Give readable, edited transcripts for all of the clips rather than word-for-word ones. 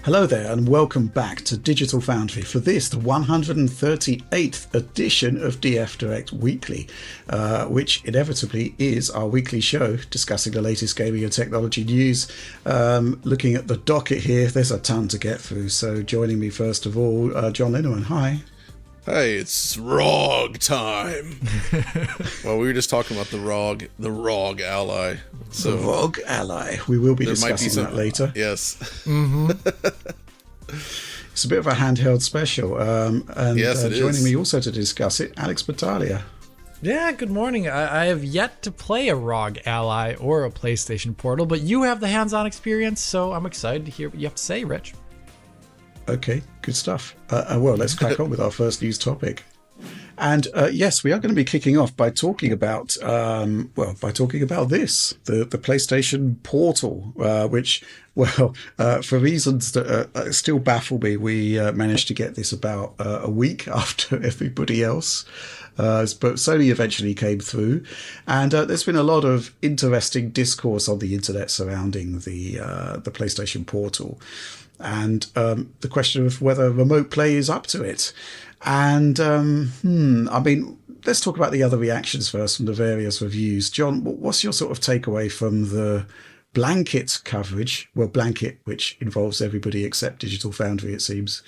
Hello there and welcome back to Digital Foundry for this, the 138th edition of DF Direct Weekly, which inevitably is our weekly show discussing the latest gaming and technology news. Looking at the docket here, there's a ton to get through, so joining me first of all, John Lineman, hi. Hey, it's ROG time. Well, we were just talking about the ROG Ally. So the ROG Ally. We will be discussing that later. Yes. Mm-hmm. It's a bit of a handheld special. And yes, joining me also to discuss it, Alex Battaglia. Yeah, good morning. I have yet to play a ROG Ally or a PlayStation Portal, but you have the hands-on experience, so I'm excited to hear what you have to say, Rich. Okay, good stuff. Well, let's crack on with our first news topic. And yes, we are going to be kicking off by talking about, this, the PlayStation Portal, which, for reasons that still baffle me, we managed to get this about a week after everybody else. But Sony eventually came through, and there's been a lot of interesting discourse on the internet surrounding the PlayStation Portal. And the question of whether remote play is up to it. And, let's talk about the other reactions first from the various reviews. John, what's your sort of takeaway from the blanket coverage? Well, blanket, which involves everybody except Digital Foundry, it seems.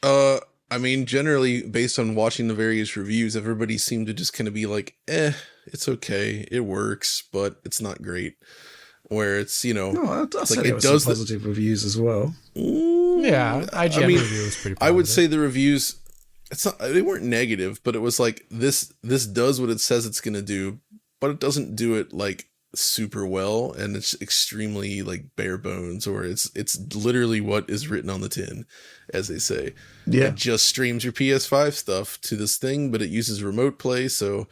Generally, based on watching the various reviews, everybody seemed to just kind of be like, it's okay, it works, but it's not great. Where it's, it does positive reviews as well. Yeah, IGN review was pretty positive. I would say the reviews, they weren't negative, but it was like this does what it says it's going to do, but it doesn't do it like super well, and it's extremely like bare bones, or it's literally what is written on the tin, as they say. Yeah, it just streams your PS5 stuff to this thing, but it uses remote play, so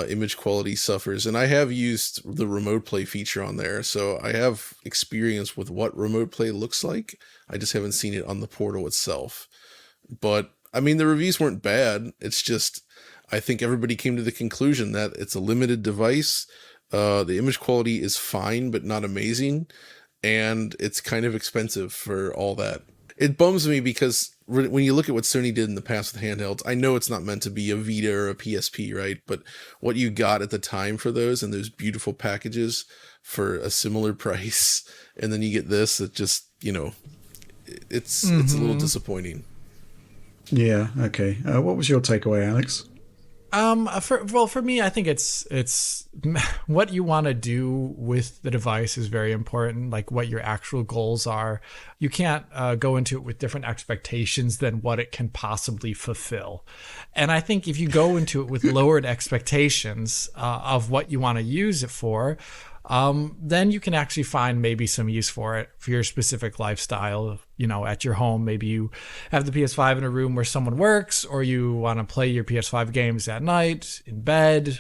image quality suffers. And I have used the remote play feature on there, so I have experience with what remote play looks like. I just haven't seen it on the portal itself. But the reviews weren't bad. It's just, I think everybody came to the conclusion that it's a limited device. The image quality is fine, but not amazing. And it's kind of expensive for all that. It bums me because when you look at what Sony did in the past with handhelds, I know it's not meant to be a Vita or a PSP, right? But what you got at the time for those, and those beautiful packages for a similar price, and then you get this, it just, it's a little disappointing. Yeah, okay. What was your takeaway, Alex? For me, I think it's what you want to do with the device is very important, like what your actual goals are. You can't go into it with different expectations than what it can possibly fulfill. And I think if you go into it with lowered expectations of what you want to use it for, then you can actually find maybe some use for it for your specific lifestyle. At your home, maybe you have the PS5 in a room where someone works, or you want to play your PS5 games at night in bed.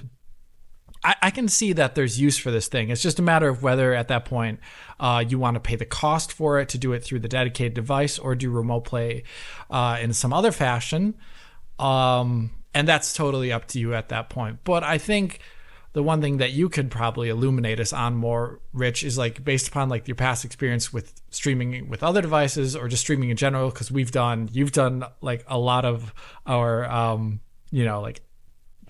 I can see that there's use for this thing. It's just a matter of whether at that point you want to pay the cost for it to do it through the dedicated device, or do remote play in some other fashion. And that's totally up to you at that point. But I think the one thing that you could probably illuminate us on more, Rich, is like based upon like your past experience with streaming with other devices, or just streaming in general, because you've done like a lot of our like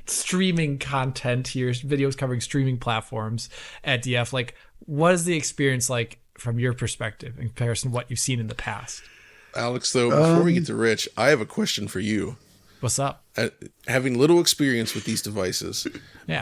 streaming content here, videos covering streaming platforms at DF. Like, what is the experience like from your perspective in comparison to what you've seen in the past? Alex, though, before we get to Rich, I have a question for you. What's up? Having little experience with these devices,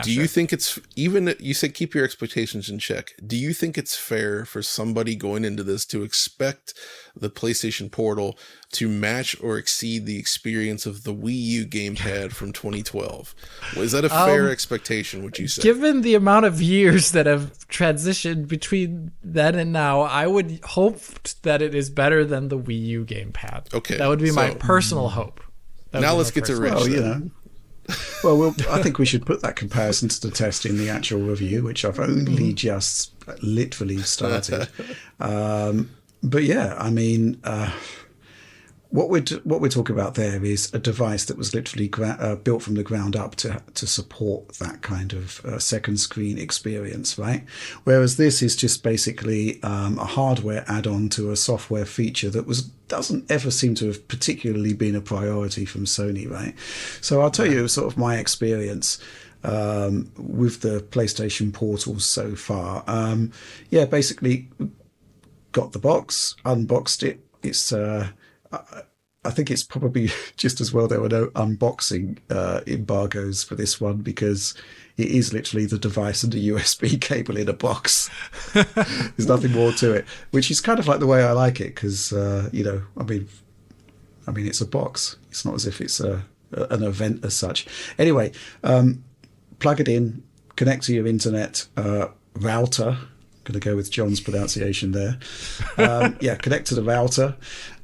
do you think it's, even you said keep your expectations in check, do you think it's fair for somebody going into this to expect the PlayStation Portal to match or exceed the experience of the Wii U gamepad from 2012? Is that a fair expectation, would you say? Given the amount of years that have transitioned between then and now, I would hope that it is better than the Wii U gamepad. Okay. That would be my personal hope. Now let's get to Rich. Well, I think we should put that comparison to the test in the actual review, which I've only just literally started. But yeah, what we're talking about there is a device that was literally built from the ground up to support that kind of second screen experience, right? Whereas this is just basically a hardware add-on to a software feature that doesn't ever seem to have particularly been a priority from Sony, right? So I'll tell you sort of my experience with the PlayStation Portal so far. Basically got the box, unboxed it. It's I think it's probably just as well there were no unboxing embargoes for this one, because it is literally the device and a USB cable in a box. There's nothing more to it, which is kind of like the way I like it, because I mean it's a box. It's not as if it's an event as such. Anyway, plug it in, connect to your internet router. Going to go with John's pronunciation there. Connect to the router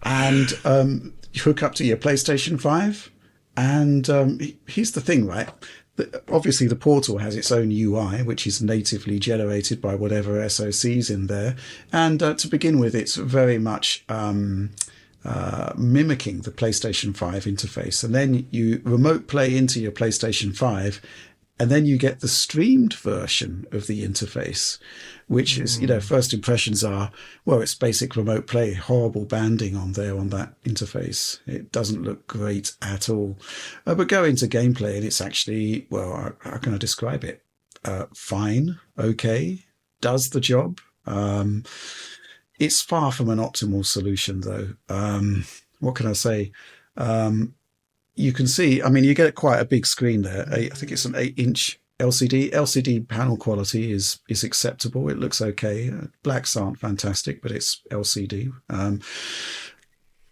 and hook up to your PlayStation 5. And here's the thing, right? Obviously, the Portal has its own UI, which is natively generated by whatever SoC's in there. And to begin with, it's very much mimicking the PlayStation 5 interface. And then you remote play into your PlayStation 5, and then you get the streamed version of the interface, which is, first impressions are, well, it's basic remote play, horrible banding on there on that interface. It doesn't look great at all. But go into gameplay and it's actually, well, how can I describe it? Fine, okay, does the job. It's far from an optimal solution, though. What can I say? You can see, I mean, you get quite a big screen there. I think it's an 8-inch LCD. LCD panel quality is acceptable. It looks okay. Blacks aren't fantastic, but it's LCD.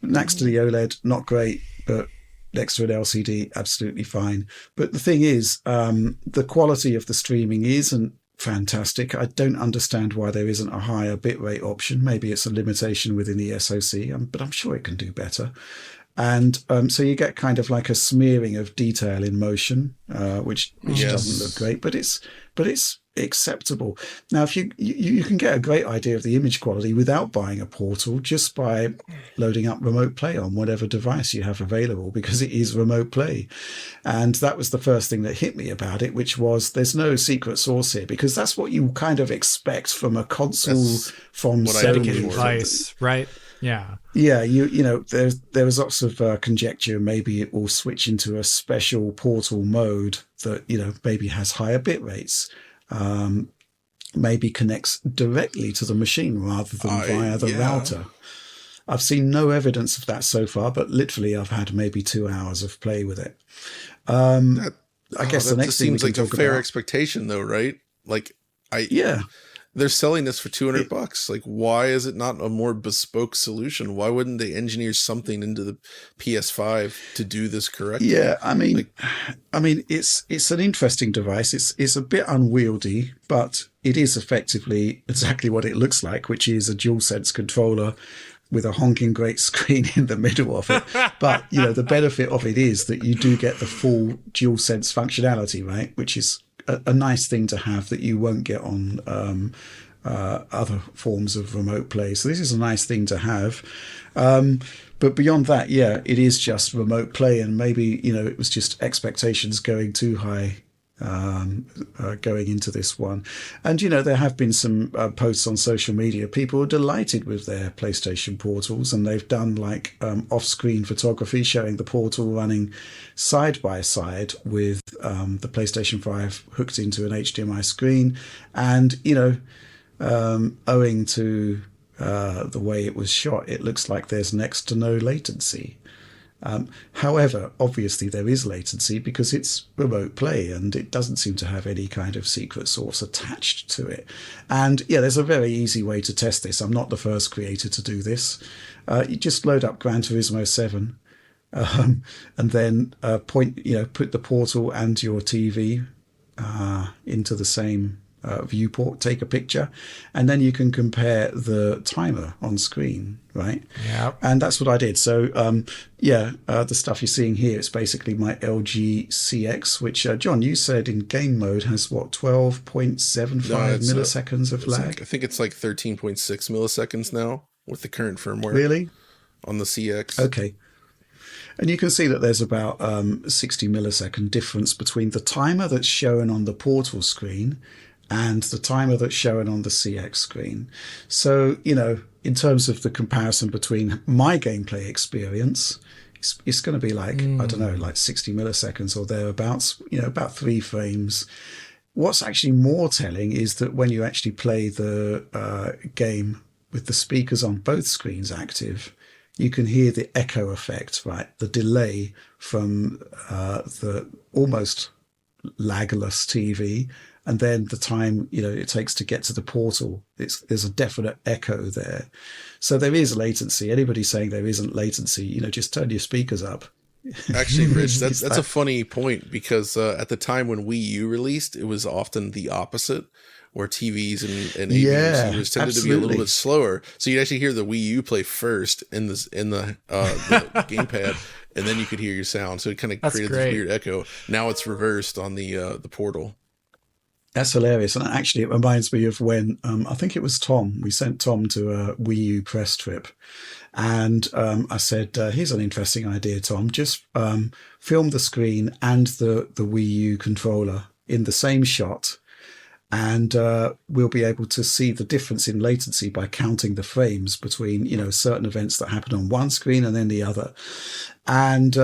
Next to the OLED, not great, but next to an LCD, absolutely fine. But the thing is, the quality of the streaming isn't fantastic. I don't understand why there isn't a higher bitrate option. Maybe it's a limitation within the SoC, but I'm sure it can do better. And so you get kind of like a smearing of detail in motion, which doesn't look great, but it's acceptable. Now, if you can get a great idea of the image quality without buying a Portal, just by loading up remote play on whatever device you have available, because it is remote play. And that was the first thing that hit me about it, which was there's no secret sauce here, because that's what you kind of expect from a console from dedicated Sony. device, right? Yeah. Yeah, there was lots of conjecture. Maybe it will switch into a special Portal mode that, maybe has higher bit rates, maybe connects directly to the machine rather than via the router. I've seen no evidence of that so far, but literally I've had maybe 2 hours of play with it. I guess the next thing seems like a fair expectation, though, right? They're selling this for $200. Like, why is it not a more bespoke solution? Why wouldn't they engineer something into the PS5 to do this correctly? Yeah, I mean, it's an interesting device. It's a bit unwieldy, but it is effectively exactly what it looks like, which is a DualSense controller with a honking great screen in the middle of it. But, the benefit of it is that you do get the full DualSense functionality, right? Which is a nice thing to have that you won't get on other forms of remote play. So this is a nice thing to have. But beyond that, it is just remote play, and maybe, it was just expectations going too high going into this one. And, there have been some posts on social media. People are delighted with their PlayStation Portals, and they've done off-screen photography showing the Portal running side by side with the PlayStation 5 hooked into an HDMI screen. And, owing to the way it was shot, it looks like there's next to no latency. However, obviously there is latency because it's remote play and it doesn't seem to have any kind of secret sauce attached to it. And there's a very easy way to test this. I'm not the first creator to do this. You just load up Gran Turismo 7 and then put the Portal and your TV into the same viewport, take a picture, and then you can compare the timer on screen, right? Yeah. And that's what I did. So, the stuff you're seeing here, it's basically my LG CX, which, John, you said in game mode has 12.75 milliseconds of lag? I think it's 13.6 milliseconds now with the current firmware. Really? On the CX. Okay. And you can see that there's about 60 millisecond difference between the timer that's shown on the Portal screen and the timer that's shown on the CX screen. So, in terms of the comparison between my gameplay experience, it's going to be like, I don't know, like 60 milliseconds or thereabouts, about 3 frames. What's actually more telling is that when you actually play the game with the speakers on both screens active, you can hear the echo effect, right? The delay from the almost lagless TV, and then the time it takes to get to the Portal. There's a definite echo there. So there is latency. Anybody saying there isn't latency, just turn your speakers up. Actually, Rich, that's a funny point, because at the time when Wii U released, it was often the opposite, where TVs and AV receivers tended to be a little bit slower. So you'd actually hear the Wii U play first in the gamepad, and then you could hear your sound. So it kind of created this weird echo. Now it's reversed on the Portal. That's hilarious. And actually, it reminds me of when, I think it was Tom. We sent Tom to a Wii U press trip. And I said, here's an interesting idea, Tom. Just film the screen and the Wii U controller in the same shot. And we'll be able to see the difference in latency by counting the frames between, certain events that happen on one screen and then the other. And,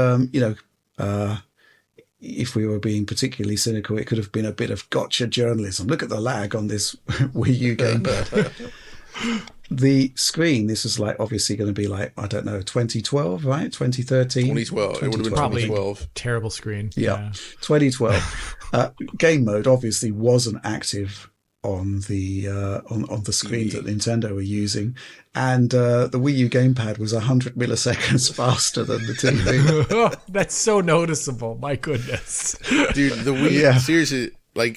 if we were being particularly cynical, it could have been a bit of gotcha journalism. Look at the lag on this Wii U gamepad. The screen, this is obviously going to be 2012, right? 2013? 2012. It would have been probably 2012. Terrible screen. Yeah. 2012. Game mode obviously wasn't active on the screen that Nintendo were using, and the Wii U gamepad was 100 milliseconds faster than the TV. That's so noticeable. My goodness, dude. The Wii, seriously,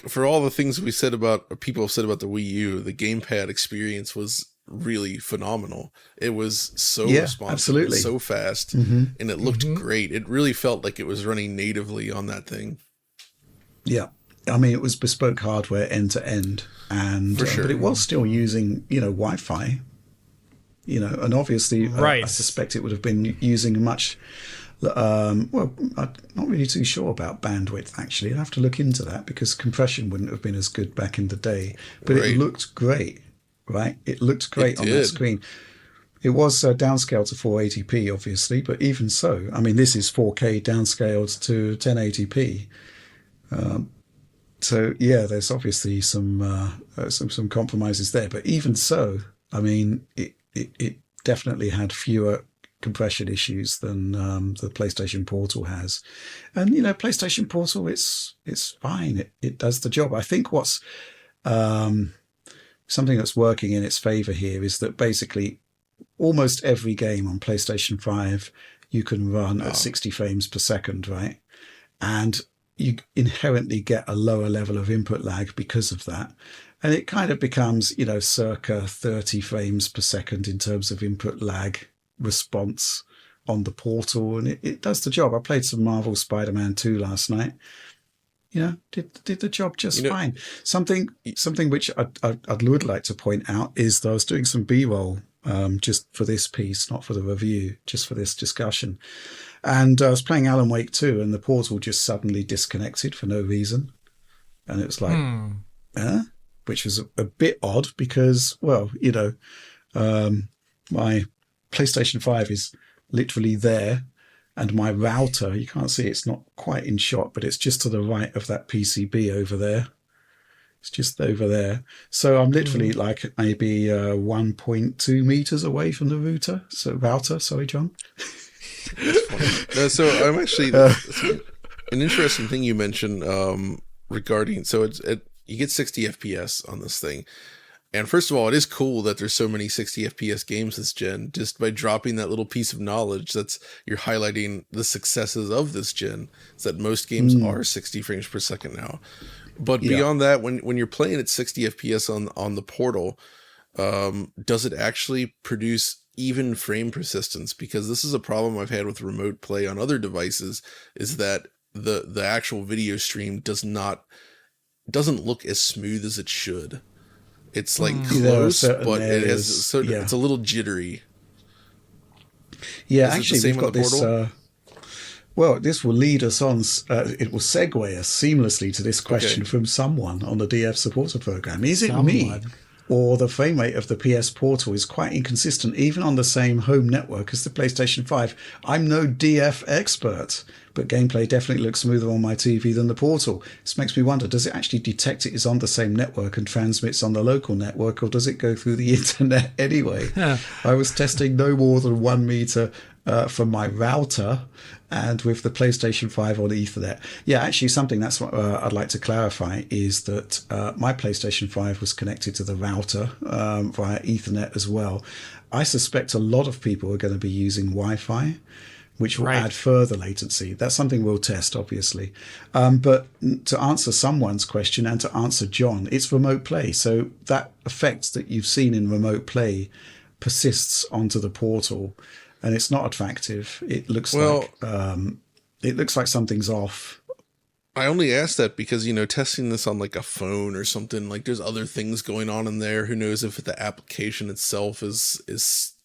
for all the things people have said about the Wii U, the gamepad experience was really phenomenal. It was so responsive, absolutely, so fast, and it looked great. It really felt like it was running natively on that thing. Yeah. I mean, it was bespoke hardware end to end, and For sure. But it was still using, Wi-Fi, and obviously, right. I suspect it would have been using much. I'm not really too sure about bandwidth. Actually, I'd have to look into that, because compression wouldn't have been as good back in the day. But It looked great, right? It looked great on that screen. It was downscaled to 480p, obviously, but even so, I mean, this is 4K downscaled to 1080p. So yeah, there's obviously some compromises there, but even so, I mean, it definitely had fewer compression issues than the PlayStation Portal has, and PlayStation Portal, it's fine. It does the job. I think what's something that's working in its favor here is that basically almost every game on PlayStation 5 you can run at 60 frames per second, right? And you inherently get a lower level of input lag because of that. And it kind of becomes, circa 30 frames per second in terms of input lag response on the Portal. And it does the job. I played some Marvel Spider-Man 2 last night. Did the job just fine. Something which I would like to point out is that I was doing some B-roll just for this piece, not for the review, just for this discussion. And I was playing Alan Wake 2, and the Portal just suddenly disconnected for no reason. And it was like, which was a bit odd because, my PlayStation 5 is literally there, and my router, you can't see, it's not quite in shot, but it's just to the right of that PCB over there. It's just over there. So I'm literally maybe 1.2 meters away from the router. Sorry, John. That's funny. So I'm actually an interesting thing you mentioned regarding. So you get 60 FPS on this thing, and first of all, it is cool that there's so many 60 FPS games this gen. Just by dropping that little piece of knowledge, you're highlighting the successes of this gen. Is that most games are 60 frames per second now. But beyond that, when you're playing at 60 FPS on the Portal, does it actually produce even frame persistence? Because this is a problem I've had with remote play on other devices, is that the actual video stream doesn't look as smooth as it should. It's close, but it has it's a little jittery. Yeah, actually, we've got this. Well, this will lead us on, it will segue us seamlessly to this question from someone on the DF supporter program. Is it me or the frame rate of the PS Portal is quite inconsistent even on the same home network as the PlayStation 5? I'm no DF expert, but gameplay definitely looks smoother on my TV than the Portal. This makes me wonder, does it actually detect it is on the same network and transmits on the local network, or does it go through the internet anyway? I was testing no more than 1 meter from my router and with the PlayStation 5 on Ethernet. Yeah, actually something that's what I'd like to clarify is that my PlayStation 5 was connected to the router via Ethernet as well. I suspect a lot of people are going to be using Wi-Fi, which will add further latency. That's something we'll test, obviously. But to answer someone's question and to answer John, it's remote play. So that effect that you've seen in remote play persists onto the Portal, and it's not attractive. It looks like something's off. I only asked that because, testing this on like a phone or something, like there's other things going on in there. Who knows if the application itself is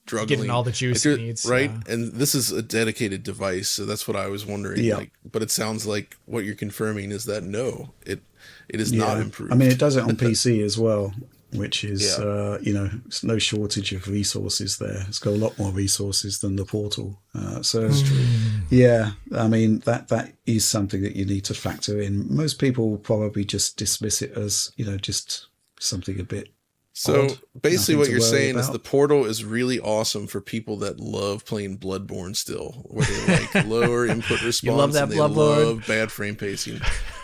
struggling, getting all the juice it needs, right? Yeah. And this is a dedicated device, so that's what I was wondering. Yeah. But it sounds like what you're confirming is that no, it is not improved. I mean, it does it on PC as well, which is it's no shortage of resources there. It's got a lot more resources than the Portal. Yeah, I mean that is something that you need to factor in. Most people will probably just dismiss it as just something a bit. So basically what you're saying about. is the Portal is really awesome for people that love playing Bloodborne still, where they like lower input response. You love that and they Bloodborne? love bad frame pacing.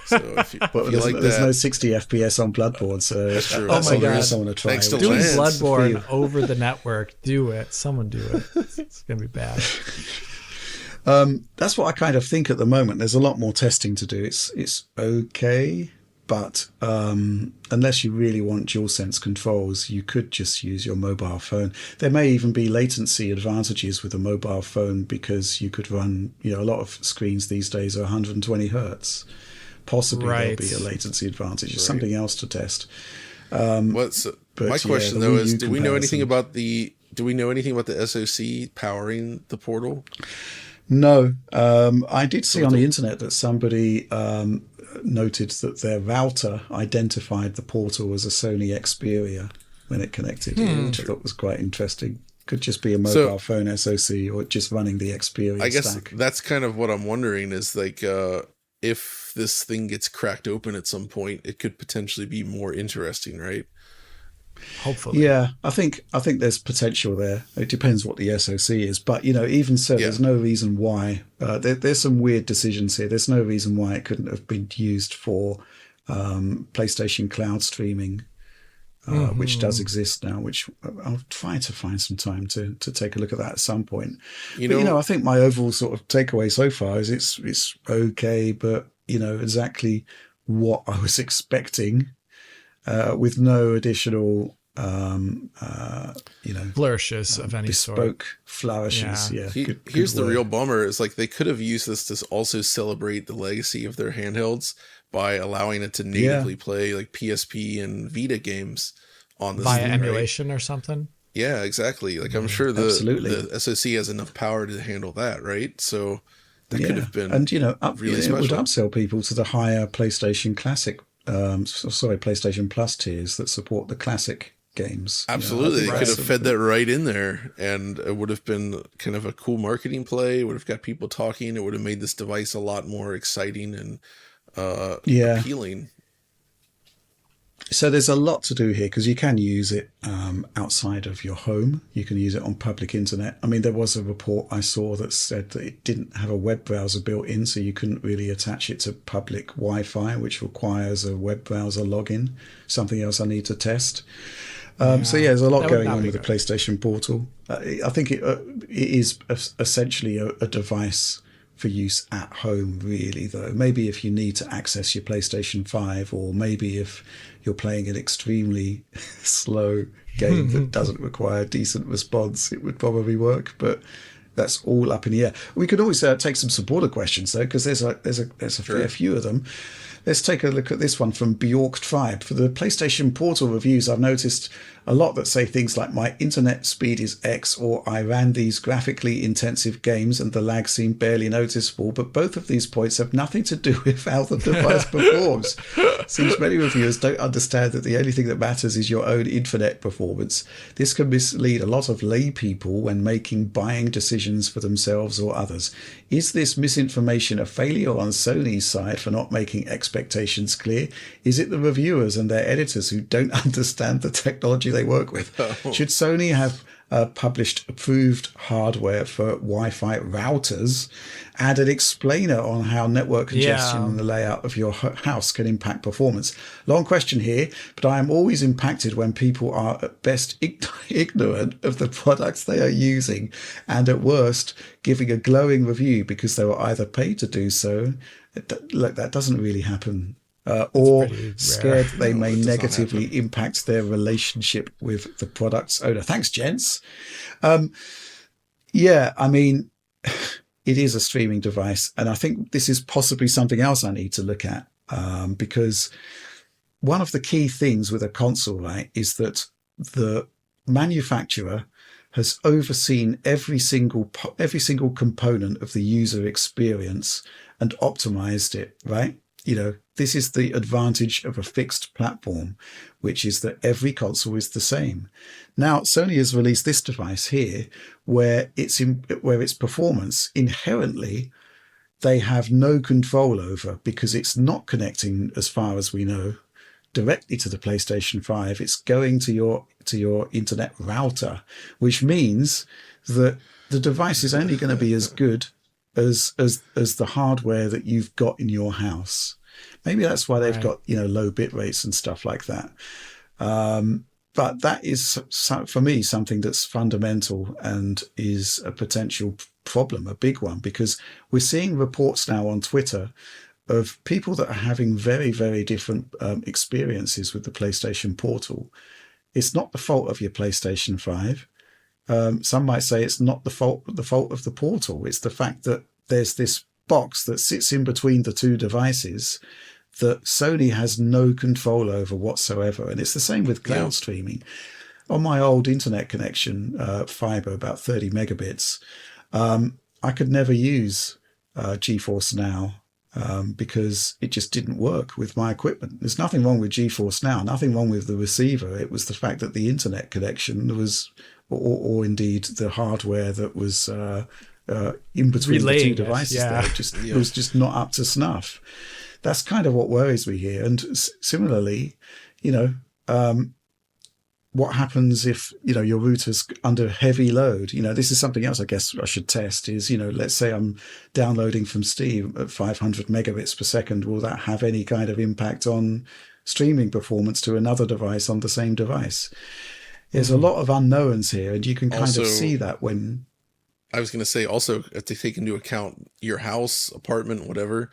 So if you like there's that, no 60 FPS on Bloodborne, so that's true. That's Oh my something God. else I want to try. Thanks to Doing Lance. Bloodborne over the network, do it. Someone do it. It's going to be bad. That's what I kind of think at the moment. There's a lot more testing to do. It's okay, but unless you really want DualSense controls, you could just use your mobile phone. There may even be latency advantages with a mobile phone because you could run, a lot of screens these days are 120 hertz. Possibly there'll be a latency advantage. It's something else to test. My question though is, do we know anything about the SoC powering the Portal? No, I did see on the internet that somebody noted that their router identified the Portal as a Sony Xperia when it connected, which I thought was quite interesting. Could just be a mobile phone SoC or just running the Xperia I guess stack. that's kind of what I'm wondering is like, if this thing gets cracked open at some point, it could potentially be more interesting, right? Hopefully. Yeah, I think there's potential there. It depends what the SoC is, but even so, there's no reason why. There's some weird decisions here. There's no reason why it couldn't have been used for PlayStation Cloud streaming, which does exist now. Which I'll try to find some time to take a look at that at some point. I think my overall sort of takeaway so far is it's okay, but exactly what I was expecting. With no additional, flourishes of any bespoke sort. flourishes. Yeah. Here's the real bummer: is like they could have used this to also celebrate the legacy of their handhelds by allowing it to natively play like PSP and Vita games on this via thing, emulation right? or something. Yeah, exactly. Like I'm sure the SoC has enough power to handle that, right? So that could have been and really it special. would upsell people to the higher PlayStation Classic. PlayStation Plus tiers that support the classic games. Absolutely. They could have fed that right in there, and it would have been kind of a cool marketing play. It would have got people talking. It would have made this device a lot more exciting and appealing. So there's a lot to do here because you can use it outside of your home. You can use it on public internet. I mean, there was a report I saw that said that it didn't have a web browser built in, so you couldn't really attach it to public Wi-Fi, which requires a web browser login. Something else I need to test. So there's a lot going on with the PlayStation Portal. I think it is essentially a device for use at home, really, though. Maybe if you need to access your PlayStation 5, or maybe if you're playing an extremely slow game that doesn't require decent response, it would probably work, but that's all up in the air. We could always take some supporter questions, though, because there's a fair few of them. let's take a look at this one from Bjork Tribe. For the PlayStation Portal reviews, I've noticed a lot that say things like my internet speed is X, or I ran these graphically intensive games and the lag seemed barely noticeable, but both of these points have nothing to do with how the device performs. Seems many reviewers don't understand that the only thing that matters is your own internet performance. This can mislead a lot of lay people when making buying decisions for themselves or others. Is this misinformation a failure on Sony's side for not making expectations clear? Is it the reviewers and their editors who don't understand the technology they work with? Oh. Should Sony have published approved hardware for Wi-Fi routers and an explainer on how network congestion and the layout of your house can impact performance? Long question here, but I am always impacted when people are at best ignorant of the products they are using and at worst giving a glowing review because they were either paid to do so. Look, that doesn't really happen. Or scared they may negatively impact their relationship with the product's owner. Thanks, gents. Yeah, I mean, it is a streaming device, and I think this is possibly something else I need to look at, because one of the key things with a console, right, is that the manufacturer has overseen every single component of the user experience and optimized it, right? You know, this is the advantage of a fixed platform, which is that every console is the same. Now, Sony has released this device here where its performance inherently they have no control over, because it's not connecting, as far as we know, directly to the PlayStation 5. It's going to your internet router, which means that the device is only going to be as good as the hardware that you've got in your house. Maybe that's why they've got, low bit rates and stuff like that. But that is, for me, something that's fundamental and is a potential problem, a big one, because we're seeing reports now on Twitter of people that are having very, very different experiences with the PlayStation Portal. It's not the fault of your PlayStation 5. Some might say it's not the fault of the Portal. It's the fact that there's this box that sits in between the two devices that Sony has no control over whatsoever. And it's the same with cloud streaming. On my old internet connection, fiber, about 30 megabits, I could never use GeForce Now because it just didn't work with my equipment. There's nothing wrong with GeForce Now, nothing wrong with the receiver. It was the fact that the internet connection was, or indeed the hardware that was in between the two devices there, was just not up to snuff. That's kind of what worries me here. And similarly, what happens if, your router's under heavy load? This is something else I guess I should test is, let's say I'm downloading from Steam at 500 megabits per second. Will that have any kind of impact on streaming performance to another device on the same device? There's a lot of unknowns here, and you can kind of see that when... I was going to say also, if they take into account your house, apartment, whatever,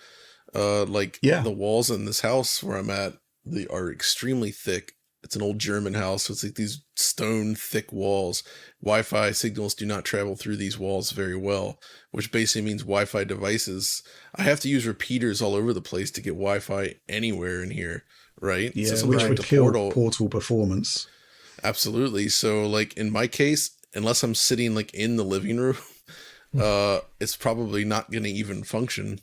the walls in this house where I'm at, they are extremely thick. It's an old German house, so it's like these stone thick walls. Wi-Fi signals do not travel through these walls very well, which basically means Wi-Fi devices. I have to use repeaters all over the place to get Wi-Fi anywhere in here, right? Yeah, so which would kill Portal performance. Absolutely. So in my case, unless I'm sitting in the living room, it's probably not going to even function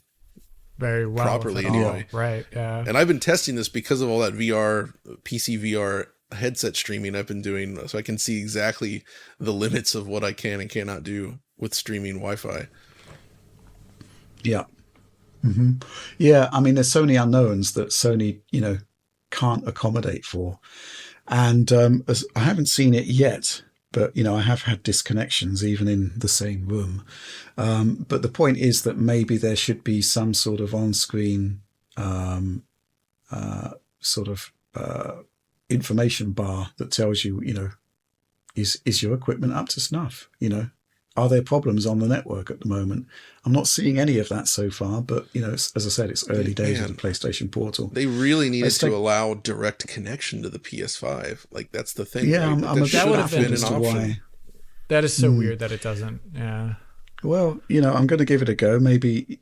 very well properly anyway. Right. Yeah. And I've been testing this because of all that PC VR headset streaming I've been doing, so I can see exactly the limits of what I can and cannot do with streaming Wi-Fi. Yeah. Mm-hmm. Yeah. I mean, there's so many unknowns that Sony, can't accommodate for. And as I haven't seen it yet, but, I have had disconnections even in the same room. But the point is that maybe there should be some sort of on-screen information bar that tells you, is your equipment up to snuff? Are there problems on the network at the moment? I'm not seeing any of that so far, but, as I said, it's early days of the PlayStation Portal. They really needed to allow direct connection to the PS5. That's the thing. Yeah, right? that would have been an option. That is so weird that it doesn't. Yeah. Well, I'm going to give it a go. Maybe,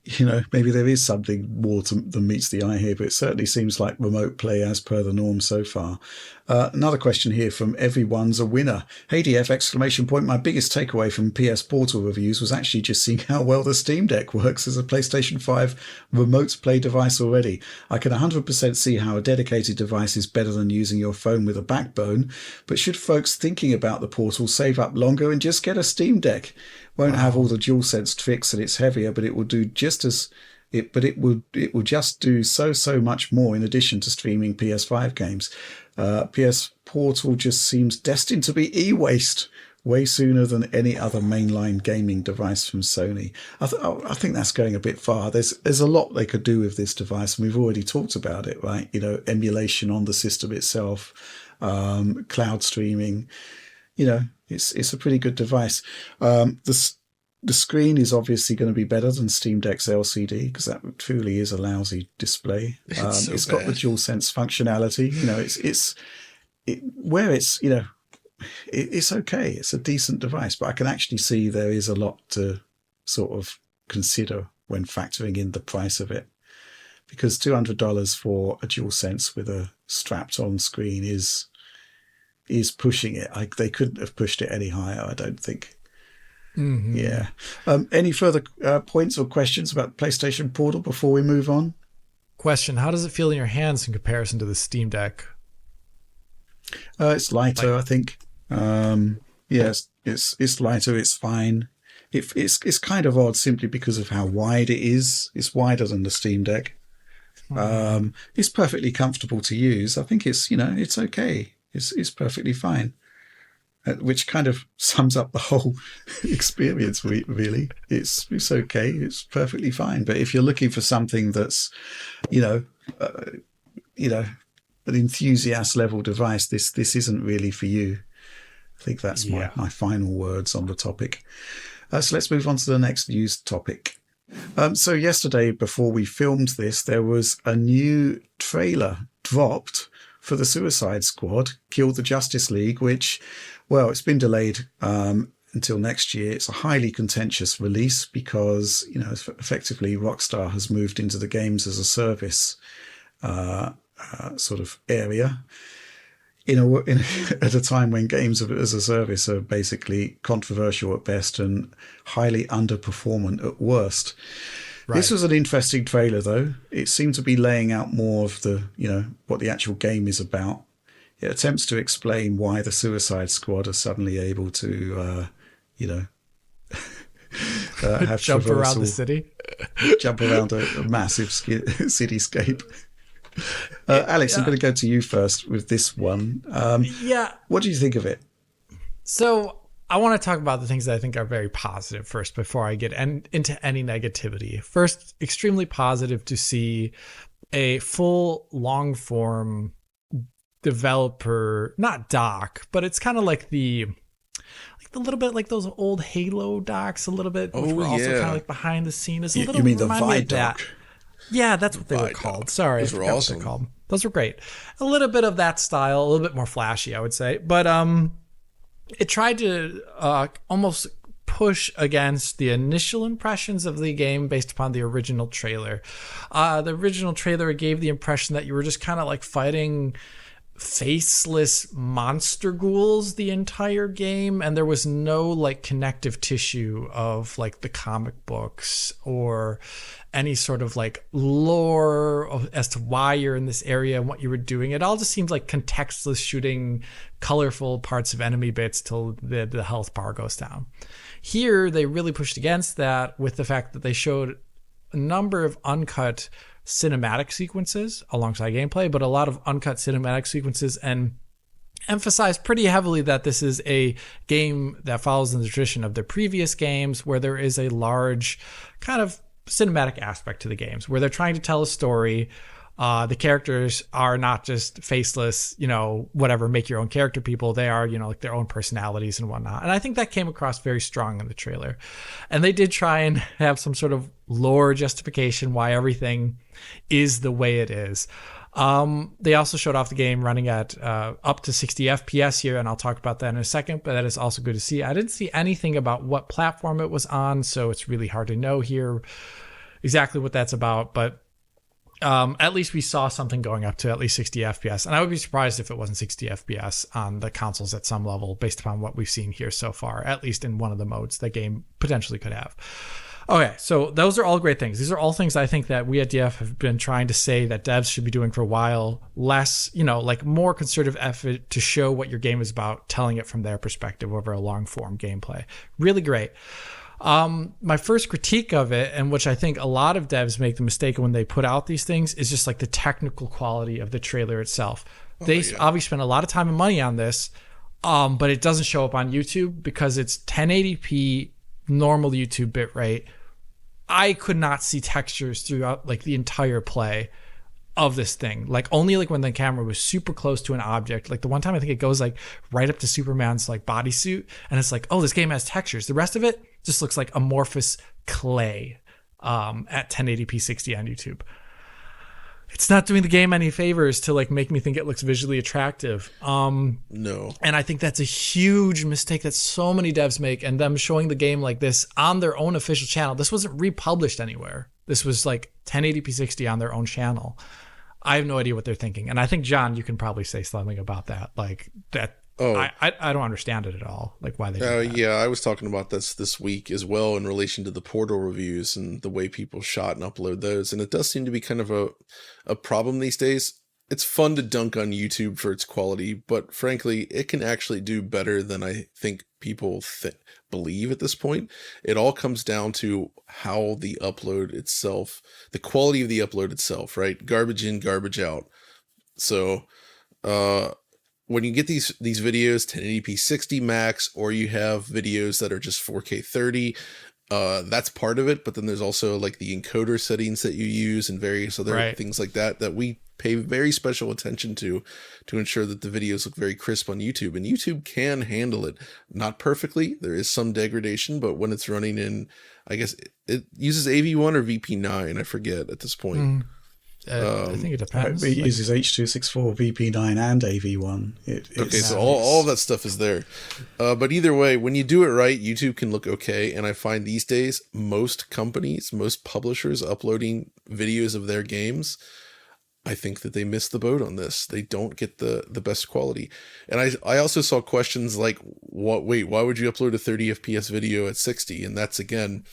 maybe there is something more than meets the eye here, but it certainly seems like remote play as per the norm so far. Another question here from Everyone's a Winner. Hey DF, exclamation point. My biggest takeaway from PS Portal reviews was actually just seeing how well the Steam Deck works as a PlayStation 5 remote play device already. I can 100% see how a dedicated device is better than using your phone with a backbone, but should folks thinking about the Portal save up longer and just get a Steam Deck? Won't have all the DualSense tricks and it's heavier, but it will do just as it. But it will just do so much more in addition to streaming PS5 games. PS Portal just seems destined to be e-waste way sooner than any other mainline gaming device from Sony. I think that's going a bit far. There's a lot they could do with this device, and we've already talked about it, right? Emulation on the system itself, cloud streaming. It's a pretty good device. The screen is obviously going to be better than Steam Deck's LCD because that truly is a lousy display. It's got the DualSense functionality. It's okay. It's a decent device, but I can actually see there is a lot to sort of consider when factoring in the price of it, because $200 for a DualSense with a strapped-on screen is pushing it. They couldn't have pushed it any higher, I don't think. Mm-hmm. Yeah. Any further points or questions about PlayStation Portal before we move on? Question: how does it feel in your hands in comparison to the Steam Deck? It's lighter, I think. Yes, it's lighter. It's fine. It's kind of odd simply because of how wide it is. It's wider than the Steam Deck. Mm-hmm. It's perfectly comfortable to use. I think it's okay. It's perfectly fine, which kind of sums up the whole experience. Really, it's okay. It's perfectly fine. But if you're looking for something that's, an enthusiast level device, this isn't really for you. I think that's my final words on the topic. So let's move on to the next news topic. So yesterday, before we filmed this, there was a new trailer dropped for the Suicide Squad, Kill the Justice League, which, well, it's been delayed until next year. It's a highly contentious release because, effectively Rockstar has moved into the games as a service sort of area at a time when games as a service are basically controversial at best and highly underperformant at worst. Right. This was an interesting trailer, though. It seemed to be laying out more of the, what the actual game is about. It attempts to explain why the Suicide Squad are suddenly able to, have jump around the city, jump around a massive cityscape. Alex, I'm going to go to you first with this one. What do you think of it? So I want to talk about the things that I think are very positive first before I get into any negativity. First, extremely positive to see a full long form developer, not doc, but it's kind of like a little bit like those old Halo docs, a little bit, which were also kind of like behind the scenes. You mean the Vidoc? That. Yeah, that's what they were called. Sorry, those were awesome. What they're called. Those were great. A little bit of that style, a little bit more flashy, I would say. But it tried to almost push against the initial impressions of the game based upon the original trailer. The original trailer gave the impression that you were just kind of like fighting faceless monster ghouls the entire game, and there was no like connective tissue of like the comic books or any sort of like lore as to why you're in this area and what you were doing. It all just seems like contextless shooting colorful parts of enemy bits till the health bar goes down. Here they really pushed against that with the fact that they showed a number of uncut cinematic sequences alongside gameplay, but a lot of uncut cinematic sequences, and emphasized pretty heavily that this is a game that follows in the tradition of the previous games, where there is a large kind of cinematic aspect to the games, where they're trying to tell a story. The characters are not just faceless, whatever, make your own character people. They are, like their own personalities and whatnot. And I think that came across very strong in the trailer. And they did try and have some sort of lore justification why everything is the way it is. They also showed off the game running at up to 60 FPS here, and I'll talk about that in a second, but that is also good to see. I didn't see anything about what platform it was on, so it's really hard to know here exactly what that's about, but at least we saw something going up to at least 60 FPS, and I would be surprised if it wasn't 60 FPS on the consoles at some level based upon what we've seen here so far, at least in one of the modes the game potentially could have. Okay, so those are all great things. These are all things I think that we at DF have been trying to say that devs should be doing for a while. Less, like more concerted effort to show what your game is about, telling it from their perspective over a long form gameplay. Really great. My first critique of it, and which I think a lot of devs make the mistake when they put out these things, is just like the technical quality of the trailer itself. They obviously spent a lot of time and money on this, but it doesn't show up on YouTube because it's 1080p normal YouTube bitrate. I could not see textures throughout like the entire play of this thing, like only like when the camera was super close to an object. Like the one time I think it goes like right up to Superman's like bodysuit, and it's like, oh, this game has textures. The rest of it just looks like amorphous clay at 1080p 60 on YouTube. It's not doing the game any favors to like make me think it looks visually attractive. No. And I think that's a huge mistake that so many devs make, and them showing the game like this on their own official channel. This wasn't republished anywhere. This was like 1080p 60 on their own channel. I have no idea what they're thinking. And I think, John, you can probably say something about that. Like that. Oh, I don't understand it at all. Like why they do that. Yeah, I was talking about this week as well in relation to the Portal reviews and the way people shot and upload those. And it does seem to be kind of a problem these days. It's fun to dunk on YouTube for its quality, but frankly, it can actually do better than I think people believe at this point. It all comes down to how the upload itself, the quality of the upload itself, right? Garbage in, garbage out. So, when you get these videos 1080p 60 max, or you have videos that are just 4K 30, that's part of it. But then there's also like the encoder settings that you use and various other things like that we pay very special attention to ensure that the videos look very crisp on YouTube. And YouTube can handle it, not perfectly. There is some degradation, but when it's running in, I guess it uses AV1 or VP9, I forget at this point. I think it depends. It uses H.264, VP9, and AV1. Okay, so all of that stuff is there. But either way, when you do it right, YouTube can look okay. And I find these days, most companies, most publishers uploading videos of their games, I think that they miss the boat on this. They don't get the best quality. And I also saw questions like, why would you upload a 30 FPS video at 60? And that's, again...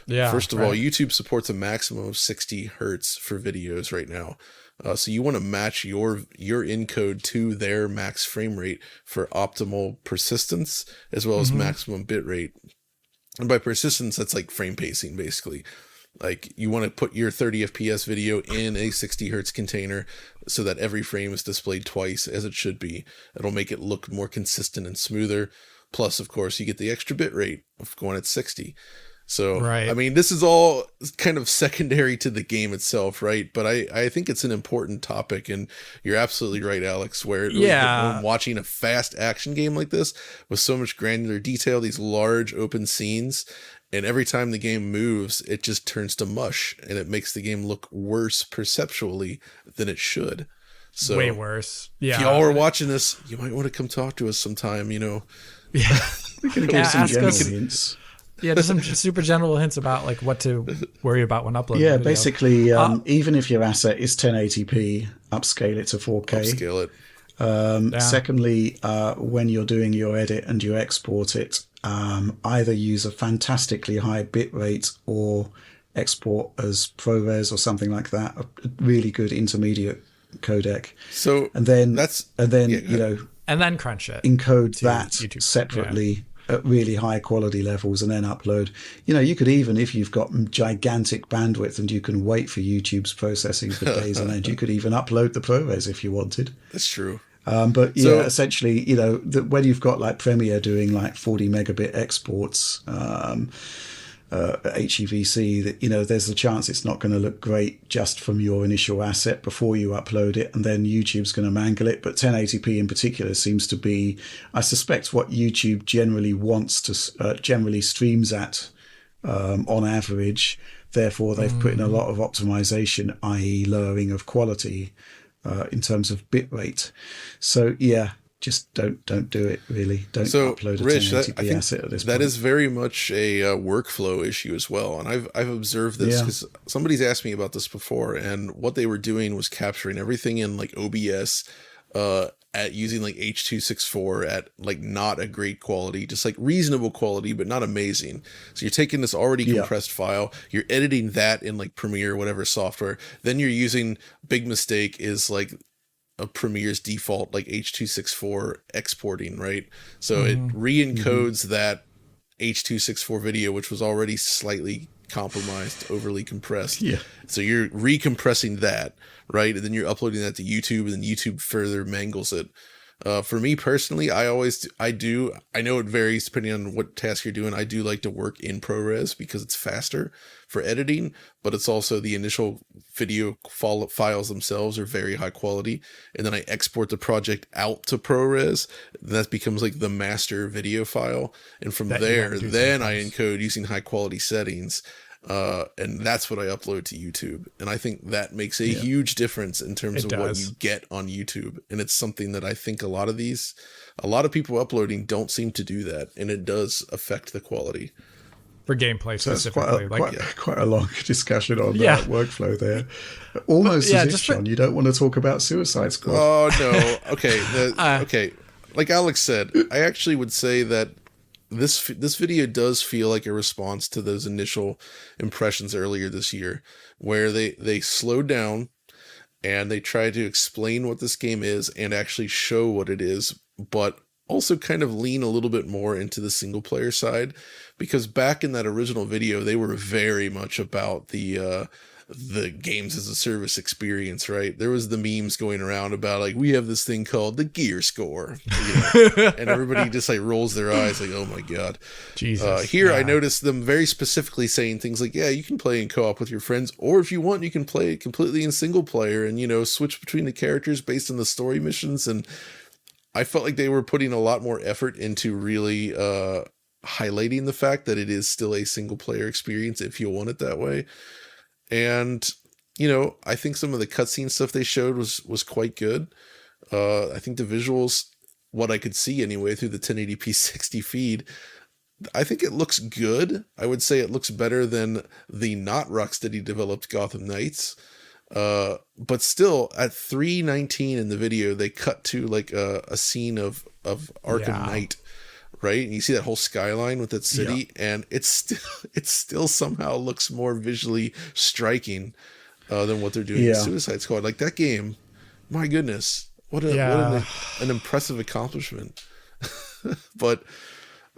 Yeah. First of all, YouTube supports a maximum of 60 hertz for videos right now. So you want to match your encode to their max frame rate for optimal persistence as well as maximum bit rate. And by persistence, that's like frame pacing, basically. Like you want to put your 30 FPS video in a 60 hertz container so that every frame is displayed twice as it should be. It'll make it look more consistent and smoother. Plus, of course, you get the extra bit rate of going at 60. So, I mean, this is all kind of secondary to the game itself, right? But I think it's an important topic, and you're absolutely right, Alex, where when watching a fast action game like this with so much granular detail, these large open scenes, and every time the game moves, it just turns to mush, and it makes the game look worse perceptually than it should. So, way worse. Yeah. If y'all are watching this, you might want to come talk to us sometime, Yeah. We can give some general hints. Yeah, just some super general hints about like what to worry about when uploading. Yeah, basically, even if your asset is 1080p, upscale it to 4K. Upscale it. Secondly, when you're doing your edit and you export it, either use a fantastically high bitrate or export as ProRes or something like that, a really good intermediate codec. So and then crunch it, encode that YouTube separately. At really high quality levels and then upload. You could even, if you've got gigantic bandwidth and you can wait for YouTube's processing for days on end, you could even upload the ProRes if you wanted. That's true. But essentially, when you've got like Premiere doing like 40 megabit exports, HEVC, that there's a chance it's not going to look great just from your initial asset before you upload it, and then YouTube's going to mangle it. But 1080p in particular seems to be, I suspect, what YouTube generally wants to generally streams at on average. Therefore, they've put in a lot of optimization, i.e. lowering of quality in terms of bit rate. So yeah, just don't do it. Really, don't upload a Rich, 1080p asset at this point. that is very much a workflow issue as well. And I've observed this because somebody's asked me about this before, and what they were doing was capturing everything in like OBS, at using like H.264 at like not a great quality, just like reasonable quality, but not amazing. So you're taking this already compressed file, you're editing that in like Premiere, whatever software. Then you're using, big mistake is like a Premiere's default like H.264 exporting, right? So it re-encodes that H.264 video, which was already slightly compromised, overly compressed. Yeah. So you're recompressing that, right? And then you're uploading that to YouTube, and then YouTube further mangles it. For me personally, I know it varies depending on what task you're doing. I do like to work in ProRes because it's faster for editing, but it's also the initial video files themselves are very high quality. And then I export the project out to ProRes. And that becomes like the master video file. And from there, then I encode using high quality settings. And that's what I upload to YouTube. And I think that makes a huge difference in terms of what you get on YouTube. And it's something that I think a lot of people uploading don't seem to do that. And it does affect the quality. For gameplay specifically. Quite a long discussion on that workflow there. Almost as if, Sean, you don't want to talk about Suicide Squad. Oh, no. Okay. Okay. Like Alex said, I actually would say that this video does feel like a response to those initial impressions earlier this year, where they slowed down and they tried to explain what this game is and actually show what it is, but also kind of lean a little bit more into the single player side, because back in that original video, they were very much about the games as a service experience, right? There was the memes going around about like, we have this thing called the gear score, and everybody just like rolls their eyes like, oh my God. Jesus. I noticed them very specifically saying things like, yeah, you can play in co-op with your friends, or if you want, you can play it completely in single player and, switch between the characters based on the story missions. And I felt like they were putting a lot more effort into really highlighting the fact that it is still a single player experience if you want it that way. And, I think some of the cutscene stuff they showed was quite good. I think the visuals, what I could see anyway through the 1080p 60 feed, I think it looks good. I would say it looks better than the not Rocksteady developed Gotham Knights. But still, at 3:19 in the video, they cut to like a scene of Arkham Knight, right? And you see that whole skyline with that city, and it still somehow looks more visually striking than what they're doing in Suicide Squad. Like that game, my goodness, what an impressive accomplishment. But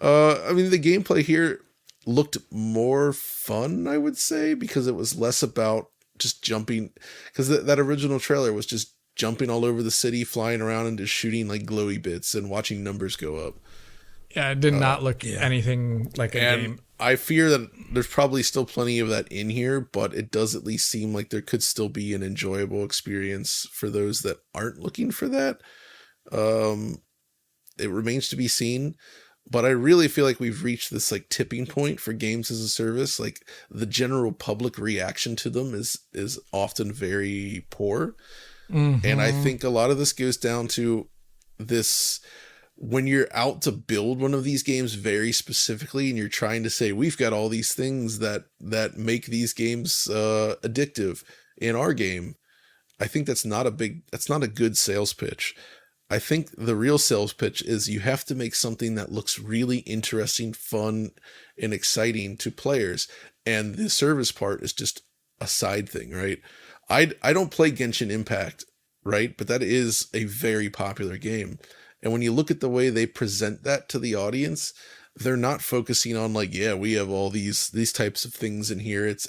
I mean, the gameplay here looked more fun, I would say, because it was less about just jumping, because that original trailer was just jumping all over the city, flying around and just shooting like glowy bits and watching numbers go up. Yeah, it did not look anything like a game. I fear that there's probably still plenty of that in here, but it does at least seem like there could still be an enjoyable experience for those that aren't looking for that. It remains to be seen, but I really feel like we've reached this like tipping point for games as a service. Like the general public reaction to them is often very poor. Mm-hmm. And I think a lot of this goes down to this: when you're out to build one of these games very specifically and you're trying to say, we've got all these things that make these games addictive in our game, I think that's not a good sales pitch. I think the real sales pitch is you have to make something that looks really interesting, fun, and exciting to players. And the service part is just a side thing, right? I don't play Genshin Impact, right? But that is a very popular game. And when you look at the way they present that to the audience, they're not focusing on like, yeah, we have all these types of things in here. It's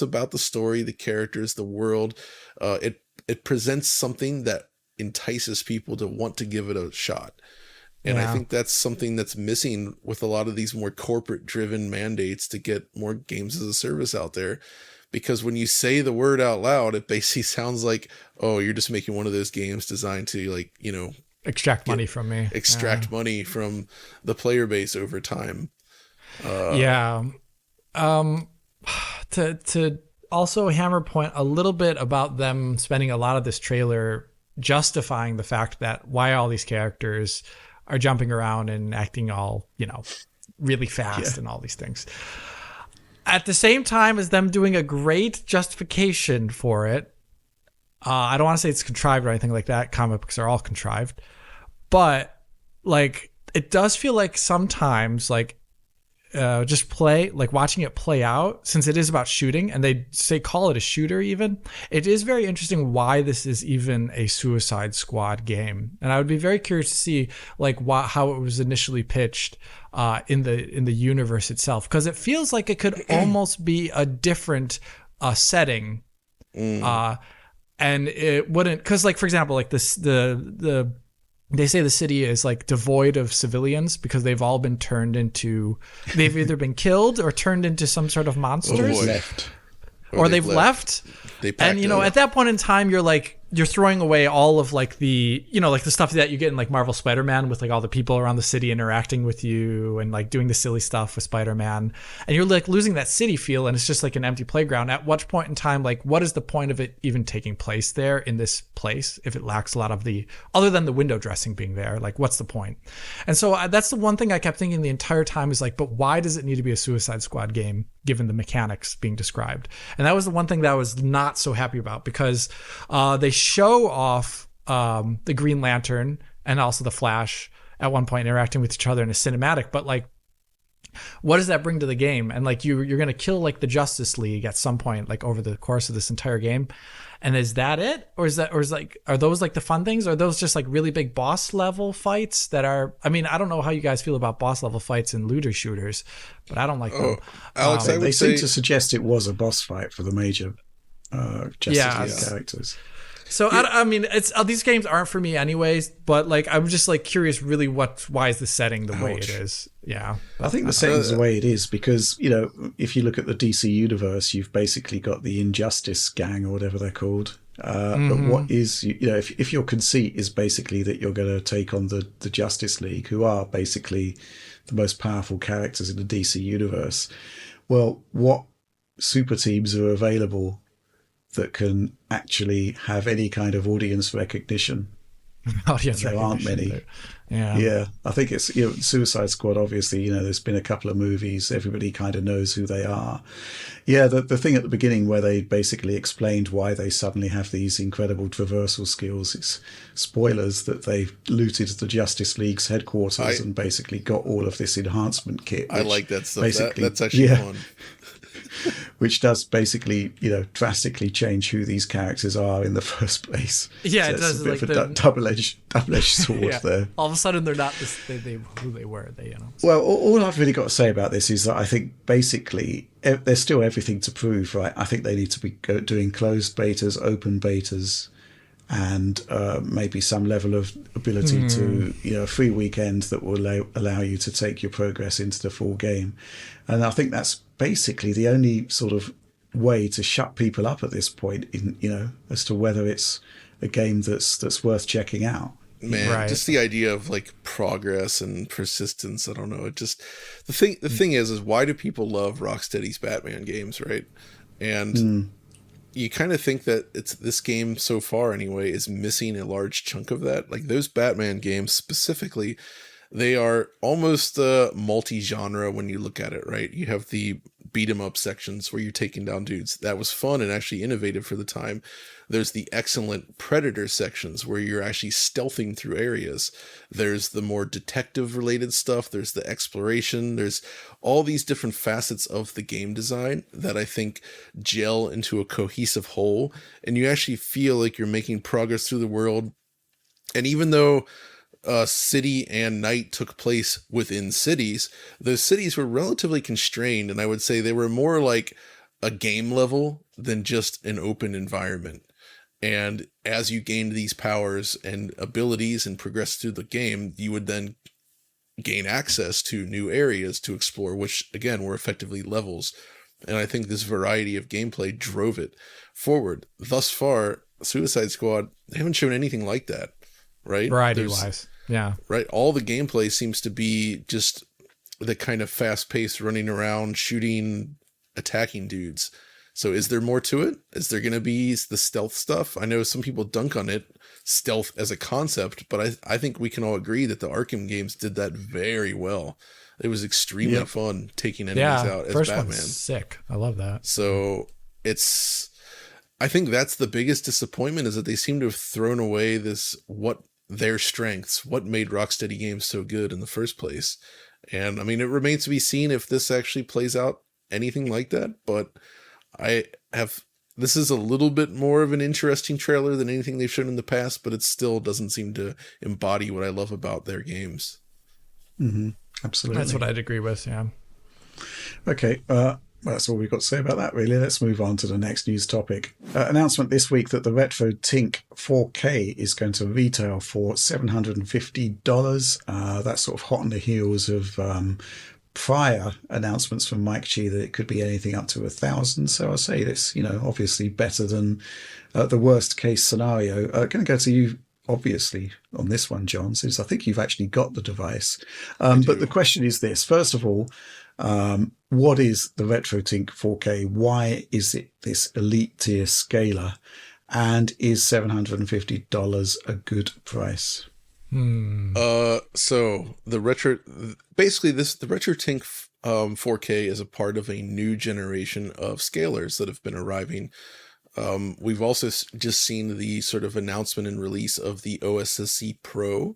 about the story, the characters, the world. It presents something that entices people to want to give it a shot. And I think that's something that's missing with a lot of these more corporate driven mandates to get more games as a service out there. Because when you say the word out loud, it basically sounds like, oh, you're just making one of those games designed to like, extract money from me. Extract money from the player base over time. To also hammer point a little bit about them spending a lot of this trailer justifying the fact that why all these characters are jumping around and acting all, really fast and all these things. At the same time as them doing a great justification for it, I don't want to say it's contrived or anything like that. Comic books are all contrived. But, like, it does feel like sometimes, like, watching it play out, since it is about shooting and they call it a shooter even, it is very interesting why this is even a Suicide Squad game. And I would be very curious to see like how it was initially pitched in the universe itself, because it feels like it could almost be a different setting. And it wouldn't, because like, for example, like this, they say the city is like devoid of civilians because they've all been they've either been killed or turned into some sort of monsters. Or they've left. And, at that point in time, you're throwing away all of like the, like the stuff that you get in like Marvel Spider-Man with like all the people around the city interacting with you and like doing the silly stuff with Spider-Man. And you're like losing that city feel and it's just like an empty playground. At what point in time, like what is the point of it even taking place there in this place if it lacks a lot of other than the window dressing being there? Like what's the point? And so that's the one thing I kept thinking the entire time is like, but why does it need to be a Suicide Squad game given the mechanics being described? And that was the one thing that I was not so happy about, because they show off the Green Lantern and also the Flash at one point interacting with each other in a cinematic, but like what does that bring to the game? And like you're going to kill like the Justice League at some point like over the course of this entire game, and is that it? Or are those like the fun things? Or are those just like really big boss level fights that are, I mean, I don't know how you guys feel about boss level fights in looter shooters, but I don't like them. Alex, they seem to suggest it was a boss fight for the major Justice League characters. So I mean, these games aren't for me anyways. But like, I'm just like curious, really, why is the setting the way it is? Yeah, I think the setting's the way it is because if you look at the DC universe, you've basically got the Injustice gang or whatever they're called. But what is if your conceit is basically that you're going to take on the Justice League, who are basically the most powerful characters in the DC universe, well, what super teams are available that can actually have any kind of audience recognition? There aren't many. Yeah. I think it's Suicide Squad. Obviously, there's been a couple of movies. Everybody kind of knows who they are. Yeah, the thing at the beginning where they basically explained why they suddenly have these incredible traversal skills. It's spoilers that they've looted the Justice League's headquarters and basically got all of this enhancement kit. I like that stuff. That's actually fun. Which does basically, drastically change who these characters are in the first place. Yeah, so it does. It's a bit of a double-edged sword there. All of a sudden, they're not who they were. Well, all I've really got to say about this is that I think basically there's still everything to prove, right? I think they need to be doing closed betas, open betas, and maybe some level of ability to, a free weekend that will allow you to take your progress into the full game. And I think that's basically the only sort of way to shut people up at this point, as to whether it's a game that's worth checking out. Man, just the idea of like progress and persistence. I don't know. It just the thing is why do people love Rocksteady's Batman games, right? And you kind of think that this game so far anyway is missing a large chunk of that. Like those Batman games specifically, they are almost multi-genre when you look at it, right? You have the beat 'em up sections where you're taking down dudes. That was fun and actually innovative for the time. There's the excellent Predator sections where you're actually stealthing through areas. There's the more detective related stuff. There's the exploration. There's all these different facets of the game design that I think gel into a cohesive whole. And you actually feel like you're making progress through the world. And even though city and night took place within cities, those cities were relatively constrained, and I would say they were more like a game level than just an open environment. And as you gained these powers and abilities and progressed through the game, you would then gain access to new areas to explore, which again were effectively levels. And I think this variety of gameplay drove it forward. Thus far, Suicide Squad, they haven't shown anything like that. Right? Variety-wise, yeah. Right? All the gameplay seems to be just the kind of fast-paced running around, shooting, attacking dudes. So is there more to it? Is there going to be the stealth stuff? I know some people dunk on it, stealth as a concept, but I think we can all agree that the Arkham games did that very well. It was extremely fun taking enemies out as first Batman. one's sick. I love that. So I think that's the biggest disappointment, is that they seem to have thrown away their strengths, what made Rocksteady games so good in the first place. And I mean, it remains to be seen if this actually plays out anything like that, but this is a little bit more of an interesting trailer than anything they've shown in the past, but it still doesn't seem to embody what I love about their games. Mm-hmm. Absolutely. That's what I'd agree with. Yeah. Okay. That's all we've got to say about that, really. Let's move on to the next news topic. Announcement this week that the RetroTink 4K is going to retail for $750. That's sort of hot on the heels of prior announcements from Mike Chi that it could be anything up to $1,000. So I say this, obviously better than the worst case scenario. Going to go to you, obviously, on this one, John, since I think you've actually got the device. But the question is this. First of all, what is the RetroTink 4K? Why is it this elite tier scaler? And is $750 a good price? So the RetroTink 4K is a part of a new generation of scalers that have been arriving. We've also just seen the sort of announcement and release of the OSSC Pro,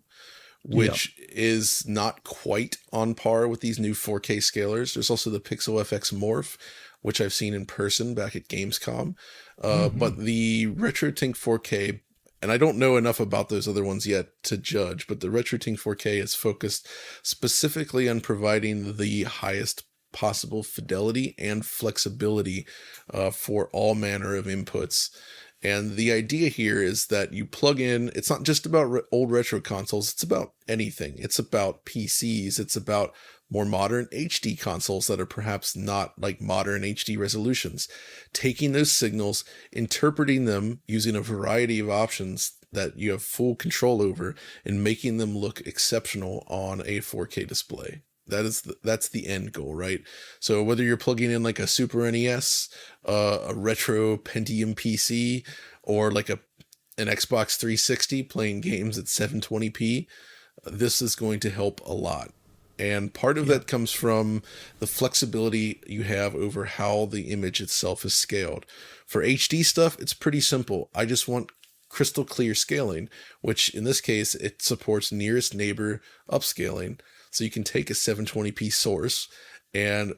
which is not quite on par with these new 4K scalers. There's also the Pixel FX Morph, which I've seen in person back at Gamescom. But the RetroTink 4K, and I don't know enough about those other ones yet to judge, but the RetroTink 4K is focused specifically on providing the highest possible fidelity and flexibility for all manner of inputs. And the idea here is that you plug in, it's not just about old retro consoles, it's about anything. It's about PCs, it's about more modern HD consoles that are perhaps not like modern HD resolutions. Taking those signals, interpreting them using a variety of options that you have full control over, and making them look exceptional on a 4K display. That's the end goal, right? So whether you're plugging in like a Super NES, a retro Pentium PC, or like an Xbox 360 playing games at 720p, this is going to help a lot. And part of that comes from the flexibility you have over how the image itself is scaled. For HD stuff, it's pretty simple. I just want crystal clear scaling, which in this case, it supports nearest neighbor upscaling. So you can take a 720p source and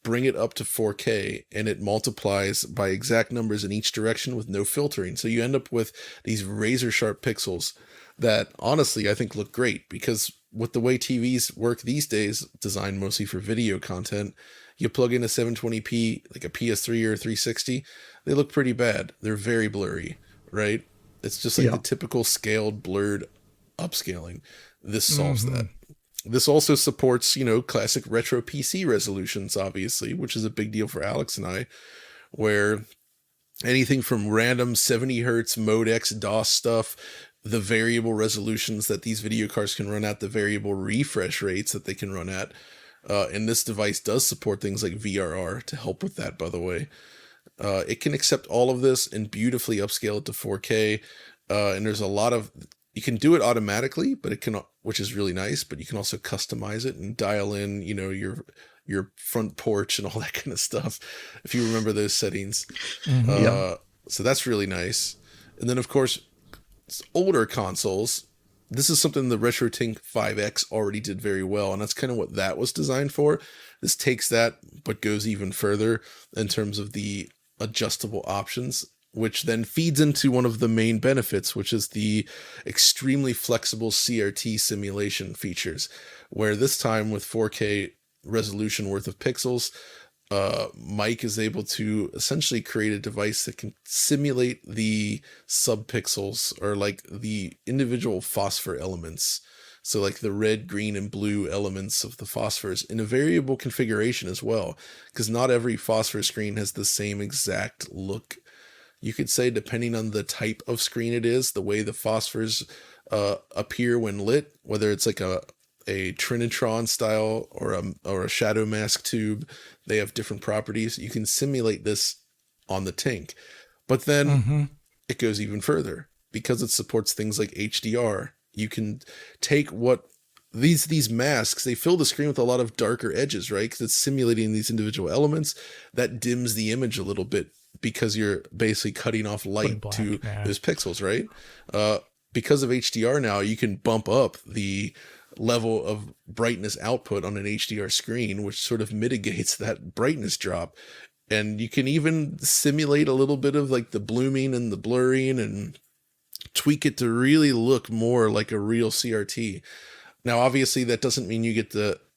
bring it up to 4K, and it multiplies by exact numbers in each direction with no filtering. So you end up with these razor sharp pixels that honestly I think look great, because with the way TVs work these days, designed mostly for video content, you plug in a 720p, like a PS3 or a 360, they look pretty bad. They're very blurry, right? It's just like the typical scaled, blurred upscaling. This solves that. This also supports, classic retro PC resolutions, obviously, which is a big deal for Alex and I, where anything from random 70 hertz Mode X DOS stuff, the variable resolutions that these video cards can run at, the variable refresh rates that they can run at. And this device does support things like VRR to help with that, by the way. It can accept all of this and beautifully upscale it to 4K. And there's a lot of... You can do it automatically, but it can, which is really nice, but you can also customize it and dial in, your front porch and all that kind of stuff, if you remember those settings. So that's really nice. And then, of course, older consoles, this is something the RetroTink 5X already did very well, and that's kind of what that was designed for. This takes that, but goes even further in terms of the adjustable options, which then feeds into one of the main benefits, which is the extremely flexible CRT simulation features, where this time with 4K resolution worth of pixels, Mike is able to essentially create a device that can simulate the subpixels, or like the individual phosphor elements. So like the red, green, and blue elements of the phosphors in a variable configuration as well, because not every phosphor screen has the same exact look. You could say, depending on the type of screen it is, the way the phosphors appear when lit, whether it's like a Trinitron style or a shadow mask tube, they have different properties. You can simulate this on the Tink. But then it goes even further because it supports things like HDR. You can take what these masks, they fill the screen with a lot of darker edges, right? Because it's simulating these individual elements that dims the image a little bit because you're basically cutting off light to those pixels, right? Because of HDR now, you can bump up the level of brightness output on an HDR screen, which sort of mitigates that brightness drop. And you can even simulate a little bit of like the blooming and the blurring and tweak it to really look more like a real CRT. Now, obviously, that doesn't mean you get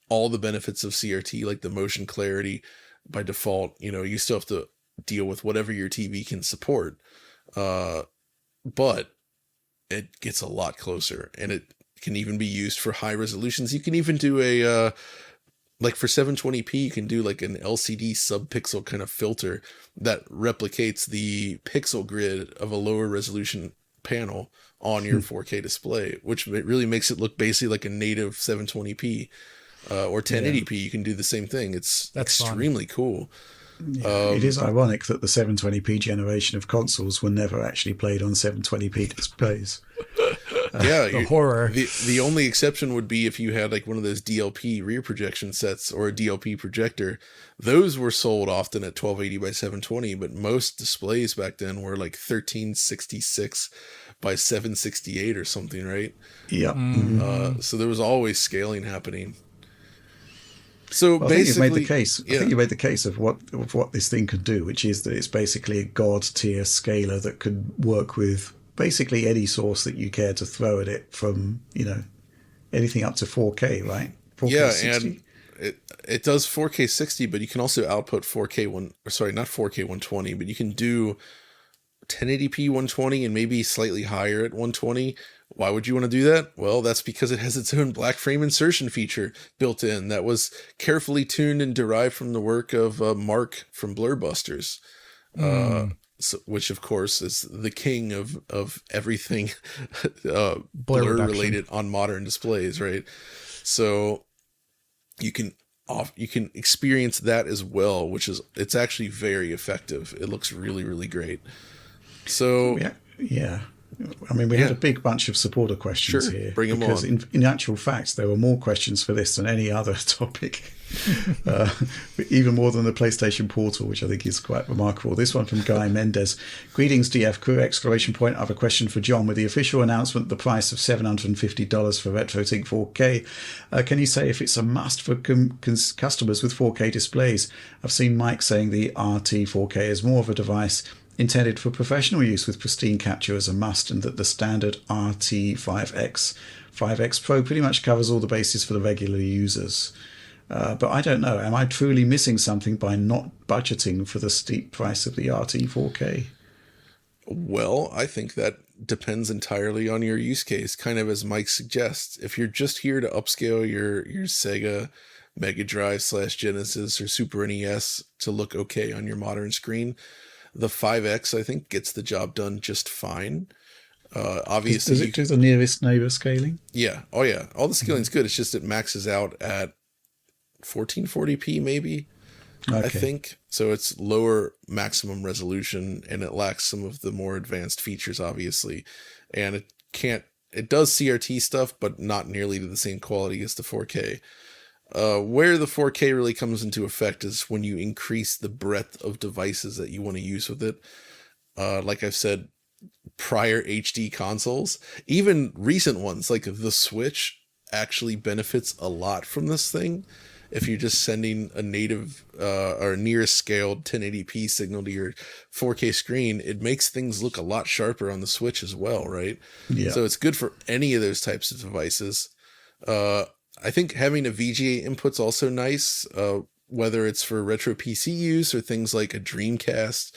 all the benefits of CRT, like the motion clarity by default. You know, you still have to deal with whatever your TV can support. But it gets a lot closer, and it can even be used for high resolutions. You can even do like for 720p, you can do like an LCD sub-pixel kind of filter that replicates the pixel grid of a lower resolution panel on your 4K display, which really makes it look basically like a native 720p or 1080p. You can do the same thing. That's extremely cool. Yeah, it is ironic that the 720p generation of consoles were never actually played on 720p displays. The horror. The only exception would be if you had like one of those DLP rear projection sets or a DLP projector. Those were sold often at 1280 by 720, but most displays back then were like 1366 by 768 or something, right? Yeah. So there was always scaling happening. So well, basically, I think you made the case of what this thing could do, which is that it's basically a god tier scaler that could work with basically any source that you care to throw at it, from anything up to 4K, right? 4K 60. And it does 4K 60, but you can also output 4K not 4K 120, but you can do 1080p 120 and maybe slightly higher at 120. Why would you want to do that? Well, that's because it has its own black frame insertion feature built in that was carefully tuned and derived from the work of Mark from Blurbusters, which of course is the king of everything blur related on modern displays, right? So you can experience that as well, it's actually very effective. It looks really, really great. So yeah. I mean, we had a big bunch of supporter questions here. Bring them because on. in actual fact, there were more questions for this than any other topic, even more than the PlayStation Portal, which I think is quite remarkable. This one from Guy Mendez. Greetings, DF crew! ! I have a question for John. With the official announcement, the price of $750 for RetroTink 4K, can you say if it's a must for customers with 4K displays? I've seen Mike saying the RT 4K is more of a device intended for professional use with pristine capture as a must, and that the standard RT5X Pro pretty much covers all the bases for the regular users. But I don't know, am I truly missing something by not budgeting for the steep price of the RT4K? Well, I think that depends entirely on your use case, kind of as Mike suggests. If you're just here to upscale your Sega Mega Drive / Genesis or Super NES to look okay on your modern screen, the 5X, I think, gets the job done just fine. Obviously, does it do the nearest neighbor scaling? Yeah. Oh, yeah. All the scaling's good. It's just it maxes out at 1440p, maybe. Okay. I think so. It's lower maximum resolution, and it lacks some of the more advanced features, obviously. And it does CRT stuff, but not nearly to the same quality as the 4K. Where the 4K really comes into effect is when you increase the breadth of devices that you want to use with it. Like I've said, prior HD consoles, even recent ones like the Switch, actually benefits a lot from this thing. If you're just sending a native or nearest scaled 1080p signal to your 4K screen, it makes things look a lot sharper on the Switch as well, right? Yeah. So it's good for any of those types of devices. I think having a VGA input's also nice, whether it's for retro PC use or things like a Dreamcast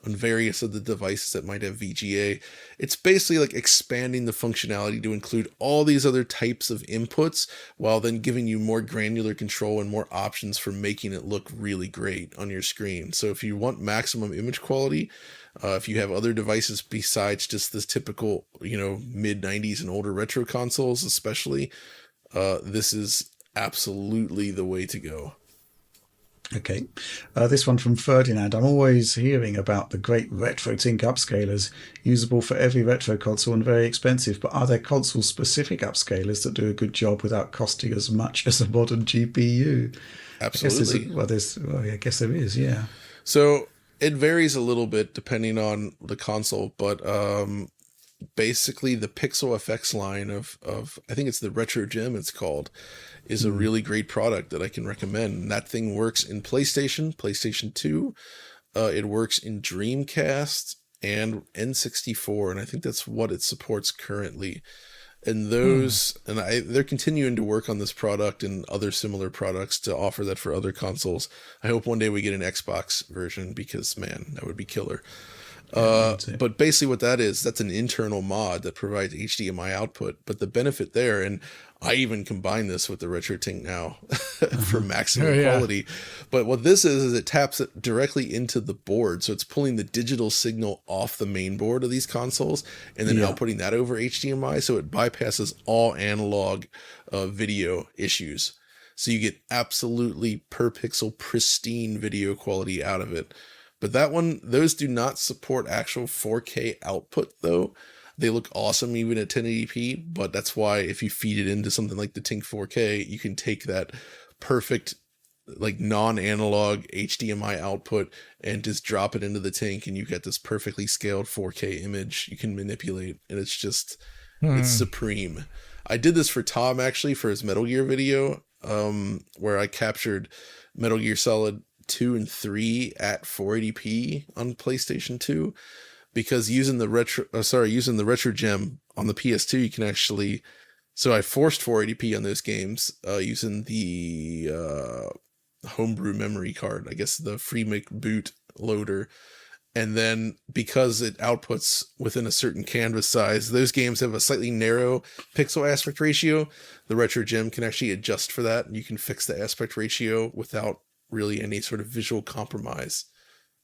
on various of the devices that might have VGA. It's basically like expanding the functionality to include all these other types of inputs while then giving you more granular control and more options for making it look really great on your screen. So if you want maximum image quality, if you have other devices besides just this typical, mid 90s and older retro consoles, especially, this is absolutely the way to go. Okay. This one from Ferdinand. I'm always hearing about the great RetroTink upscalers, usable for every retro console and very expensive, but are there console-specific upscalers that do a good job without costing as much as a modern GPU? Absolutely. I guess there is, yeah. So it varies a little bit depending on the console, but basically the Pixel FX line of I think it's the Retro Gem it's called, is a really great product that I can recommend. And that thing works in PlayStation 2. It works in Dreamcast and N64, and I think that's what it supports currently. And those, they're continuing to work on this product and other similar products to offer that for other consoles. I hope one day we get an Xbox version because, man, that would be killer. But basically what that is, that's an internal mod that provides HDMI output. But the benefit there, and I even combine this with the RetroTink now for maximum quality. But what this is it taps it directly into the board. So it's pulling the digital signal off the main board of these consoles and then outputting that over HDMI. So it bypasses all analog video issues. So you get absolutely per pixel pristine video quality out of it. But those do not support actual 4K output though. They look awesome even at 1080p, but that's why if you feed it into something like the Tink 4K, you can take that perfect like non-analog HDMI output and just drop it into the Tink and you get this perfectly scaled 4K image you can manipulate, and it's just it's supreme. I did this for Tom actually for his Metal Gear video, where I captured Metal Gear Solid 2 and 3 at 480p on PlayStation 2, because using the Retro Gem on the PS2 you can actually, so I forced 480p on those games using the homebrew memory card, I guess the FreeMake boot loader. And then because it outputs within a certain canvas size, those games have a slightly narrow pixel aspect ratio. The Retro Gem can actually adjust for that, and you can fix the aspect ratio without really any sort of visual compromise.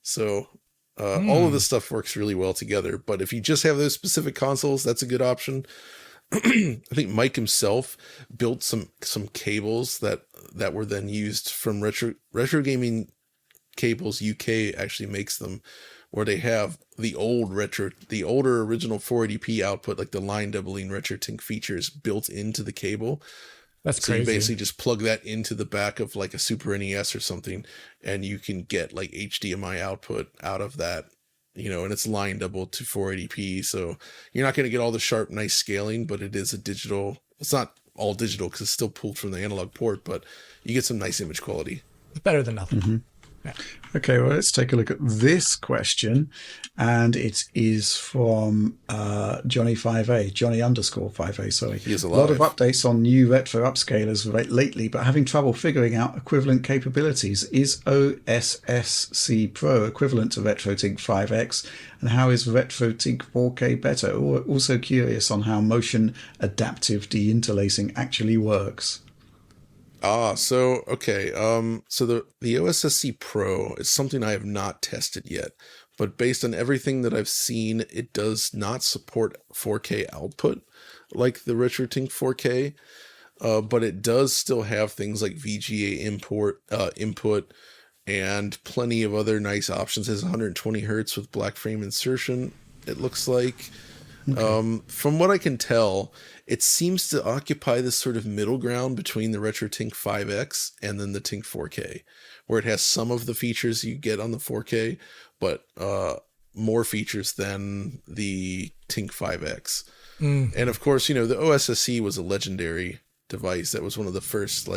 So all of this stuff works really well together. But if you just have those specific consoles, that's a good option. I think Mike himself built some cables that were then used from Retro Gaming Cables UK actually makes them, where they have the older original 480p output, like the line doubling RetroTink features built into the cable. That's so crazy. You basically just plug that into the back of like a Super NES or something, and you can get like HDMI output out of that, and it's line doubled to 480p. So you're not going to get all the sharp, nice scaling, but it is a digital. It's not all digital because it's still pulled from the analog port, but you get some nice image quality. It's better than nothing. Mm-hmm. Yeah. Okay, well, let's take a look at this question. And it is from Johnny 5A, Johnny _5A, sorry. He is alive. A lot of updates on new retro upscalers lately, but having trouble figuring out equivalent capabilities. Is OSSC Pro equivalent to RetroTink 5X? And how is RetroTink 4K better? Also curious on how motion adaptive deinterlacing actually works. So the OSSC Pro is something I have not tested yet, but based on everything that I've seen, it does not support 4K output like the RetroTink 4K, but it does still have things like VGA input and plenty of other nice options. It has 120 hertz with black frame insertion, it looks like. Okay. From what I can tell, it seems to occupy this sort of middle ground between the RetroTink 5X and then the Tink 4K, where it has some of the features you get on the 4K, but more features than the Tink 5X. And of course, the OSSC was a legendary device. That was one of the first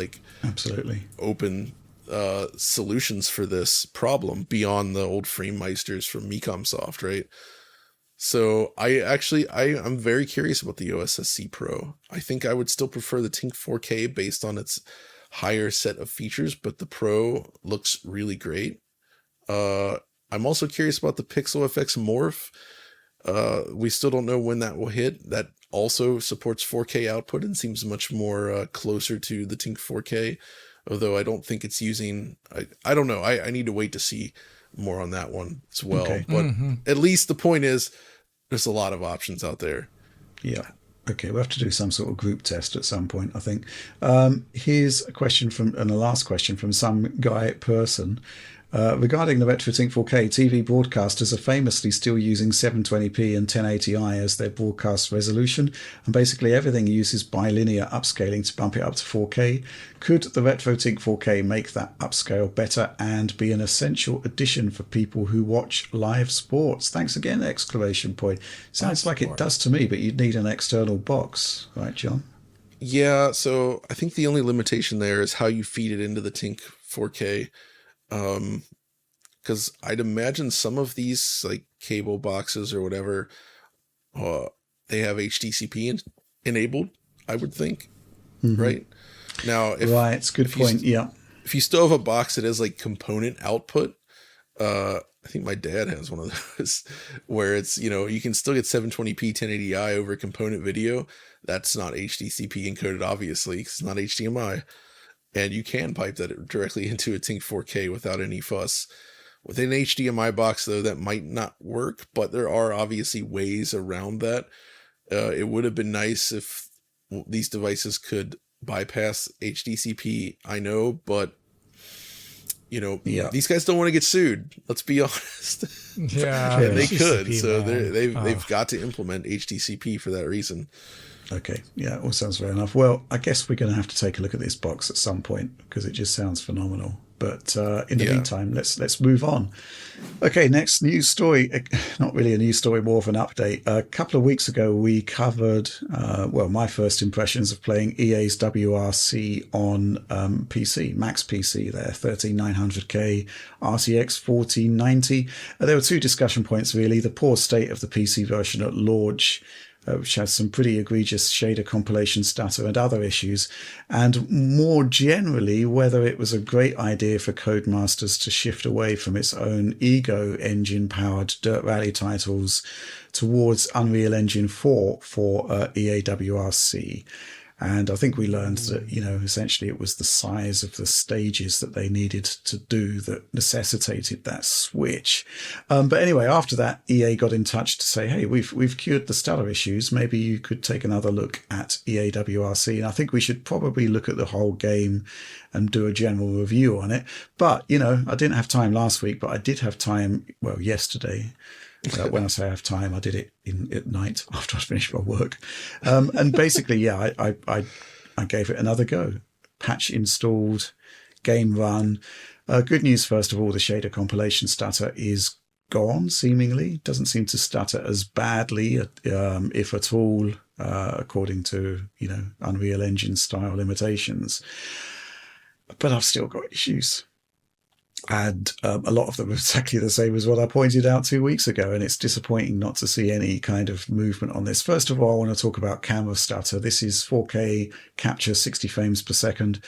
absolutely open solutions for this problem beyond the old FrameMeisters from Mecomsoft, right? So I'm very curious about the OSSC Pro. I think I would still prefer the Tink 4K based on its higher set of features, but the Pro looks really great. I'm also curious about the Pixel FX Morph. We still don't know when that will hit. That also supports 4K output and seems much more closer to the Tink 4K, although I don't think it's using... I don't know. I need to wait to see more on that one as well. Okay. But at least the point is there's a lot of options out there. Yeah. Okay, we'll have to do some sort of group test at some point, I think. Here's a question and the last question from some guy person. Regarding the RetroTink 4K, TV broadcasters are famously still using 720p and 1080i as their broadcast resolution, and basically everything uses bilinear upscaling to bump it up to 4K. Could the RetroTink 4K make that upscale better and be an essential addition for people who watch live sports? Thanks again! Exclamation point. Sounds like it does to me, but you'd need an external box, right, John? Yeah, so I think the only limitation there is how you feed it into the Tink 4K. Because I'd imagine some of these like cable boxes or whatever, they have HDCP enabled, I would think. Right now, right, it's a good point. Yeah, if you still have a box that has like component output, I think my dad has one of those where it's, you can still get 720p 1080i over component video. That's not HDCP encoded, obviously, because it's not HDMI. And you can pipe that directly into a Tink 4K without any fuss. With an HDMI box, though, that might not work, but there are obviously ways around that. It would have been nice if these devices could bypass HDCP, I know, but, these guys don't want to get sued. Let's be honest. Yeah. And they could, HDCP, so man. they've got to implement HDCP for that reason. Okay, yeah, all sounds fair enough. Well, I guess we're going to have to take a look at this box at some point because it just sounds phenomenal. But in the meantime, let's move on. Okay, next news story. Not really a news story, more of an update. A couple of weeks ago, we covered, my first impressions of playing EA's WRC on PC, Max PC there, 13900K, RTX 1490. There were two discussion points, really. The poor state of the PC version at launch, which has some pretty egregious shader compilation stutter and other issues, and more generally, whether it was a great idea for Codemasters to shift away from its own Ego engine-powered Dirt Rally titles towards Unreal Engine 4 for EA WRC. And I think we learned that, essentially it was the size of the stages that they needed to do that necessitated that switch. But anyway, after that, EA got in touch to say, hey, we've cured the stutter issues. Maybe you could take another look at EA WRC. And I think we should probably look at the whole game and do a general review on it. But, I didn't have time last week, but I did have time, yesterday. When I say I have time, I did it at night after I finished my work. And basically, I gave it another go. Patch installed, game run. Good news, first of all, the shader compilation stutter is gone, seemingly. Doesn't seem to stutter as badly, if at all, according to, Unreal Engine style limitations. But I've still got issues. And a lot of them are exactly the same as what I pointed out 2 weeks ago. And it's disappointing not to see any kind of movement on this. First of all, I want to talk about camera stutter. This is 4K capture, 60 frames per second.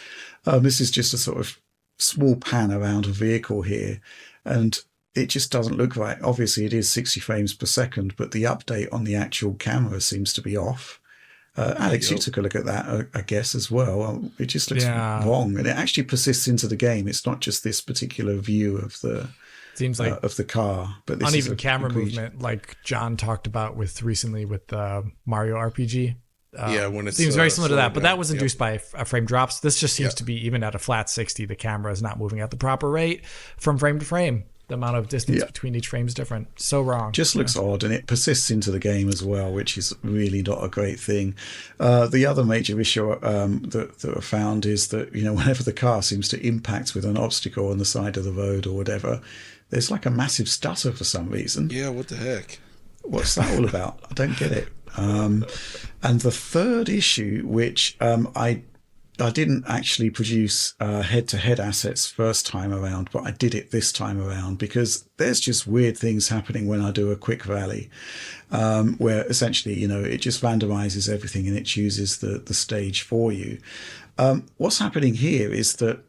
This is just a sort of small pan around a vehicle here. And it just doesn't look right. Obviously, it is 60 frames per second, but the update on the actual camera seems to be off. Alex, you took a look at that, I guess, as well. It just looks wrong, and it actually persists into the game. It's not just this particular view of the of the car, but this uneven camera movement, like John talked about recently with Mario RPG. When it seems very similar to that, but that was induced by frame drops. This just seems to be even at a flat 60, the camera is not moving at the proper rate from frame to frame. The amount of distance between each frame is different. So wrong. Just looks odd, and it persists into the game as well, which is really not a great thing. The other major issue that I found is that, whenever the car seems to impact with an obstacle on the side of the road or whatever, there's like a massive stutter for some reason. Yeah, what the heck? What's that all about? I don't get it. And the third issue, which I didn't actually produce head-to-head assets first time around, but I did it this time around because there's just weird things happening when I do a quick rally, where essentially, it just randomizes everything and it chooses the stage for you. What's happening here is that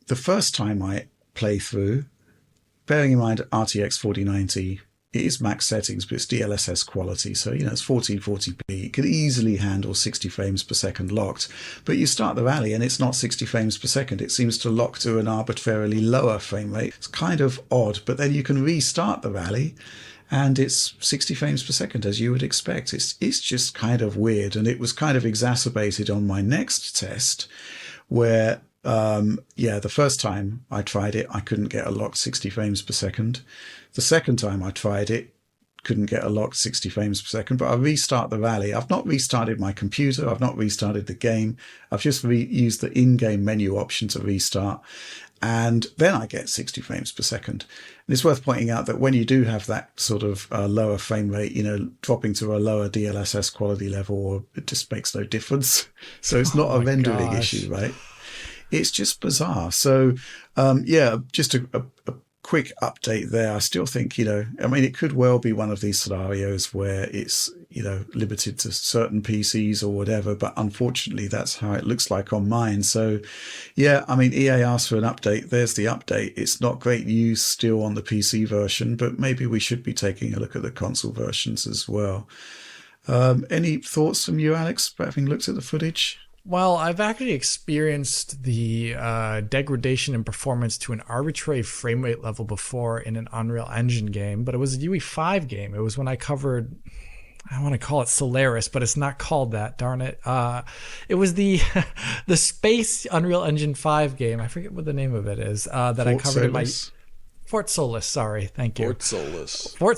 the first time I play through, bearing in mind RTX 4090, it is max settings, but it's DLSS quality. So, it's 1440p. It could easily handle 60 frames per second locked. But you start the rally and it's not 60 frames per second. It seems to lock to an arbitrarily lower frame rate. It's kind of odd. But then you can restart the rally and it's 60 frames per second, as you would expect. It's just kind of weird. And it was kind of exacerbated on my next test where, the first time I tried it, I couldn't get a locked 60 frames per second. The second time I tried it, couldn't get a locked 60 frames per second, but I restart the rally. I've not restarted my computer. I've not restarted the game. I've just used the in-game menu option to restart. And then I get 60 frames per second. And it's worth pointing out that when you do have that sort of lower frame rate, dropping to a lower DLSS quality level, it just makes no difference. So it's not a rendering issue, right? It's just bizarre. So, just a quick update there. I still think, it could well be one of these scenarios where it's, limited to certain PCs or whatever, but unfortunately that's how it looks like on mine. So EA asked for an update. There's the update. It's not great news still on the PC version, but maybe we should be taking a look at the console versions as well. Any thoughts from you, Alex, having looked at the footage? Well, I've actually experienced the degradation in performance to an arbitrary frame rate level before in an Unreal Engine game, but it was a UE5 game. It was when I covered, I want to call it Solaris, but it's not called that, darn it. It was the the space Unreal Engine 5 game. I forget what the name of it is that I covered in my... Fort Solis, sorry, thank you. Fort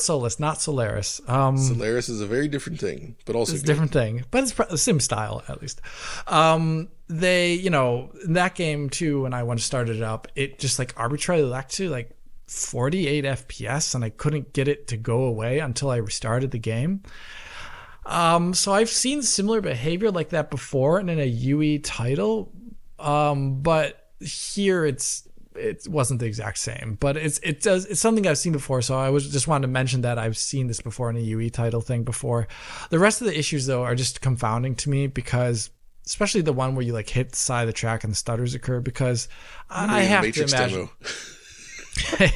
Solis, not Solaris. Solaris is a very different thing, but also it's a different thing, but it's the sim style at least. They, in that game too, when I once started it up, it just like arbitrarily lacked to like 48 FPS, and I couldn't get it to go away until I restarted the game. So I've seen similar behavior like that before and in a UE title, but here it wasn't the exact same, but it's something I've seen before. So I was just wanted to mention that I've seen this before in a UE title thing before. The rest of the issues though are just confounding to me, because especially the one where you like hit the side of the track and the stutters occur, because I have to imagine.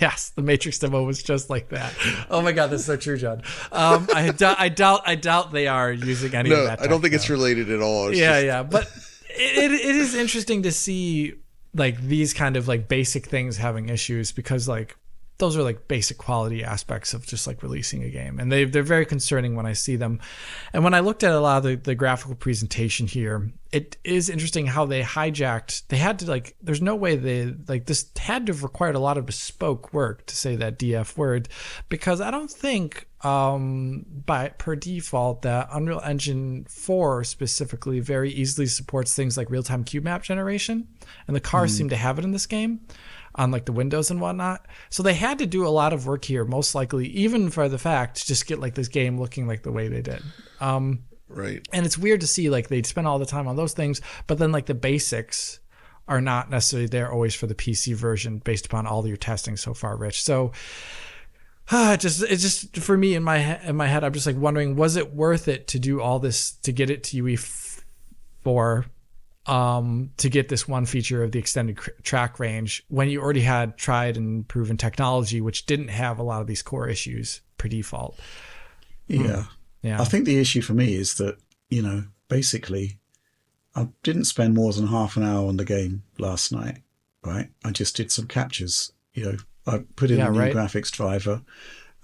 Yes, the Matrix demo was just like that. Oh my God, that's so true, John. I doubt they are using any of that. No, I don't think it's related at all. But it is interesting to see like these kind of like basic things having issues, because like those are like basic quality aspects of just like releasing a game, and they're very concerning when I see them. And when I looked at a lot of the graphical presentation here, it is interesting how they had to like, there's no way this had to have required a lot of bespoke work, to say that DF word, because I don't think per default that Unreal Engine 4 specifically very easily supports things like real-time cube map generation, and the cars seem to have it in this game on like the windows and whatnot. So they had to do a lot of work here, most likely, even for the fact to just get like this game looking like the way they did. Right. And it's weird to see like they'd spend all the time on those things, but then like the basics are not necessarily there always for the PC version based upon all your testing so far, Rich. So it's just for me in my head, I'm just like wondering, was it worth it to do all this to get it to UE4 to get this one feature of the extended track range when you already had tried and proven technology which didn't have a lot of these core issues per default? Yeah. I think the issue for me is that, basically I didn't spend more than half an hour on the game last night, right? I just did some captures, I put in a new graphics driver,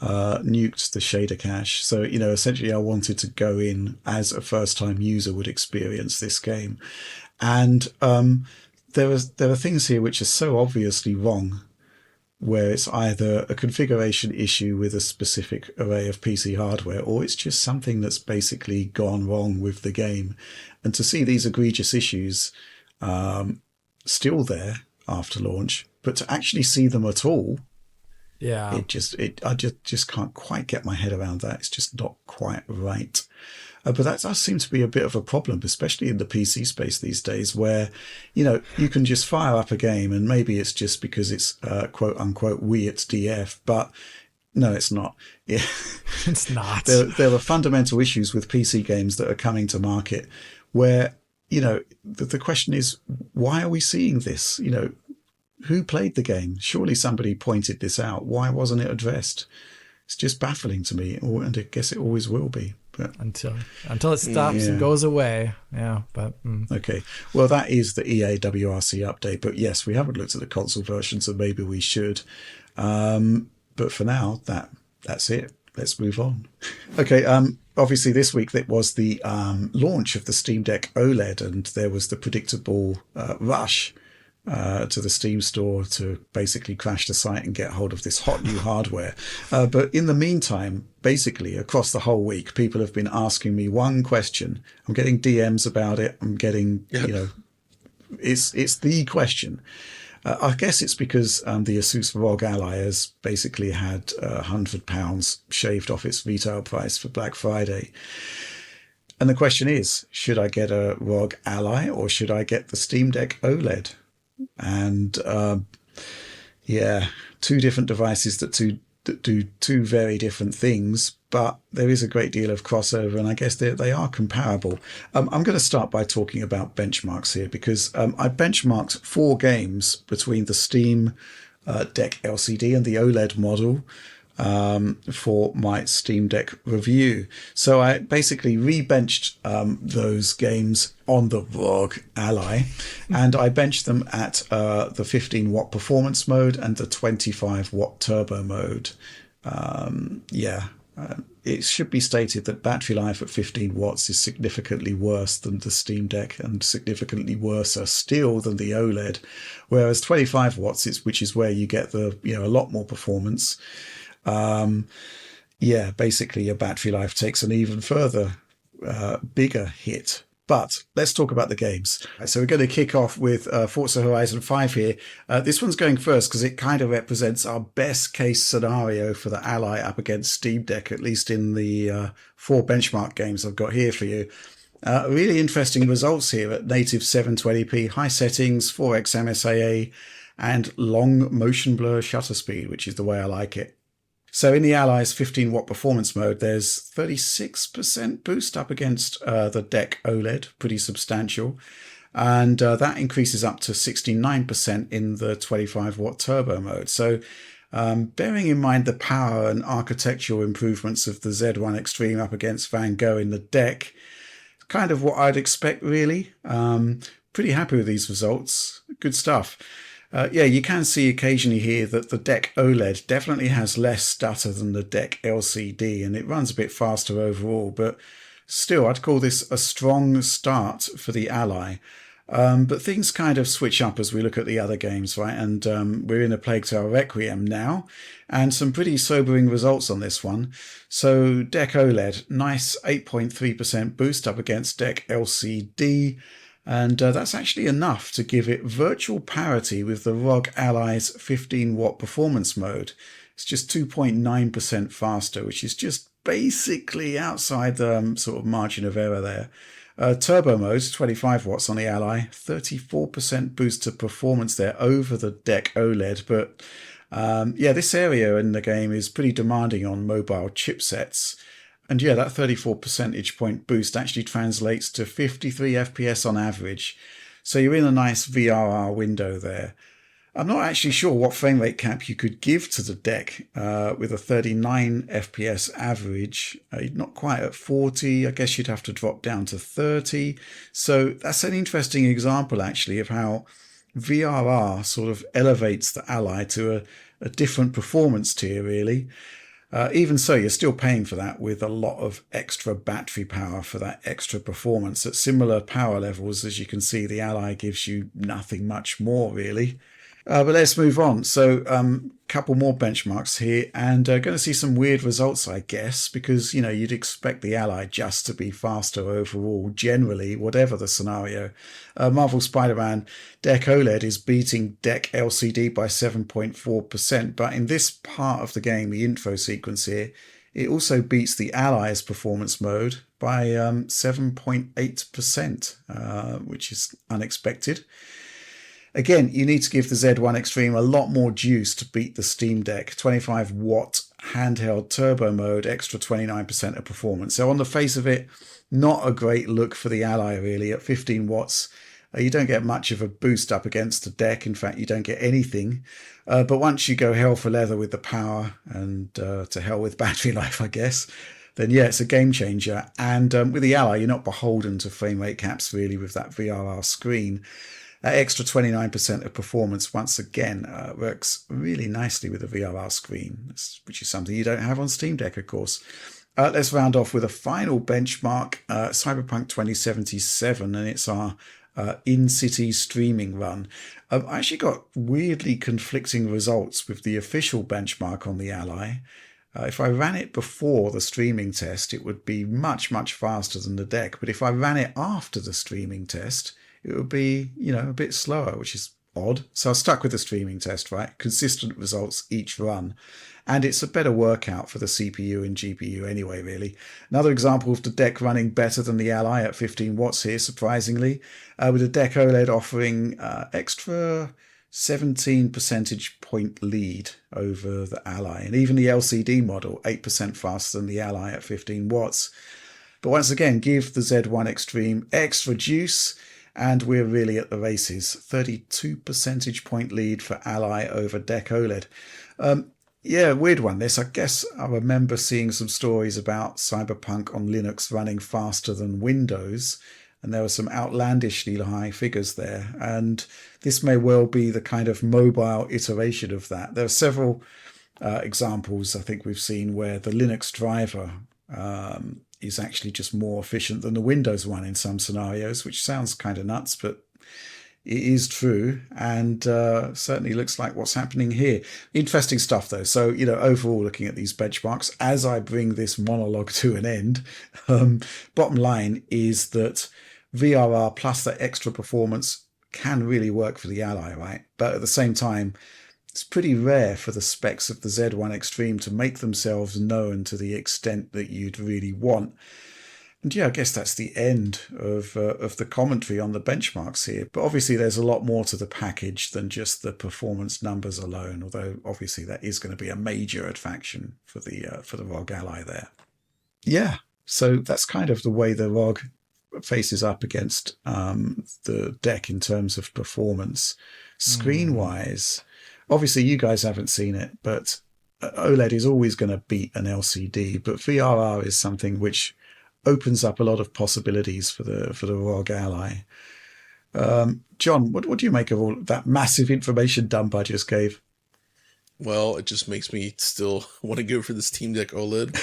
nuked the shader cache. So, essentially I wanted to go in as a first-time user would experience this game. And there are things here which are so obviously wrong, where it's either a configuration issue with a specific array of PC hardware, or it's just something that's basically gone wrong with the game. And to see these egregious issues still there after launch, but to actually see them at all, I just can't quite get my head around that. It's just not quite right. But that does seem to be a bit of a problem, especially in the PC space these days, where, you can just fire up a game and maybe it's just because it's quote unquote it's DF, but no, it's not. Yeah. It's not. There are fundamental issues with PC games that are coming to market where, the question is, why are we seeing this? Who played the game? Surely somebody pointed this out. Why wasn't it addressed? It's just baffling to me, and I guess it always will be. But until it stops and goes away. Yeah, but okay. Well, that is the EA WRC update. But yes, we haven't looked at the console version, so maybe we should. But for now, that's it. let's move on. Okay, obviously this week it was the launch of the Steam Deck OLED, and there was the predictable rush to the Steam store to basically crash the site and get hold of this hot new hardware. But in the meantime, basically across the whole week, people have been asking me one question. I'm getting DMs about it. I'm getting, it's the question. I guess it's because the Asus ROG Ally has basically had £100 shaved off its retail price for Black Friday. And the question is, should I get a ROG Ally or should I get the Steam Deck OLED? And two different devices that do two very different things, but there is a great deal of crossover, and I guess they are comparable. I'm going to start by talking about benchmarks here, because I benchmarked 4 games between the Steam Deck LCD and the OLED model for my Steam Deck review. So I basically rebenched those games on the ROG Ally, and I benched them at the 15 watt performance mode and the 25 watt turbo mode. It should be stated that battery life at 15 watts is significantly worse than the Steam Deck and significantly worse still than the OLED, whereas 25 watts which is where you get the a lot more performance. Basically your battery life takes an even further bigger hit. But let's talk about the games. So we're going to kick off with Forza Horizon 5 here. This one's going first because it kind of represents our best case scenario for the Ally up against Steam Deck, at least in the 4 benchmark games I've got here for you. Really interesting results here at native 720p, high settings, 4x MSAA, and long motion blur shutter speed, which is the way I like it. So in the Ally's 15 watt performance mode, there's 36% boost up against the Deck OLED, pretty substantial. And that increases up to 69% in the 25 watt turbo mode. So bearing in mind the power and architectural improvements of the Z1 Extreme up against Van Gogh in the Deck, kind of what I'd expect really. Pretty happy with these results. Good stuff. You can see occasionally here that the Deck OLED definitely has less stutter than the Deck LCD, and it runs a bit faster overall, but still I'd call this a strong start for the Ally. But things kind of switch up as we look at the other games, right? And we're in A Plague Tale Requiem now, and some pretty sobering results on this one. So Deck OLED, nice 8.3% boost up against Deck LCD. And that's actually enough to give it virtual parity with the ROG Ally's 15 watt performance mode. It's just 2.9% faster, which is just basically outside the sort of margin of error there. Turbo mode, 25 watts on the Ally, 34% boost to performance there over the Deck OLED. But this area in the game is pretty demanding on mobile chipsets. And that 34 percentage point boost actually translates to 53 FPS on average. So you're in a nice VRR window there. I'm not actually sure what frame rate cap you could give to the Deck with a 39 FPS average. Not quite at 40. I guess you'd have to drop down to 30. So that's an interesting example actually of how VRR sort of elevates the Ally to a different performance tier really. Even so, you're still paying for that with a lot of extra battery power for that extra performance. At similar power levels, as you can see, the Ally gives you nothing much more, really. But let's move on. So couple more benchmarks here, and going to see some weird results, I guess, because, you'd expect the Ally just to be faster overall, generally, whatever the scenario. Marvel Spider-Man Deck OLED is beating Deck LCD by 7.4%, but in this part of the game, the intro sequence here, it also beats the Ally's performance mode by 7.8%, which is unexpected. Again, you need to give the Z1 Extreme a lot more juice to beat the Steam Deck. 25 watt handheld turbo mode, extra 29% of performance. So on the face of it, not a great look for the Ally really. At 15 watts, you don't get much of a boost up against the Deck. In fact, you don't get anything. But once you go hell for leather with the power and to hell with battery life, I guess, then it's a game changer. And with the Ally, you're not beholden to frame rate caps really with that VRR screen. That extra 29% of performance, once again, works really nicely with a VRR screen, which is something you don't have on Steam Deck, of course. Let's round off with a final benchmark, Cyberpunk 2077, and it's our in-city streaming run. I actually got weirdly conflicting results with the official benchmark on the Ally. If I ran it before the streaming test, it would be much, much faster than the deck. But if I ran it after the streaming test, it would be, a bit slower, which is odd. So I stuck with the streaming test, right? Consistent results each run. And it's a better workout for the CPU and GPU anyway, really. Another example of the deck running better than the Ally at 15 watts here, surprisingly, with the deck OLED offering extra 17 percentage point lead over the Ally. And even the LCD model, 8% faster than the Ally at 15 watts. But once again, give the Z1 Extreme extra juice, and we're really at the races. 32 percentage point lead for Ally over deck OLED. Yeah, weird one this. I guess I remember seeing some stories about Cyberpunk on Linux running faster than Windows, and there were some outlandishly high figures there. And this may well be the kind of mobile iteration of that. There are several examples I think we've seen where the Linux driver is actually just more efficient than the Windows one in some scenarios, which sounds kind of nuts, but it is true, and certainly looks like what's happening here. Interesting stuff, though. So, overall, looking at these benchmarks, as I bring this monologue to an end, bottom line is that VRR plus that extra performance can really work for the Ally, right? But at the same time, it's pretty rare for the specs of the Z1 Extreme to make themselves known to the extent that you'd really want. And yeah, I guess that's the end of the commentary on the benchmarks here. But obviously there's a lot more to the package than just the performance numbers alone, although obviously that is going to be a major attraction for the ROG Ally there. Yeah, so that's kind of the way the ROG faces up against the deck in terms of performance. Screen-wise, obviously you guys haven't seen it, but OLED is always going to beat an LCD, but VRR is something which opens up a lot of possibilities for the ROG Ally. John, what do you make of all that massive information dump I just gave? Well, it just makes me still want to go for the Steam Deck OLED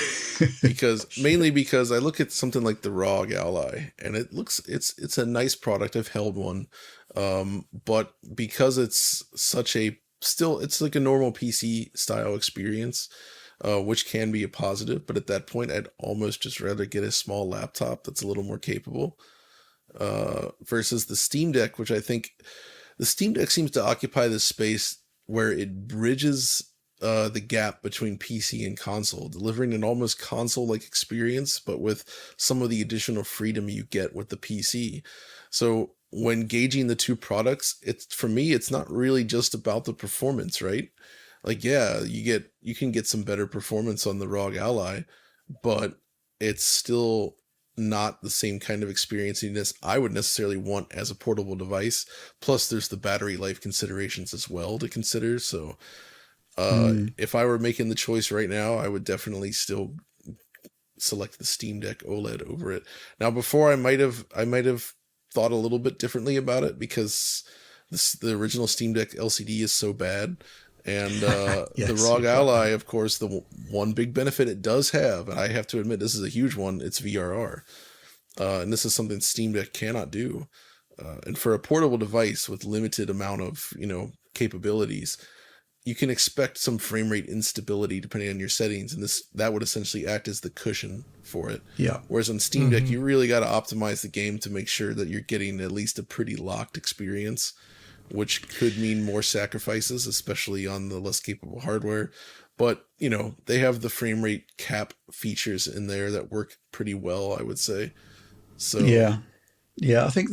mainly because I look at something like the ROG Ally and it's a nice product. I've held one, but because it's it's like a normal PC style experience. Which can be a positive, but at that point, I'd almost just rather get a small laptop that's a little more capable versus the Steam Deck, which I think the Steam Deck seems to occupy this space where it bridges the gap between PC and console, delivering an almost console-like experience, but with some of the additional freedom you get with the PC. So when gauging the two products, for me, it's not really just about the performance, right? Like, yeah, you can get some better performance on the ROG Ally, but it's still not the same kind of experienciness I would necessarily want as a portable device. Plus, there's the battery life considerations as well to consider. So, if I were making the choice right now, I would definitely still select the Steam Deck OLED over it. Now, before I might have thought a little bit differently about it because the original Steam Deck LCD is so bad. And yes, the ROG Ally, of course, the one big benefit it does have, and I have to admit this is a huge one, it's VRR. And this is something Steam Deck cannot do. And for a portable device with limited amount of, capabilities, you can expect some frame rate instability depending on your settings, and that would essentially act as the cushion for it. Yeah. Whereas on Steam Deck, you really got to optimize the game to make sure that you're getting at least a pretty locked experience, which could mean more sacrifices, especially on the less capable hardware. But, they have the frame rate cap features in there that work pretty well, I would say. So yeah, I think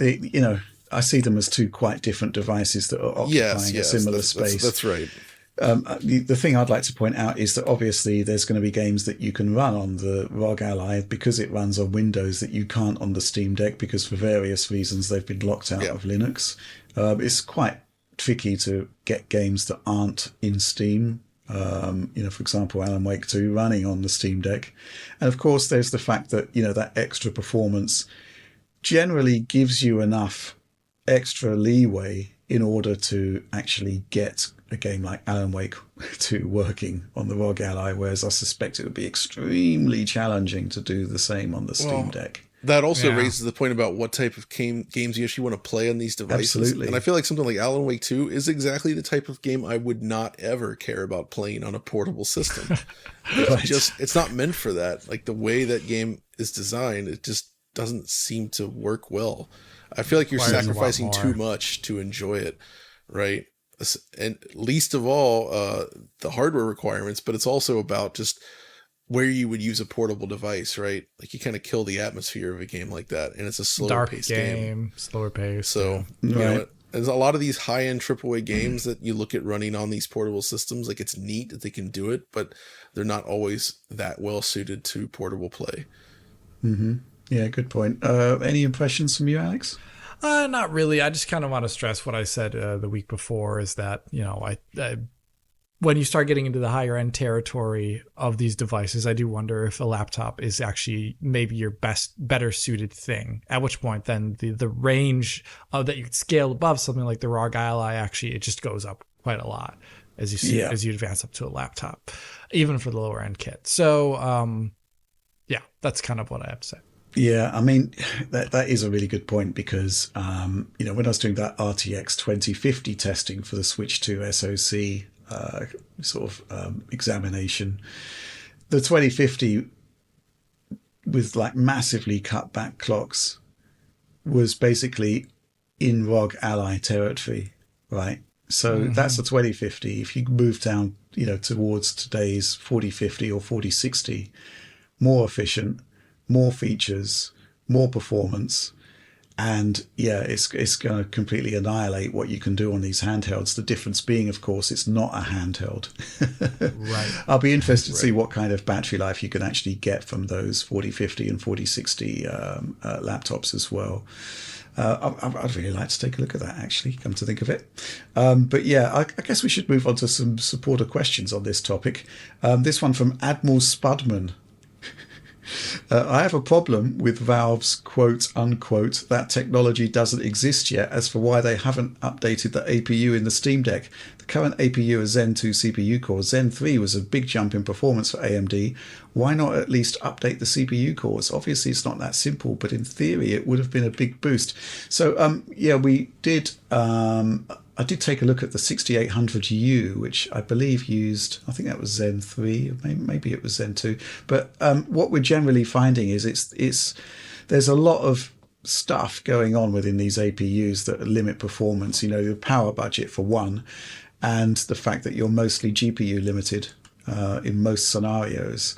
I see them as two quite different devices that are occupying a similar space. That's right. The thing I'd like to point out is that obviously there's going to be games that you can run on the ROG Ally because it runs on Windows that you can't on the Steam Deck because for various reasons they've been locked out of Linux. It's quite tricky to get games that aren't in Steam. For example, Alan Wake 2 running on the Steam Deck. And of course, there's the fact that, that extra performance generally gives you enough extra leeway in order to actually get a game like Alan Wake 2 working on the ROG Ally, whereas I suspect it would be extremely challenging to do the same on the Steam Deck. That also raises the point about what type of games you actually want to play on these devices. Absolutely. And I feel like something like Alan Wake 2 is exactly the type of game I would not ever care about playing on a portable system. It's not meant for that. Like the way that game is designed, it just doesn't seem to work well. I feel like you're sacrificing too much to enjoy it, right? And least of all, the hardware requirements, but it's also about just where you would use a portable device, right? Like you kind of kill the atmosphere of a game like that, and it's a slower paced game. Slower pace. So, you know, there's a lot of these high-end AAA games that you look at running on these portable systems. Like it's neat that they can do it, but they're not always that well suited to portable play. Mm-hmm. Yeah, good point. Any impressions from you, Alex? Not really. I just kind of want to stress what I said the week before is that, you know, I when you start getting into the higher end territory of these devices, I do wonder if a laptop is actually maybe your better suited thing, at which point then the range that you could scale above something like the ROG Ally, actually, it just goes up quite a lot as you see, as you advance up to a laptop, even for the lower end kit. So, yeah, that's kind of what I have to say. Yeah, I mean, that is a really good point because, you know, when I was doing that RTX 2050 testing for the Switch 2 SoC examination, the 2050 with like massively cut back clocks was basically in ROG Ally territory, right? So that's a 2050. If you move down, you know, towards today's 4050 or 4060, more efficient, more features, more performance, and it's going to completely annihilate what you can do on these handhelds. The difference being, of course, it's not a handheld. Right. I'll be interested to see what kind of battery life you can actually get from those 4050 and 4060 laptops as well. I'd really like to take a look at that, actually, come to think of it. But yeah, I guess we should move on to some supporter questions on this topic. This one from Admiral Spudman. I have a problem with Valve's quote unquote that technology doesn't exist yet as for why they haven't updated the APU in the Steam Deck. The current APU is Zen 2 CPU cores. Zen 3 was a big jump in performance for AMD. Why not at least update the CPU cores? Obviously it's not that simple, but in theory it would have been a big boost. So we did I did take a look at the 6800U, which I believe used, I think that was Zen 3, maybe it was Zen 2. But what we're generally finding is there's a lot of stuff going on within these APUs that limit performance. You know, the power budget for one, and the fact that you're mostly GPU limited in most scenarios.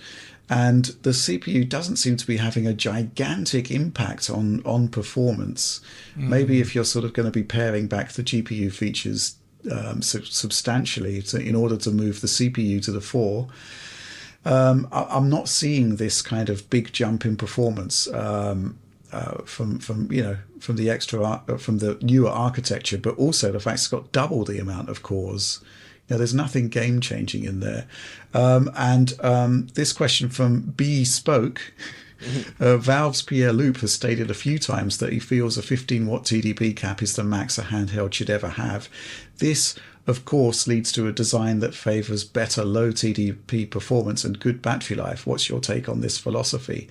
And the CPU doesn't seem to be having a gigantic impact on performance. Maybe if you're sort of going to be paring back the GPU features substantially in order to move the CPU to the fore, I'm not seeing this kind of big jump in performance from the newer architecture, but also the fact it's got double the amount of cores. You know, there's nothing game changing in there. This question from B Spoke, Valve's Pierre Loup has stated a few times that he feels a 15-watt TDP cap is the max a handheld should ever have. This, of course, leads to a design that favours better low TDP performance and good battery life. What's your take on this philosophy?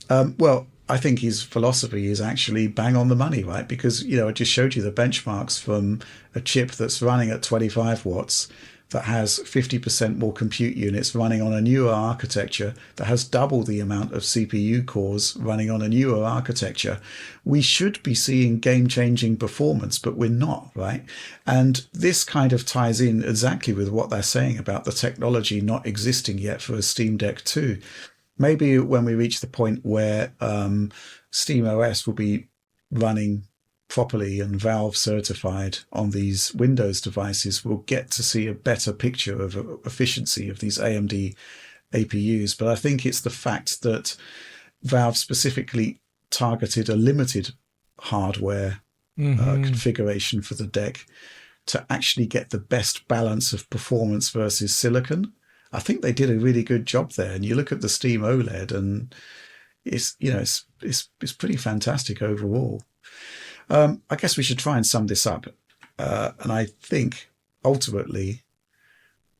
Well, I think his philosophy is actually bang on the money, right? Because, you know, I just showed you the benchmarks from a chip that's running at 25 watts that has 50% more compute units running on a newer architecture that has double the amount of CPU cores running on a newer architecture. We should be seeing game-changing performance, but we're not, right? And this kind of ties in exactly with what they're saying about the technology not existing yet for a Steam Deck 2. Maybe when we reach the point where SteamOS will be running properly and Valve certified on these Windows devices, we'll get to see a better picture of efficiency of these AMD APUs. But I think it's the fact that Valve specifically targeted a limited hardware configuration for the deck to actually get the best balance of performance versus silicon. I think they did a really good job there. And you look at the Steam OLED and it's pretty fantastic overall. I guess we should try and sum this up. And I think ultimately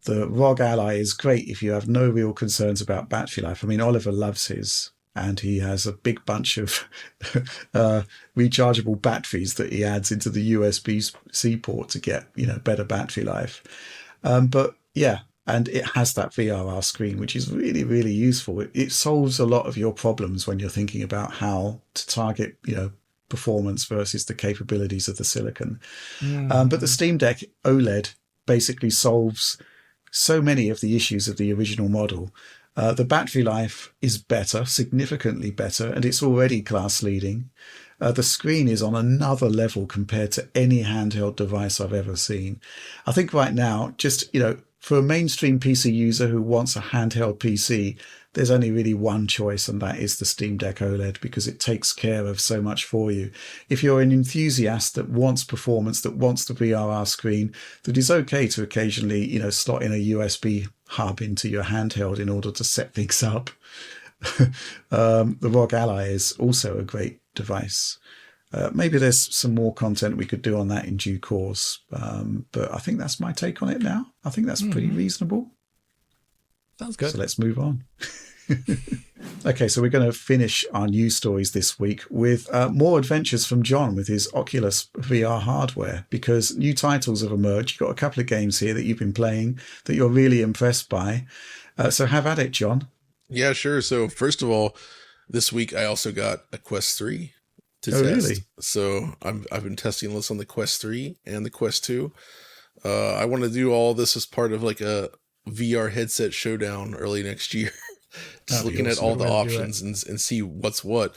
the ROG Ally is great if you have no real concerns about battery life. I mean, Oliver loves his, and he has a big bunch of rechargeable batteries that he adds into the USB-C port to get, better battery life. But yeah, and it has that VRR screen, which is really, really useful. It solves a lot of your problems when you're thinking about how to target, performance versus the capabilities of the silicon. But the Steam Deck OLED basically solves so many of the issues of the original model. The battery life is better, significantly better, and it's already class leading. The screen is on another level compared to any handheld device I've ever seen. I think right now, just, for a mainstream PC user who wants a handheld PC, there's only really one choice, and that is the Steam Deck OLED, because it takes care of so much for you. If you're an enthusiast that wants performance, that wants the VRR screen, that is okay to occasionally, slot in a USB hub into your handheld in order to set things up, the ROG Ally is also a great device. Maybe there's some more content we could do on that in due course, but I think that's my take on it now. I think that's pretty reasonable. Sounds good. So let's move on. Okay, so we're going to finish our news stories this week with more adventures from John with his Oculus VR hardware, because new titles have emerged. You've got a couple of games here that you've been playing that you're really impressed by. So have at it, John. Yeah, sure. So first of all, this week I also got a Quest 3 to test. Really? So I've been testing this on the Quest 3 and the Quest 2. I want to do all this as part of like a VR headset showdown early next year. Just looking at all the options and see what's what.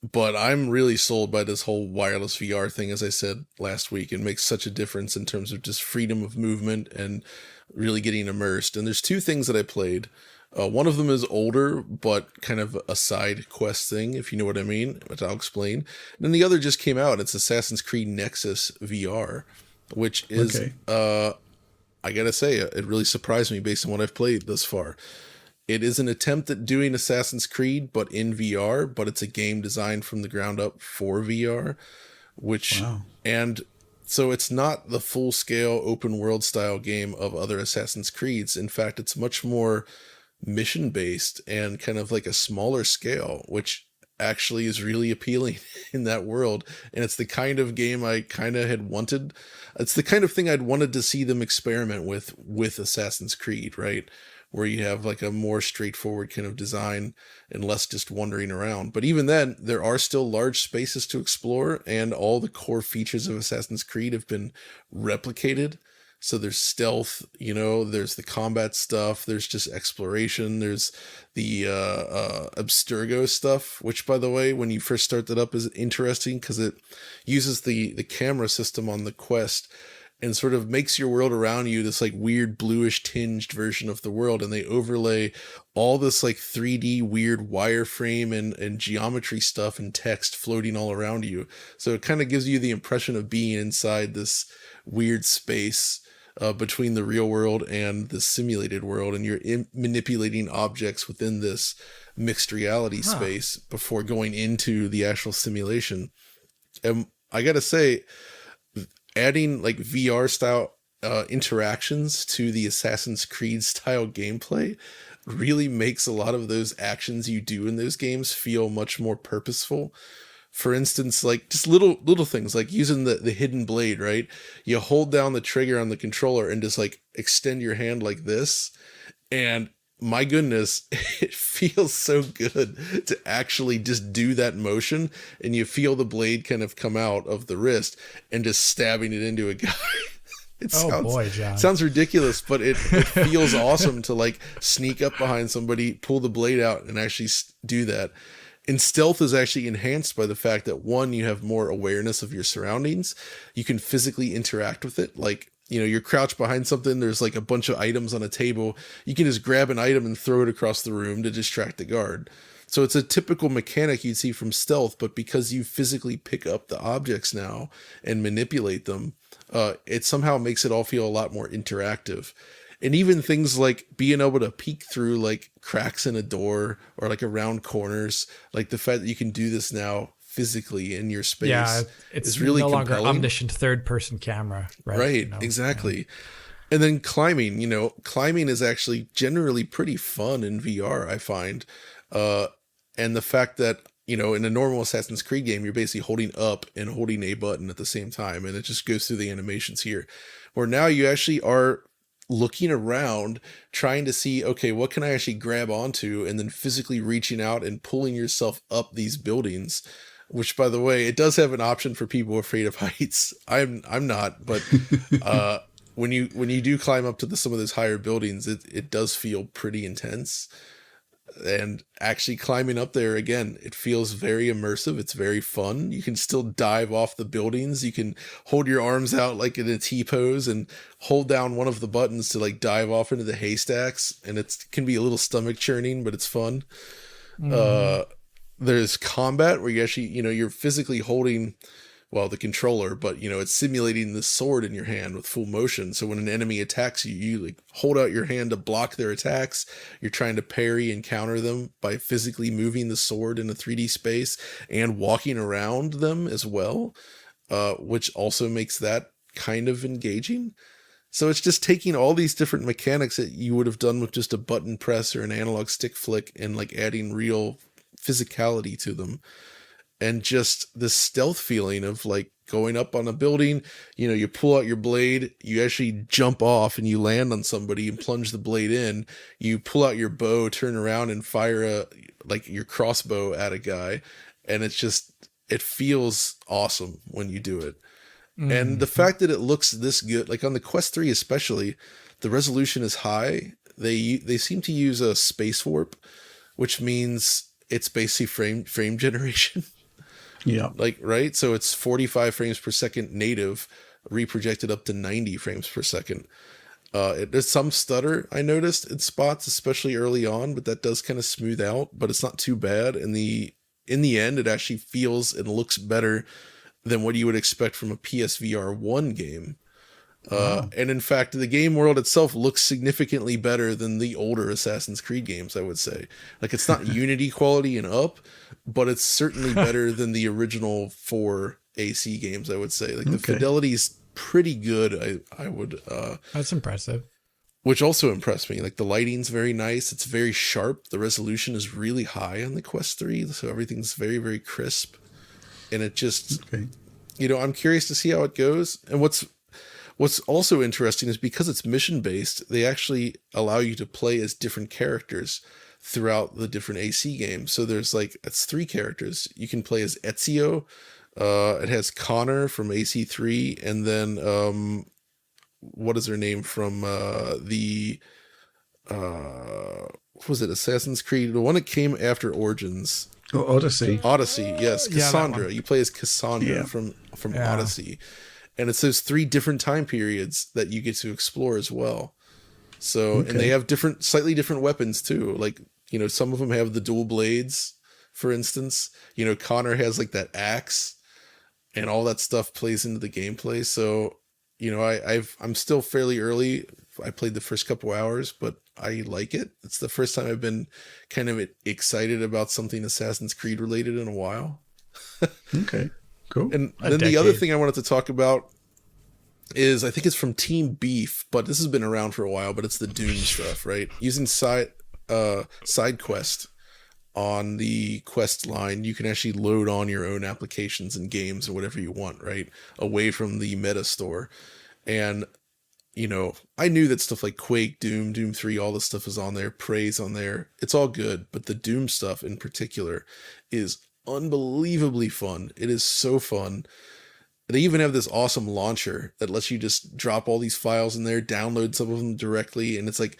But I'm really sold by this whole wireless VR thing, as I said last week. It makes such a difference in terms of just freedom of movement and really getting immersed. And there's two things that I played. One of them is older, but kind of a side quest thing, if you know what I mean, which I'll explain. And then the other just came out. It's Assassin's Creed Nexus VR, which is, I gotta say, it really surprised me based on what I've played thus far. It is an attempt at doing Assassin's Creed, but in VR, but it's a game designed from the ground up for VR, and so it's not the full scale open world style game of other Assassin's Creeds. In fact, it's much more mission based and kind of like a smaller scale, which actually is really appealing in that world. And it's the kind of game I kind of had wanted. It's the kind of thing I'd wanted to see them experiment with Assassin's Creed, right? Where you have like a more straightforward kind of design and less just wandering around. But even then, there are still large spaces to explore, and all the core features of Assassin's Creed have been replicated. So there's stealth, there's the combat stuff, there's just exploration, there's the Abstergo stuff, which, by the way, when you first start that up is interesting because it uses the camera system on the Quest and sort of makes your world around you this like weird bluish tinged version of the world. And they overlay all this like 3D weird wireframe and geometry stuff and text floating all around you. So it kind of gives you the impression of being inside this weird space between the real world and the simulated world. And you're manipulating objects within this mixed reality space before going into the actual simulation. And I got to say, adding like VR style interactions to the Assassin's Creed style gameplay really makes a lot of those actions you do in those games feel much more purposeful. For instance, like just little things like using the hidden blade, right? You hold down the trigger on the controller and just like extend your hand like this. And my goodness, it feels so good to actually just do that motion, and you feel the blade kind of come out of the wrist and just stabbing it into a guy. Sounds ridiculous, but it feels awesome to like sneak up behind somebody, pull the blade out, and actually do that. And stealth is actually enhanced by the fact that, one, you have more awareness of your surroundings. You can physically interact with it. Like, you're crouched behind something. There's like a bunch of items on a table. You can just grab an item and throw it across the room to distract the guard. So it's a typical mechanic you'd see from stealth, but because you physically pick up the objects now and manipulate them, it somehow makes it all feel a lot more interactive. And even things like being able to peek through like cracks in a door or like around corners, like the fact that you can do this now physically in your space. Yeah, it's is really no longer compelling. omniscient third-person camera, right? Right, exactly. And then climbing, climbing is actually generally pretty fun in VR, I find. And the fact that, in a normal Assassin's Creed game, you're basically holding up and holding a button at the same time, and it just goes through the animations here. Where now you actually are looking around, trying to see, okay, what can I actually grab onto, and then physically reaching out and pulling yourself up these buildings. Which, by the way, it does have an option for people afraid of heights. I'm not, but when you do climb up to some of those higher buildings, it does feel pretty intense. And actually climbing up there, again, it feels very immersive. It's very fun. You can still dive off the buildings. You can hold your arms out like in a T pose and hold down one of the buttons to like dive off into the haystacks. And it can be a little stomach churning, but it's fun. There's combat where you actually, you're physically holding, the controller, but it's simulating the sword in your hand with full motion. So when an enemy attacks you, you like hold out your hand to block their attacks. You're trying to parry and counter them by physically moving the sword in a 3D space and walking around them as well, which also makes that kind of engaging. So it's just taking all these different mechanics that you would have done with just a button press or an analog stick flick and like adding real physicality to them. And just the stealth feeling of like going up on a building, you pull out your blade, you actually jump off and you land on somebody and plunge the blade in. You pull out your bow, turn around and fire your crossbow at a guy. And it feels awesome when you do it. And the fact that it looks this good, like on the Quest 3 especially, the resolution is high. They seem to use a space warp, which means it's basically frame generation. Yeah. Right? So it's 45 frames per second native, reprojected up to 90 frames per second. There's some stutter I noticed in spots, especially early on, but that does kind of smooth out, but it's not too bad. In the end, it actually feels and looks better than what you would expect from a PSVR 1 game. And in fact, the game world itself looks significantly better than the older Assassin's Creed games, I would say. Like, it's not Unity quality and up, but it's certainly better than the original 4 AC games, I would say. Like, the fidelity's pretty good, I would... That's impressive. Which also impressed me. Like, the lighting's very nice. It's very sharp. The resolution is really high on the Quest 3, so everything's very, very crisp. And it just... I'm curious to see how it goes. And What's also interesting is because it's mission-based, they actually allow you to play as different characters throughout the different AC games. So there's it's 3 characters. You can play as Ezio. It has Connor from AC3, and then what is her name from what was it, Assassin's Creed? The one that came after Origins. Oh, Odyssey. Odyssey, yes. Cassandra. Yeah, you play as Cassandra from Odyssey. And it's those 3 different time periods that you get to explore as well. So, and they have slightly different weapons too. Like, some of them have the dual blades, for instance. Connor has like that axe, and all that stuff plays into the gameplay. So, I'm still fairly early. I played the first couple hours, but I like it. It's the first time I've been kind of excited about something Assassin's Creed related in a while. Okay. Cool. And then the other thing I wanted to talk about is, I think it's from Team Beef, but this has been around for a while, but it's the Doom stuff, right? Using side quest on the quest line, you can actually load on your own applications and games or whatever you want, right? Away from the meta store. And, I knew that stuff like Quake, Doom 3, all this stuff is on there, Prey's on there. It's all good, but the Doom stuff in particular is unbelievably fun. It is so fun. They even have this awesome launcher that lets you just drop all these files in there, download some of them directly, and it's like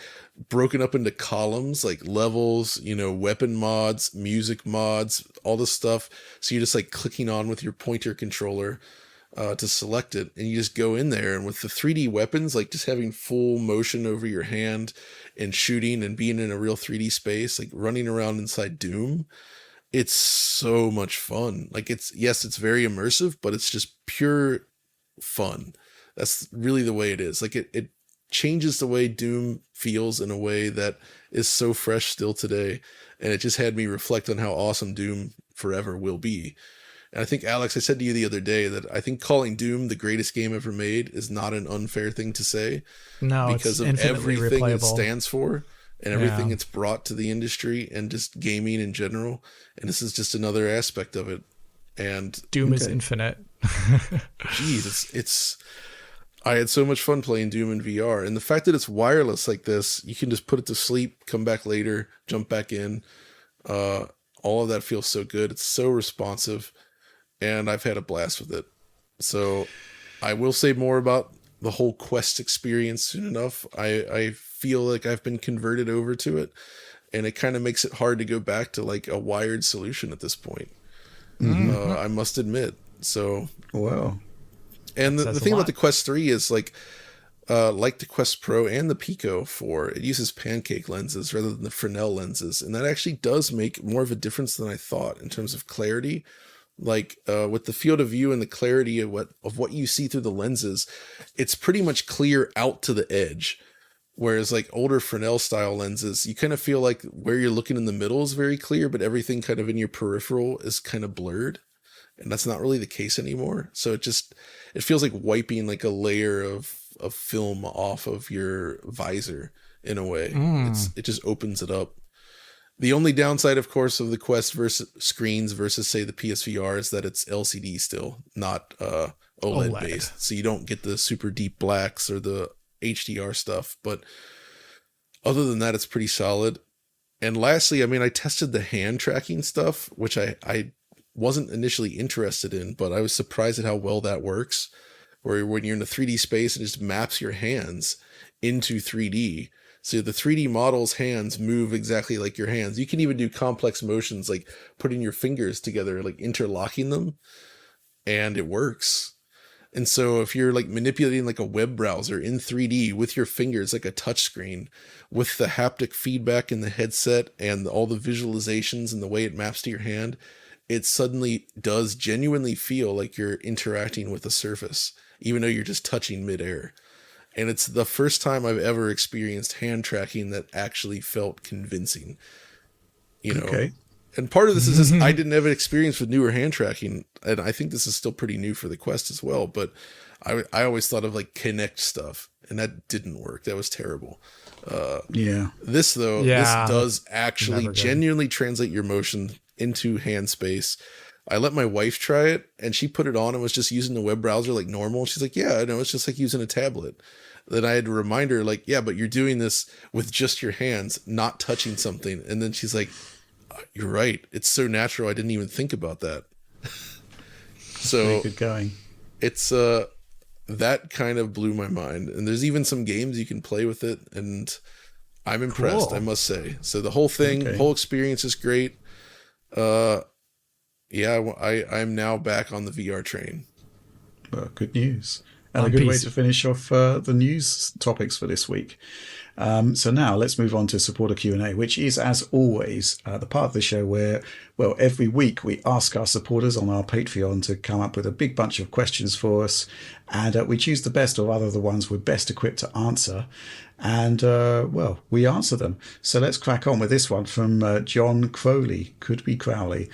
broken up into columns, like levels, weapon mods, music mods, all this stuff. So you're just like clicking on with your pointer controller to select it, and you just go in there, and with the 3D weapons, like just having full motion over your hand and shooting and being in a real 3D space, like running around inside Doom. It's so much fun. Like, it's very immersive, but it's just pure fun. That's really the way it is. Like, it changes the way Doom feels in a way that is so fresh still today. And it just had me reflect on how awesome Doom Forever will be. And I think, Alex, I said to you the other day that I think calling Doom the greatest game ever made is not an unfair thing to say. No, because it's of infinitely everything it replayable. stands for and everything Yeah. it's brought to the industry and just gaming in general. And this is just another aspect of it. And Doom is infinite. geez, it's I had so much fun playing Doom in VR, and the fact that it's wireless like this, you can just put it to sleep, come back later, jump back in. All of that feels so good. It's so responsive, and I've had a blast with it. So I will say more about the whole Quest experience soon enough. I feel like I've been converted over to it, and it kind of makes it hard to go back to like a wired solution at this point. I must admit. So Wow. and the Says a thing about lot. the Quest 3 is like the Quest Pro and the Pico 4, it uses pancake lenses rather than the Fresnel lenses. And that actually does make more of a difference than I thought in terms of clarity. Like with the field of view and the clarity of what you see through the lenses, it's pretty much clear out to the edge. Whereas like older Fresnel style lenses, you kind of feel like where you're looking in the middle is very clear, but everything kind of in your peripheral is kind of blurred. And that's not really the case anymore. So it feels like wiping like a layer of film off of your visor in a way. It just opens it up. The only downside, of course, of the Quest versus screens versus say the PSVR is that it's LCD still, not OLED based. So you don't get the super deep blacks or the HDR stuff. But other than that, it's pretty solid. And lastly, I mean, I tested the hand tracking stuff, which I wasn't initially interested in, but I was surprised at how well that works. Where when you're in a 3D space, it just maps your hands into 3D. So the 3D model's hands move exactly like your hands. You can even do complex motions like putting your fingers together, like interlocking them, and it works. And so if you're like manipulating like a web browser in 3D with your fingers, like a touch screen, with the haptic feedback in the headset and all the visualizations and the way it maps to your hand, it suddenly does genuinely feel like you're interacting with a surface, even though you're just touching midair. And it's the first time I've ever experienced hand tracking that actually felt convincing, you know. Okay. And part of this is just I didn't have an experience with newer hand tracking, and I think this is still pretty new for the Quest as well. But I always thought of like Kinect stuff, and that didn't work. That was terrible. Yeah. This though, Yeah, this does actually never good. genuinely translate your motion into hand space. I let my wife try it, and she put it on and was just using the web browser like normal. She's like, "Yeah, I know, it's just like using a tablet." Then I had to remind her, like, "Yeah, but you're doing this with just your hands, not touching something." And then she's like, "You're right. It's so natural. I didn't even think about that." So Very good going. it's that kind of blew my mind. And there's even some games you can play with it, and I'm impressed, Cool. I must say. So the whole thing, Okay. whole experience is great. Yeah, I'm now back on the VR train. Well, good news. And On a good way PC. to finish off the news topics for this week. So now let's move on to supporter Q&A, which is, as always, the part of the show where, well, every week we ask our supporters on our Patreon to come up with a big bunch of questions for us, and we choose the best or rather the ones we're best equipped to answer. And, well, we answer them. So let's crack on with this one from John Crowley. Could be Crowley.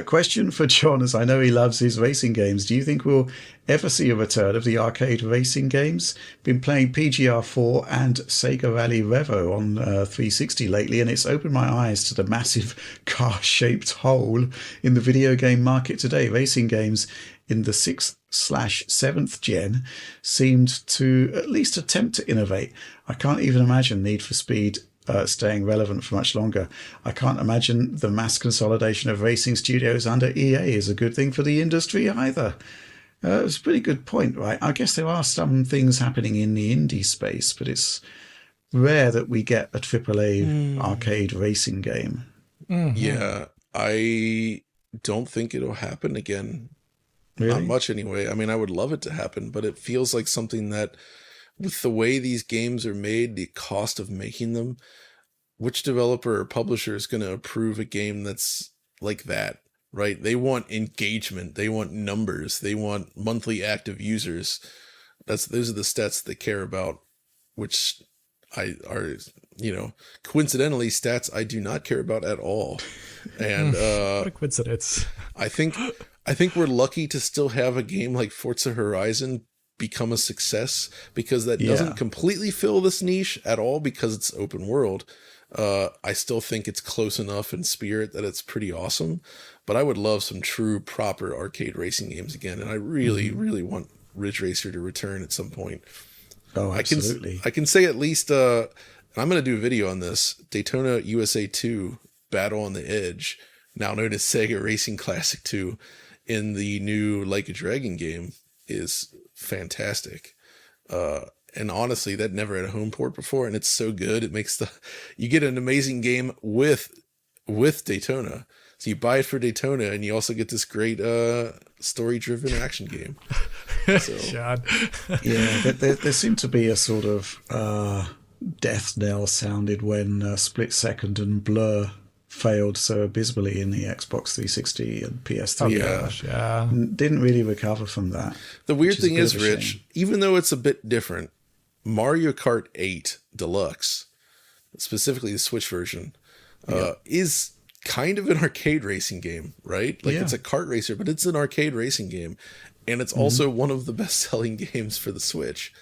Question for John, as I know he loves his racing games. Do you think we'll ever see a return of the arcade racing games? Been playing PGR4 and Sega Rally Revo on 360 lately, and it's opened my eyes to the massive car-shaped hole in the video game market today. Racing games in the 6th/7th gen seemed to at least attempt to innovate. I can't even imagine Need for Speed staying relevant for much longer. I can't imagine the mass consolidation of racing studios under EA is a good thing for the industry either. It's a pretty good point, right? I guess there are some things happening in the indie space, but it's rare that we get a AAA arcade racing game. Yeah, I don't think it'll happen again. Really? Not much anyway. I mean, I would love it to happen, but it feels like something that, with the way these games are made, the cost of making them, which developer or publisher is going to approve a game that's like that, right? They want engagement. They want numbers. They want monthly active users. Those are the stats they care about, which are, coincidentally stats I do not care about at all. And What a coincidence. I think I think we're lucky to still have a game like Forza Horizon become a success, because that doesn't completely fill this niche at all because it's open world. I still think it's close enough in spirit that it's pretty awesome, but I would love some true proper arcade racing games again. And I really, really want Ridge Racer to return at some point. Oh, absolutely. I can say at least, I'm going to do a video on this, Daytona USA 2 Battle on the Edge, now known as Sega Racing Classic 2, in the new Like a Dragon game is fantastic. And honestly, that never had a home port before, and it's so good. It makes you get an amazing game with Daytona. So you buy it for Daytona, and you also get this great story-driven action game. So, John. Yeah, there seemed to be a sort of death knell sounded when Split Second and Blur failed so abysmally in the Xbox 360 and PS3. Yeah. Didn't really recover from that. The weird thing is, Rich, even though it's a bit different, Mario Kart 8 Deluxe, specifically the Switch version, is kind of an arcade racing game, right? Like it's a kart racer, but it's an arcade racing game. And it's also one of the best-selling games for the Switch.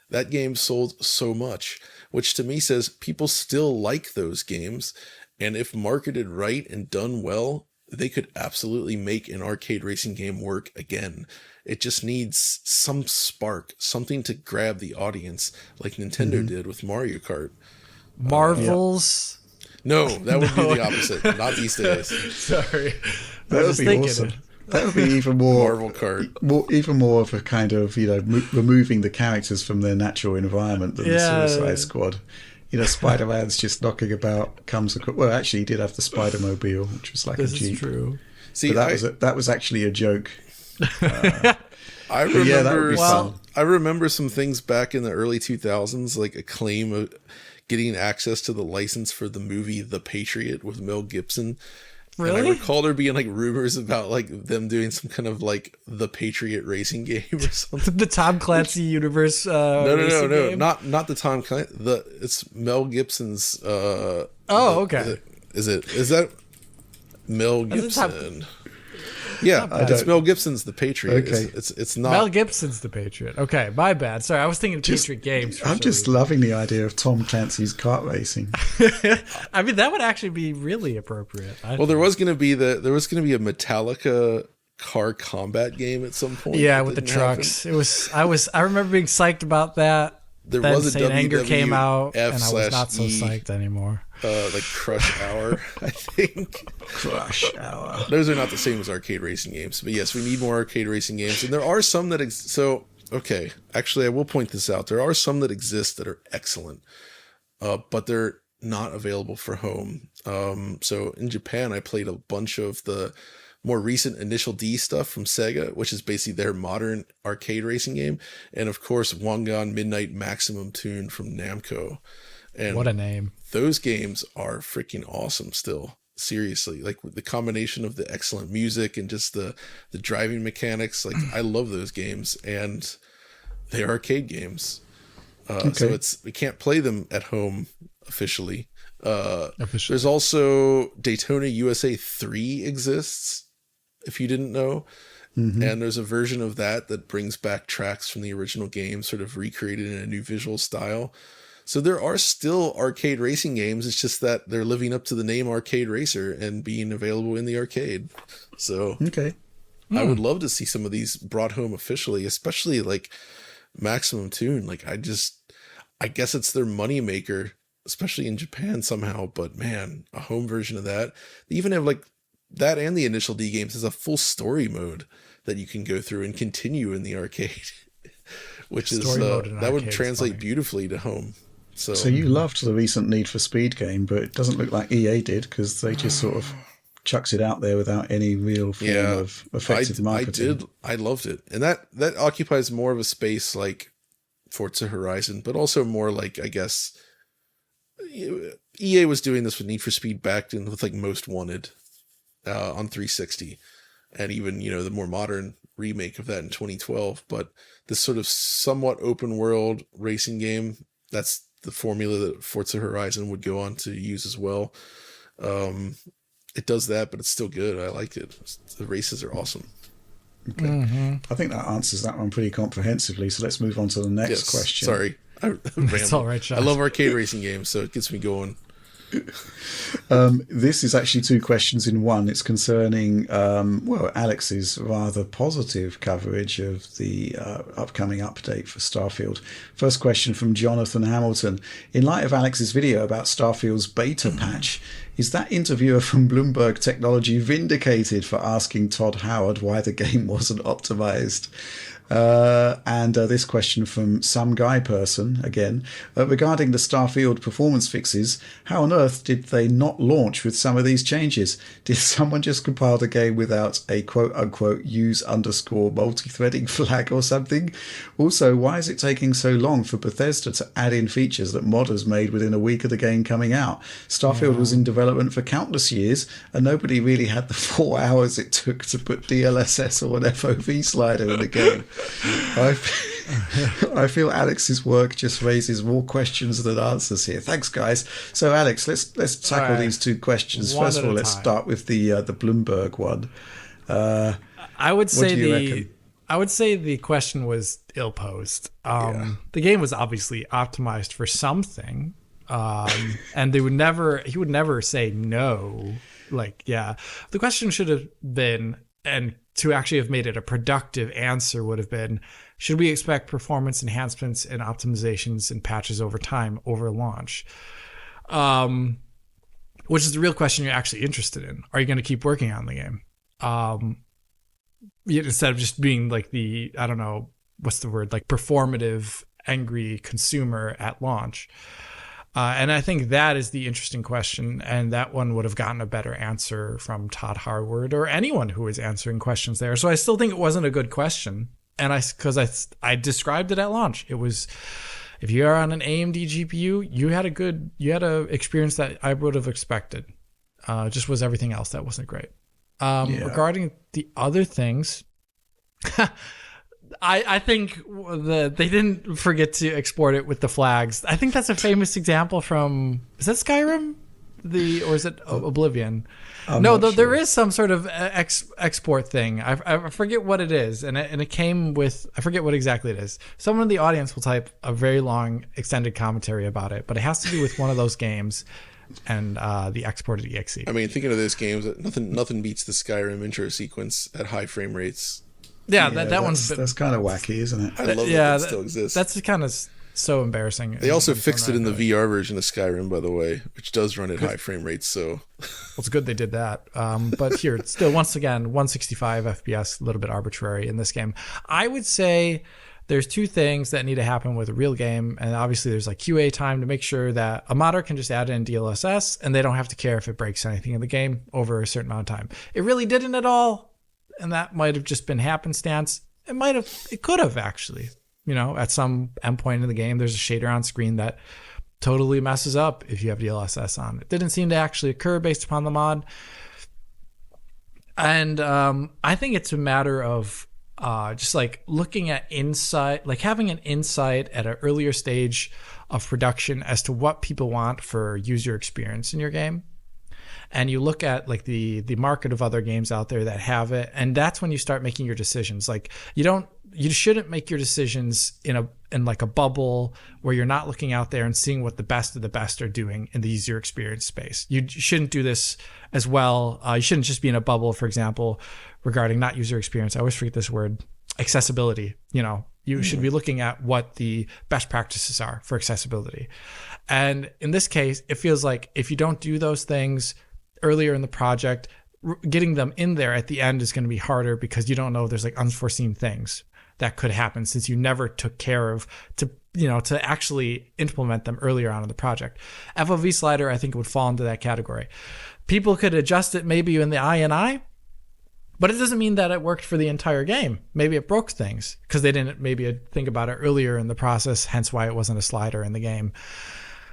That game sold so much, which to me says people still like those games. And if marketed right and done well, they could absolutely make an arcade racing game work again. It just needs some spark, something to grab the audience like Nintendo did with Mario Kart. Marvel's... No, that would be the opposite. Not these days. Sorry. That would be awesome. That would be even more Marvel Kart. Even more of a kind of, removing the characters from their natural environment than the Suicide Squad. Spider-Man's just knocking about, well, actually, he did have the Spider-Mobile, which was like a Jeep. This is true. See, that was actually a joke. I remember, that would be fun. I remember some things back in the early 2000s, like a claim of getting access to the license for the movie The Patriot with Mel Gibson. Really? And I recall there being like rumors about like them doing some kind of like The Patriot racing game or something. The Tom Clancy universe. No, game? not the Tom Clancy. It's Mel Gibson's. Okay. Is that Mel Gibson? Yeah, it's Mel Gibson's The Patriot. Okay. It's not Mel Gibson's The Patriot. Okay, my bad. Sorry, I was thinking Patriot Games. I'm just loving the idea of Tom Clancy's kart racing. I mean, that would actually be really appropriate. Well, there was going to be a Metallica car combat game at some point. Yeah, with the trucks. Happen. I remember being psyched about that. There then was a Saint Anger came out, F and I was not so psyched anymore. Like Crush Hour, I think. Crush Hour. Those are not the same as arcade racing games, but yes, we need more arcade racing games, and there are some that okay. Actually, I will point this out. There are some that exist that are excellent, but they're not available for home. So in Japan, I played a bunch of the more recent Initial D stuff from Sega, which is basically their modern arcade racing game, and of course Wangan Midnight Maximum Tune from Namco. And what a name. Those games are freaking awesome still. Seriously, like the combination of the excellent music and just the driving mechanics, like I love those games, and they're arcade games. So we can't play them at home officially. There's also Daytona USA 3 exists, if you didn't know. And there's a version of that brings back tracks from the original game, sort of recreated in a new visual style. So there are still arcade racing games. It's just that they're living up to the name Arcade Racer and being available in the arcade. So I would love to see some of these brought home officially, especially like Maximum Tune. Like I guess it's their money maker, especially in Japan somehow. But man, a home version of that. They even have like that, and the Initial D games has a full story mode that you can go through and continue in the arcade, which is that would translate beautifully to home. So you loved the recent Need for Speed game, but it doesn't look like EA did, because they just sort of chucks it out there without any real form of effective marketing. I loved it, and that occupies more of a space like Forza Horizon, but also more like, I guess, EA was doing this with Need for Speed back in with like Most Wanted on 360, and even the more modern remake of that in 2012. But this sort of somewhat open world racing game, that's the formula that Forza Horizon would go on to use as well. It does that, but it's still good. I liked it. The races are awesome. Okay. I think that answers that one pretty comprehensively. So let's move on to the next question. Sorry. It's all right, Josh. I love arcade racing games, so it gets me going. This is actually two questions in one. It's concerning, Alex's rather positive coverage of the upcoming update for Starfield. First question from Jonathan Hamilton. In light of Alex's video about Starfield's beta patch, is that interviewer from Bloomberg Technology vindicated for asking Todd Howard why the game wasn't optimized? And this question from some guy person again regarding the Starfield performance fixes. How on earth did they not launch with some of these changes? Did someone just compile the game without a quote unquote use underscore multi-threading flag or something? Also, why is it taking so long for Bethesda to add in features that modders made within a week of the game coming out? Starfield was in development for countless years and nobody really had the 4 hours it took to put DLSS or an FOV slider in the game. I feel Alex's work just raises more questions than answers here. Thanks, guys. So, Alex, let's tackle these two questions. First of all, let's start with the Bloomberg one. I would say the question was ill-posed. The game was obviously optimized for something, and he would never say no. The question should have been, and to actually have made it a productive answer would have been, should we expect performance enhancements and optimizations and patches over time over launch? Which is the real question you're actually interested in. Are you going to keep working on the game? Instead of just being like the, I don't know, what's the word, like performative, angry consumer at launch. And I think that is the interesting question, and that one would have gotten a better answer from Todd Howard or anyone who was answering questions there. So I still think it wasn't a good question, and because I described it at launch. It was, if you are on an AMD GPU, you had a experience that I would have expected. Just was everything else that wasn't great. Regarding the other things, I think they didn't forget to export it with the flags. I think that's a famous example from, is that Skyrim? Or is it Oblivion? There is some sort of export thing. I forget what it is, and it came with, I forget what exactly it is. Someone in the audience will type a very long extended commentary about it, but it has to do with one of those games and the exported exe. I mean, thinking of those games, nothing beats the Skyrim intro sequence at high frame rates. That's kind of wacky, isn't it? I love that still exists. That's kind of so embarrassing. They also fixed it in the VR version of Skyrim, by the way, which does run at high frame rates. So, well, it's good they did that. But here, it's still, once again, 165 FPS, a little bit arbitrary in this game. I would say there's two things that need to happen with a real game, and obviously there's like QA time to make sure that a modder can just add in DLSS, and they don't have to care if it breaks anything in the game over a certain amount of time. It really didn't at all. And that might have just been happenstance. It could have actually, at some endpoint in the game, there's a shader on screen that totally messes up if you have DLSS on. It didn't seem to actually occur based upon the mod. And I think it's a matter of just like looking at insight, like having an insight at an earlier stage of production as to what people want for user experience in your game. And you look at like the market of other games out there that have it, and that's when you start making your decisions. Like you shouldn't make your decisions in like a bubble where you're not looking out there and seeing what the best of the best are doing in the user experience space. You shouldn't do this as well. You shouldn't just be in a bubble, for example, regarding not user experience. I always forget this word, accessibility. You should be looking at what the best practices are for accessibility. And in this case, it feels like if you don't do those things earlier in the project, getting them in there at the end is going to be harder because you don't know there's like unforeseen things that could happen since you never took care of to actually implement them earlier on in the project. FOV slider, I think, would fall into that category. People could adjust it maybe in the INI, but it doesn't mean that it worked for the entire game. Maybe it broke things because they didn't maybe think about it earlier in the process, hence why it wasn't a slider in the game.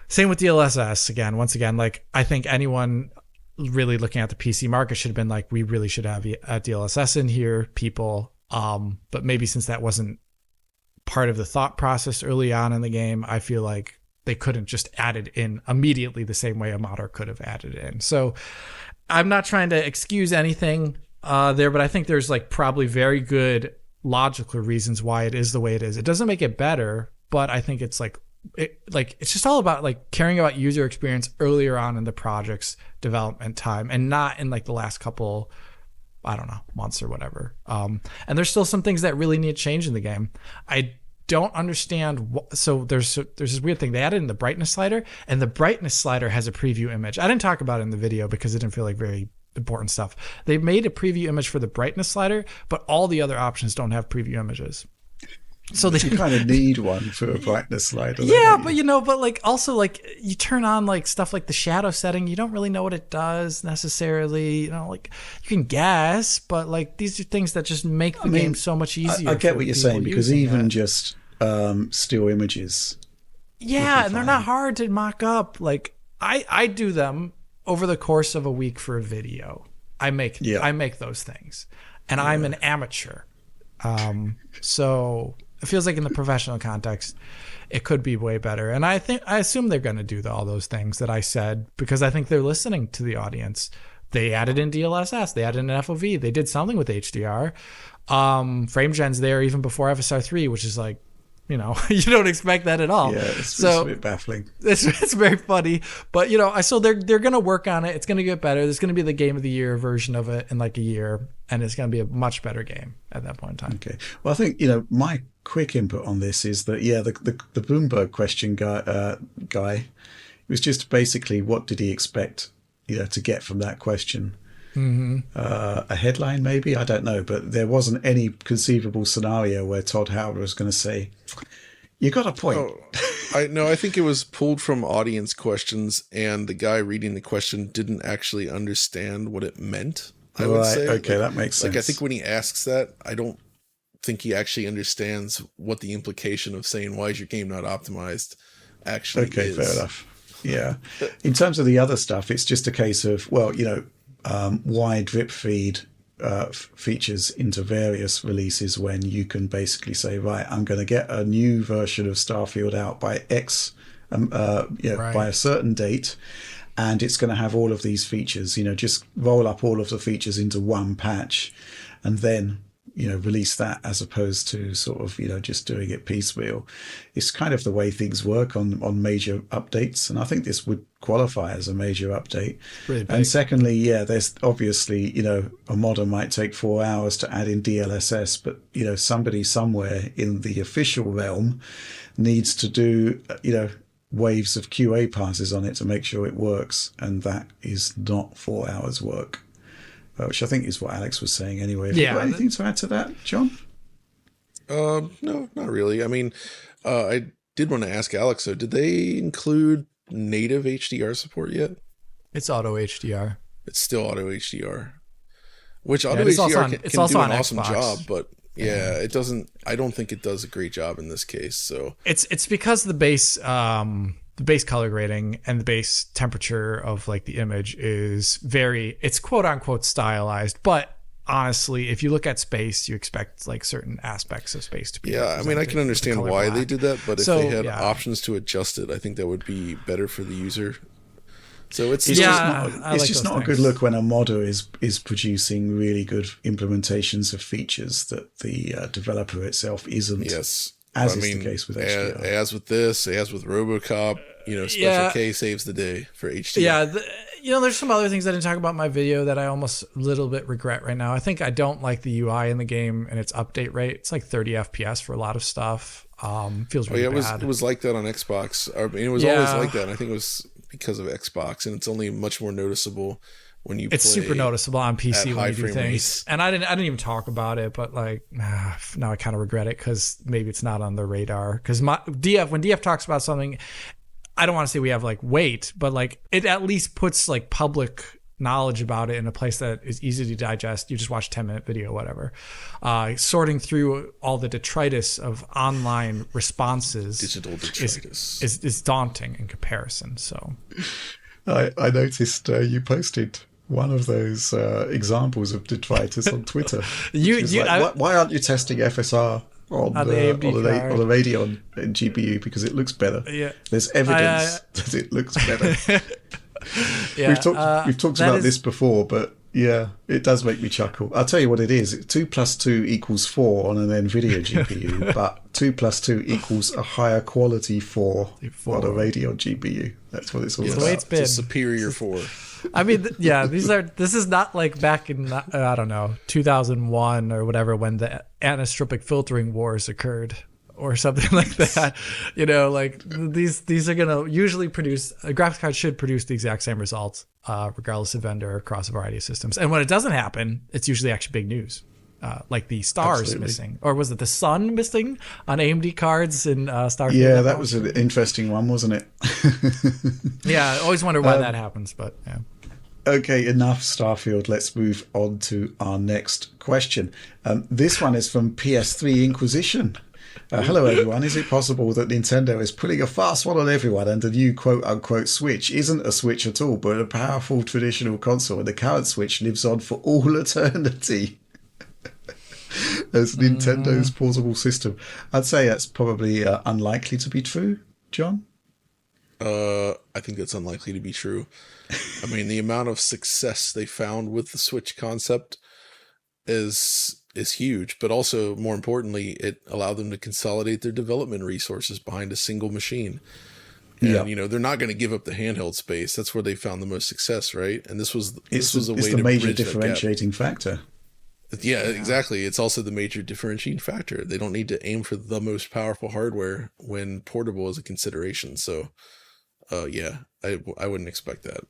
Same with DLSS. Once again, like I think anyone really looking at the PC market should have been like, we really should have a DLSS in here, people. But maybe since that wasn't part of the thought process early on in the game, I feel like they couldn't just add it in immediately the same way a modder could have added it in. So I'm not trying to excuse anything. there, but I think there's like probably very good logical reasons why it is the way it is. It doesn't make it better, but I think it's it's just all about like caring about user experience earlier on in the project's development time and not in like the last couple, I don't know, months or whatever. And there's still some things that really need change in the game. I don't understand. So there's this weird thing. They added in the brightness slider, and the brightness slider has a preview image. I didn't talk about it in the video because it didn't feel like very important stuff. They made a preview image for the brightness slider, but all the other options don't have preview images. So you kind of need one for a brightness slider. Yeah, but but like also like you turn on like stuff like the shadow setting, you don't really know what it does necessarily. Like you can guess, but like these are things that just make the game so much easier. I get what you're saying, because even just still images. Yeah, and they're not hard to mock up. Like I do them over the course of a week for a video. I make those things, and I'm an amateur. So it feels like in the professional context, it could be way better. And I assume they're going to do all those things that I said, because I think they're listening to the audience. They added in DLSS, they added in FOV, they did something with HDR. Frame gen's there even before FSR 3, which is like, you don't expect that at all. Yeah, it's a bit baffling. It's very funny, but so they're going to work on it. It's going to get better. There's going to be the Game of the Year version of it in like a year, and it's going to be a much better game at that point in time. Okay. Well, I think my quick input on this is that the Bloomberg question guy was just basically, what did he expect to get from that question? Mm-hmm. A headline, maybe, I don't know, but there wasn't any conceivable scenario where Todd Howard was going to say, "You got a point." I think it was pulled from audience questions, and the guy reading the question didn't actually understand what it meant. I would say, okay, that makes sense. Like, I think when he asks that, I don't think he actually understands what the implication of saying, "Why is your game not optimized?" actually is. Okay, fair enough. Yeah. In terms of the other stuff, it's just a case of, wide drip feed features into various releases, when you can basically say, right, I'm going to get a new version of Starfield out by X, by a certain date, and it's going to have all of these features. Just roll up all of the features into one patch, and then release that, as opposed to sort of just doing it piecemeal. It's kind of the way things work on major updates, and I think this would qualify as a major update. Really big. And secondly, there's obviously a modder might take 4 hours to add in DLSS, but somebody somewhere in the official realm needs to do waves of QA passes on it to make sure it works, and that is not 4 hours work. Which I think is what Alex was saying anyway. Have you got anything to add to that, John? No, not really. I mean, I did want to ask Alex, though, did they include native HDR support yet? It's auto HDR. It's still auto HDR. Which auto HDR can do an awesome job, but it doesn't. I don't think it does a great job in this case. So it's because the base color grading and the base temperature of like the image is it's quote unquote stylized, but honestly, if you look at space, you expect like certain aspects of space to be. Yeah, I mean, I can understand why they did that, but if they had options to adjust it, I think that would be better for the user. So it's just not a good look when a modder is producing really good implementations of features that the developer itself isn't. Yes. As is the case with HDR. As with this, as with RoboCop, Special K saves the day for HDR. Yeah, there's some other things I didn't talk about in my video that I almost a little bit regret right now. I think I don't like the UI in the game and its update rate. It's like 30 FPS for a lot of stuff. Feels really bad. It was like that on Xbox. I mean, it was always like that. And I think it was because of Xbox, and it's only much more noticeable when you play. It's super noticeable on PC when you do things. Rates. And I didn't even talk about it, but like now I kind of regret it because maybe it's not on the radar. Because when DF talks about something, I don't want to say we have like weight, but like it at least puts like public knowledge about it in a place that is easy to digest. You just watch a 10-minute video, whatever. Sorting through all the detritus of online responses, digital detritus, is daunting in comparison. So I noticed you posted one of those examples of detritus on Twitter. Why aren't you testing FSR on the Radeon GPU, because it looks better? Yeah. There's evidence that it looks better. We've talked about this before, but Yeah, it does make me chuckle. I'll tell you what it is. 2 plus 2 equals 4 on an NVIDIA GPU, but 2 plus 2 equals a higher quality 4 on a Radeon GPU. That's what it's all about. The way it's been. It's a superior 4. I mean, this is not like back in, I don't know, 2001 or whatever, when the anisotropic filtering wars occurred or something like that. Like these are going to usually produce, a graphics card should produce the exact same results, regardless of vendor across a variety of systems. And when it doesn't happen, it's usually actually big news. Like the stars missing, or was it the sun missing on AMD cards in Starfield? Yeah, that was an interesting one, wasn't it? Yeah, I always wonder why that happens, but yeah. Okay, enough Starfield. Let's move on to our next question. This one is from PS3 Inquisition. Hello, everyone. Is it possible that Nintendo is putting a fast one on everyone and the new quote-unquote Switch isn't a Switch at all, but a powerful traditional console, and the current Switch lives on for all eternity as Nintendo's portable system? I'd say that's probably unlikely to be true, John. I think that's unlikely to be true. I mean, the amount of success they found with the Switch concept is huge, but also, more importantly, it allowed them to consolidate their development resources behind a single machine. And, they're not going to give up the handheld space. That's where they found the most success, right? And this was a way to bridge that gap. It's the major differentiating factor. Yeah, exactly. It's also the major differentiating factor. They don't need to aim for the most powerful hardware when portable is a consideration. So, I wouldn't expect that.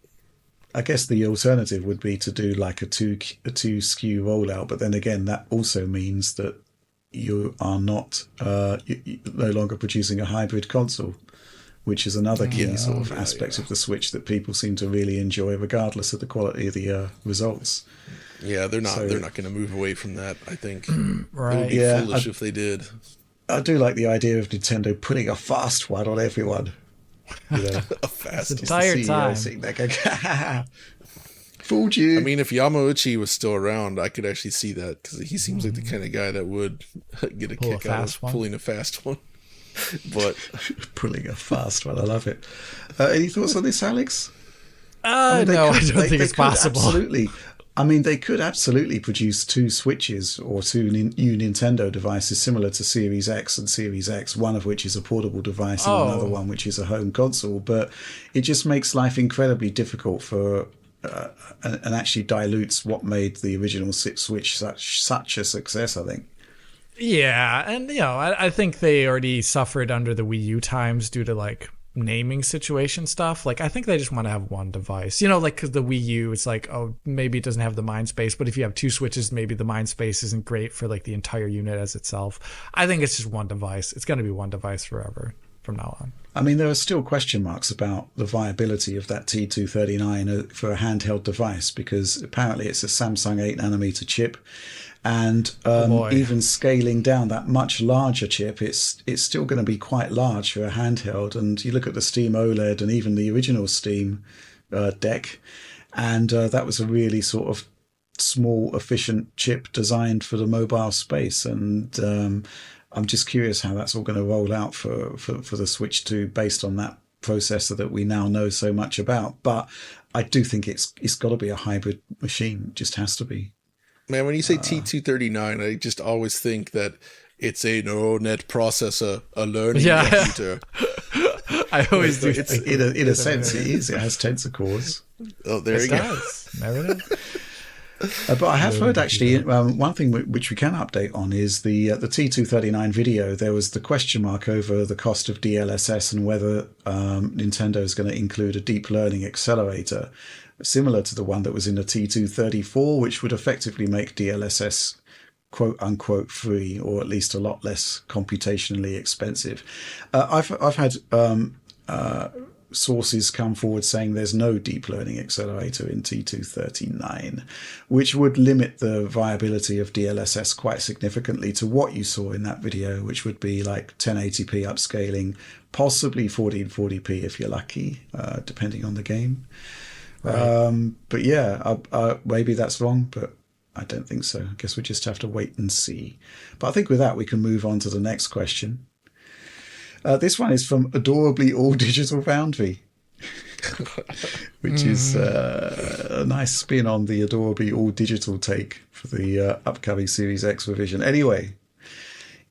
I guess the alternative would be to do like a two SKU rollout, but then again, that also means that you are not you're no longer producing a hybrid console, which is another key aspect of the Switch that people seem to really enjoy, regardless of the quality of the results. Yeah, they're not going to move away from that, I think. Right. It would be foolish if they did. I do like the idea of Nintendo putting a fast one on everyone. A fast one. Entire time. Fooled you. I mean, if Yamauchi was still around, I could actually see that, because he seems like the kind of guy that would get a kick out of pulling a fast one. But pulling a fast one, I love it. Any thoughts on this, Alex? No, I don't think it's possible. Absolutely. I mean, they could absolutely produce 2 Switches or 2 new Nintendo devices similar to Series X and Series X, one of which is a portable device and another one which is a home console. But it just makes life incredibly difficult for and actually dilutes what made the original Switch such a success, I think. Yeah, and I think they already suffered under the Wii U times due to like naming situation stuff. Like, I think they just want to have one device, like, because the Wii U, it's like, oh, maybe it doesn't have the mind space, but if you have 2 Switches, maybe the mind space isn't great for like the entire unit as itself. I think it's just one device. It's going to be one device forever from now on. I mean, there are still question marks about the viability of that T239 for a handheld device, because apparently it's a Samsung 8nm chip. And even scaling down that much larger chip, it's still going to be quite large for a handheld. And you look at the Steam OLED and even the original Steam deck, and that was a really sort of small, efficient chip designed for the mobile space. And I'm just curious how that's all going to roll out for the Switch 2 based on that processor that we now know so much about. But I do think it's got to be a hybrid machine. It just has to be. Man, when you say T239, I just always think that it's a neural net processor, a learning computer. I always do. It's, in a sense, it is. It has tensor cores. Oh, there you go. Never know. But I have heard, actually, one thing which we can update on is the T239 video. There was the question mark over the cost of DLSS and whether Nintendo is going to include a deep learning accelerator similar to the one that was in the T234, which would effectively make DLSS quote unquote free, or at least a lot less computationally expensive. I've had sources come forward saying there's no deep learning accelerator in T239, which would limit the viability of DLSS quite significantly to what you saw in that video, which would be like 1080p upscaling, possibly 1440p if you're lucky, depending on the game. Right. But yeah, maybe that's wrong, but I don't think so. I guess we just have to wait and see. But I think with that, we can move on to the next question. This one is from Adorably All Digital Foundry, which is a nice spin on the adorably all-digital take for the upcoming Series X revision. Anyway,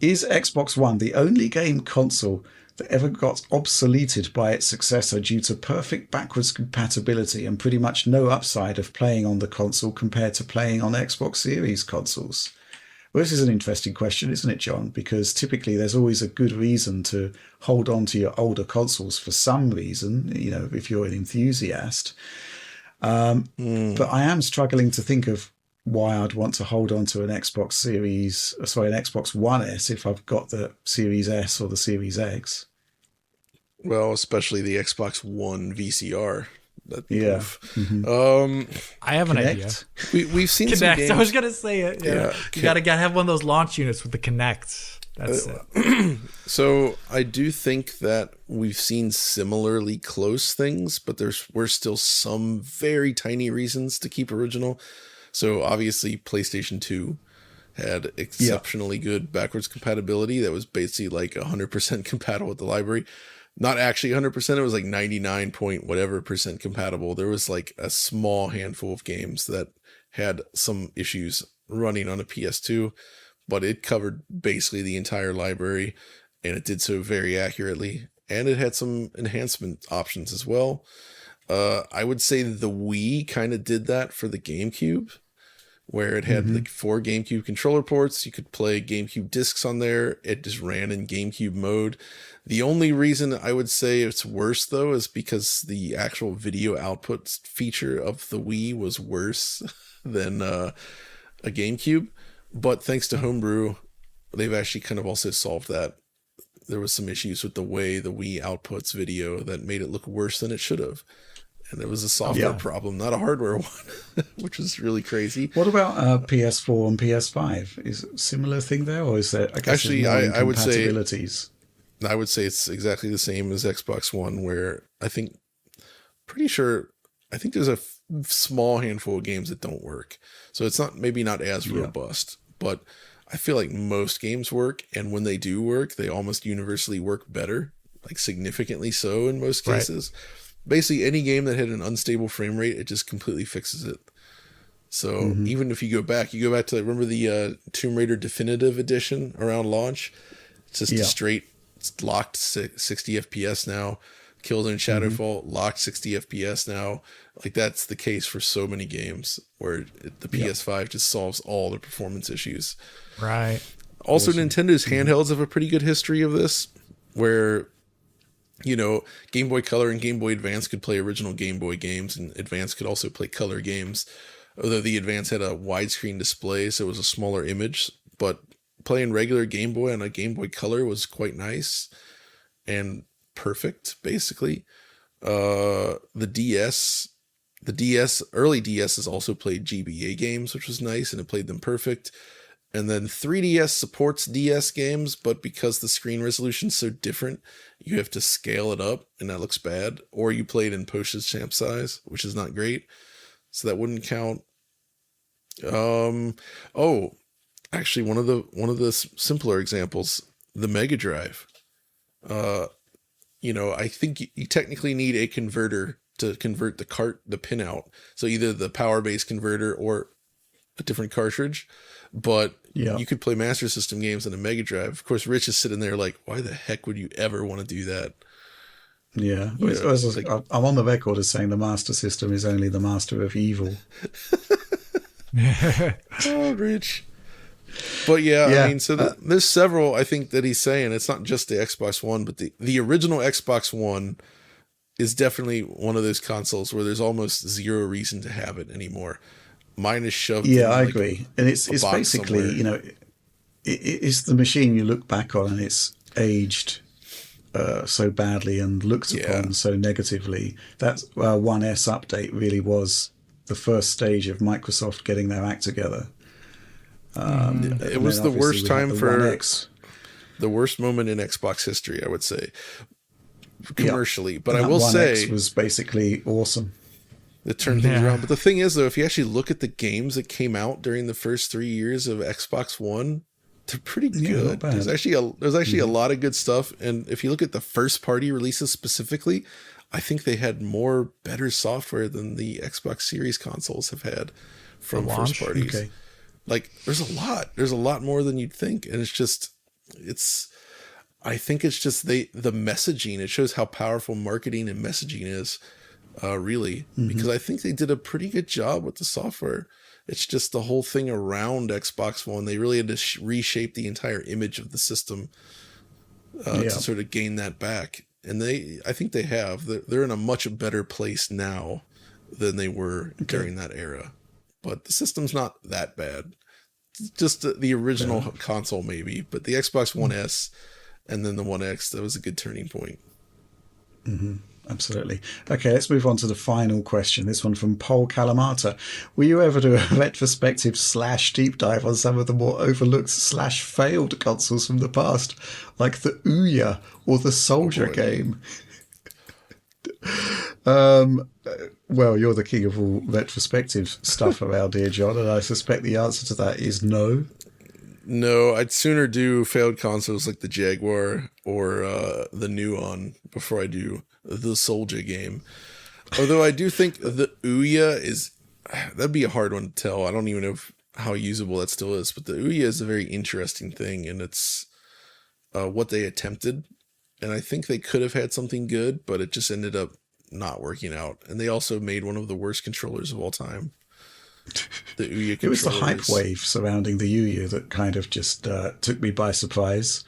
is Xbox One the only game console that ever got obsoleted by its successor due to perfect backwards compatibility and pretty much no upside of playing on the console compared to playing on Xbox Series consoles? Well, this is an interesting question, isn't it, John? Because typically there's always a good reason to hold on to your older consoles for some reason, if you're an enthusiast. But I am struggling to think of why I'd want to hold on to an Xbox One S if I've got the Series S or the Series X. Well, especially the Xbox One VCR. Yeah. I have an idea. We've seen Kinect. some games. I was gonna say it. Yeah. You gotta have one of those launch units with the Kinect. That's it. So I do think that we've seen similarly close things, but we're still some very tiny reasons to keep original. So obviously PlayStation 2 had exceptionally good backwards compatibility. That was basically like 100% compatible with the library. Not actually 100%. It was like 99 point whatever percent compatible. There was like a small handful of games that had some issues running on a PS2, but it covered basically the entire library, and it did so very accurately. And it had some enhancement options as well. I would say the Wii kind of did that for the GameCube, where it had like 4 GameCube controller ports. You could play GameCube discs on there. It just ran in GameCube mode. The only reason I would say it's worse, though, is because the actual video output feature of the Wii was worse than a GameCube. But thanks to Homebrew, they've actually kind of also solved that. There was some issues with the way the Wii outputs video that made it look worse than it should have. And it was a software problem, not a hardware one, which is really crazy. What about PS4 and PS5? Is it a similar thing there, or is there? I guess actually, I would say it's exactly the same as Xbox One, where I think there's a small handful of games that don't work. So it's maybe not as robust, but I feel like most games work, and when they do work, they almost universally work better, like significantly so in most cases. Right. Basically, any game that had an unstable frame rate, it just completely fixes it. So even if you go back to, remember the Tomb Raider Definitive Edition around launch? It's just it's locked 60 FPS now. Killzone Shadowfall, locked 60 FPS now. Like, that's the case for so many games where the PS5 just solves all the performance issues. Right. Also, Nintendo's handhelds have a pretty good history of this, where Game Boy Color and Game Boy Advance could play original Game Boy games, and Advance could also play color games. Although the Advance had a widescreen display, so it was a smaller image, but playing regular Game Boy on a Game Boy Color was quite nice and perfect, basically. The early DS has also played GBA games, which was nice, and it played them perfect. And then 3DS supports DS games, but because the screen resolution is so different, you have to scale it up, and that looks bad. Or you play it in postage stamp size, which is not great. So that wouldn't count. Actually, one of the simpler examples, the Mega Drive. I think you technically need a converter to convert the pin out. So either the power base converter or a different cartridge. But you could play Master System games on a Mega Drive. Of course, Rich is sitting there like, why the heck would you ever want to do that? Yeah. I'm on the record as saying the Master System is only the master of evil. Oh, Rich. But I mean, so there's several, I think, that he's saying. It's not just the Xbox One, but the original Xbox One is definitely one of those consoles where there's almost zero reason to have it anymore. Mine is shoved. Yeah, I agree. And it's basically, somewhere. It's the machine you look back on, and it's aged so badly and looked upon so negatively. That One S update really was the first stage of Microsoft getting their act together. It was the worst time for the worst moment in Xbox history, I would say, commercially. But I will say, X was basically awesome. It turned things around. But the thing is, though, if you actually look at the games that came out during the first 3 years of Xbox One, they're pretty good. There's actually a lot of good stuff. And if you look at the first party releases specifically, I think they had more better software than the Xbox Series consoles have had from first parties. Okay. Like there's a lot more than you'd think. And I think it's just the messaging. It shows how powerful marketing and messaging is, really, because I think they did a pretty good job with the software. It's just the whole thing around Xbox One. They really had to reshape the entire image of the system to sort of gain that back. And I think they have. They're in a much better place now than they were during that era. But the system's not that bad. Just the original console maybe, but the Xbox One S and then the One X, that was a good turning point. Absolutely. Okay, let's move on to the final question. This one from Paul Calamata. Will you ever do a retrospective / deep dive on some of the more overlooked / failed consoles from the past, like the Ouya or the Soldier game? Well, you're the king of all retrospective stuff around here, John, and I suspect the answer to that is no. No, I'd sooner do failed consoles like the Jaguar or the Nuon before I do the Soldier game. Although I do think the Ouya that'd be a hard one to tell. I don't even know how usable that still is, but the Ouya is a very interesting thing, and it's what they attempted. And I think they could have had something good, but it just ended up not working out. And they also made one of the worst controllers of all time. The Ouya controllers. It was the hype wave surrounding the Ouya that kind of just took me by surprise,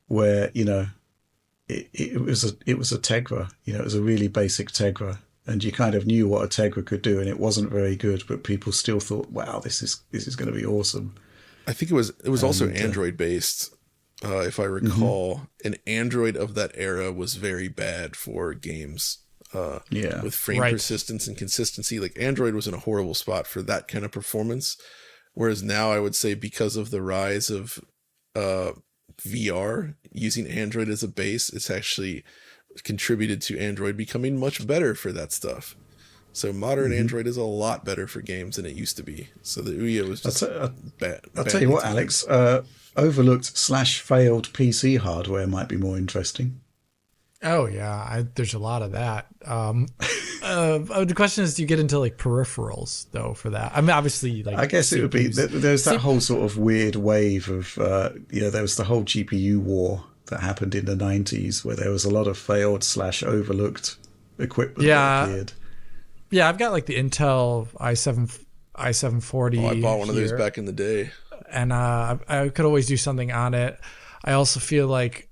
where, it was a Tegra, it was a really basic Tegra, and you kind of knew what a Tegra could do, and it wasn't very good, but people still thought, wow, this is going to be awesome. I think it was also Android based. If I recall, an Android of that era was very bad for games. With frame persistence and consistency. Like Android was in a horrible spot for that kind of performance. Whereas now I would say because of the rise of VR, using Android as a base, it's actually contributed to Android becoming much better for that stuff. So modern Android is a lot better for games than it used to be. So the Ouya was just bad. I'll tell you what, Alex, overlooked / failed PC hardware might be more interesting. Oh yeah, there's a lot of that. The question is, do you get into like peripherals though for that? I mean, obviously, like I guess it would be. There's that whole sort of weird wave of there was the whole GPU war that happened in the 90s, where there was a lot of failed / overlooked equipment that appeared. Yeah, I've got like the Intel i740. Oh, I bought one of those back in the day, and I could always do something on it. I also feel like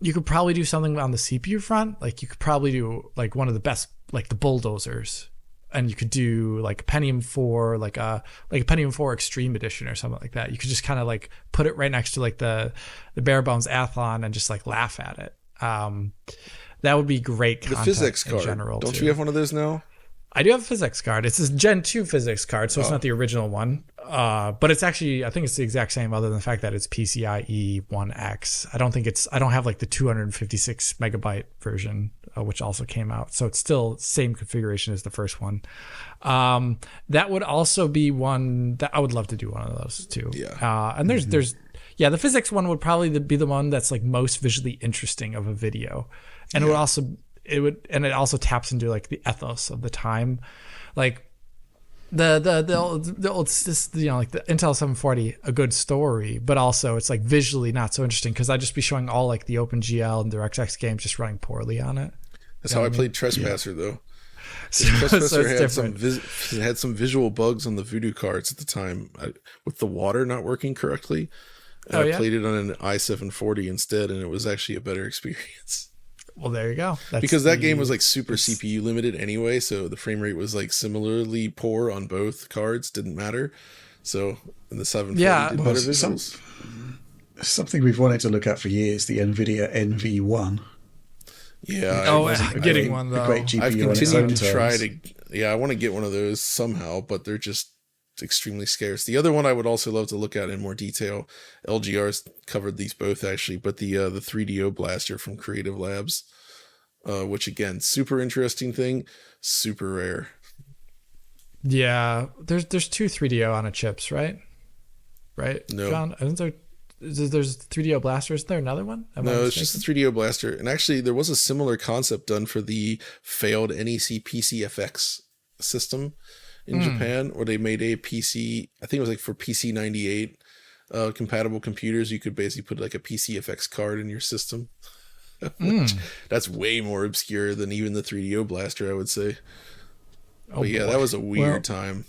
you could probably do something on the CPU front. Like you could probably do like one of the best, like the bulldozers, and you could do like a Pentium 4, like a Pentium 4 Extreme Edition or something like that. You could just kind of like put it right next to like the bare bones Athlon and just like laugh at it. That would be great content. The physics card. In general, don't you have one of those now? I do have a physics card. It's a Gen 2 physics card, so it's not the original one. But it's actually, I think it's the exact same, other than the fact that it's PCIe 1X. I don't have like the 256 megabyte version, which also came out. So it's still same configuration as the first one. That would also be one that I would love to do one of those too. Yeah. And there's the physics one would probably be the one that's like most visually interesting of a video. And it also taps into like the ethos of the time, like the old like the Intel 740, a good story, but also it's like visually not so interesting because I'd just be showing all like the OpenGL and DirectX games just running poorly on it. That's how I played Trespasser though. So Trespasser it's had some visual bugs on the Voodoo cards at the time with the water not working correctly. And I played it on an i740 instead, and it was actually a better experience. Well, there you go. Because that game was like super CPU limited anyway, so the frame rate was like similarly poor on both cards. Didn't matter. So in the 740 did better visuals. Something we've wanted to look at for years, the NVIDIA NV1. Yeah. Getting one though. A great GPU I've continued to try terms. I want to get one of those somehow, but they're just extremely scarce. The other one I would also love to look at in more detail, LGR's covered these both actually, but the 3DO Blaster from Creative Labs, which again, super interesting thing, super rare. Yeah, there's two 3DO on a chips, right? No. John, isn't there? there's 3DO Blaster. Is there another one? No, it's just the 3DO Blaster. And actually, there was a similar concept done for the failed NEC PCFX system in Japan, where they made a PC, I think it was like for PC 98 compatible computers. You could basically put like a PCFX card in your system. That's way more obscure than even the 3DO Blaster, I would say. But yeah, that was a weird time.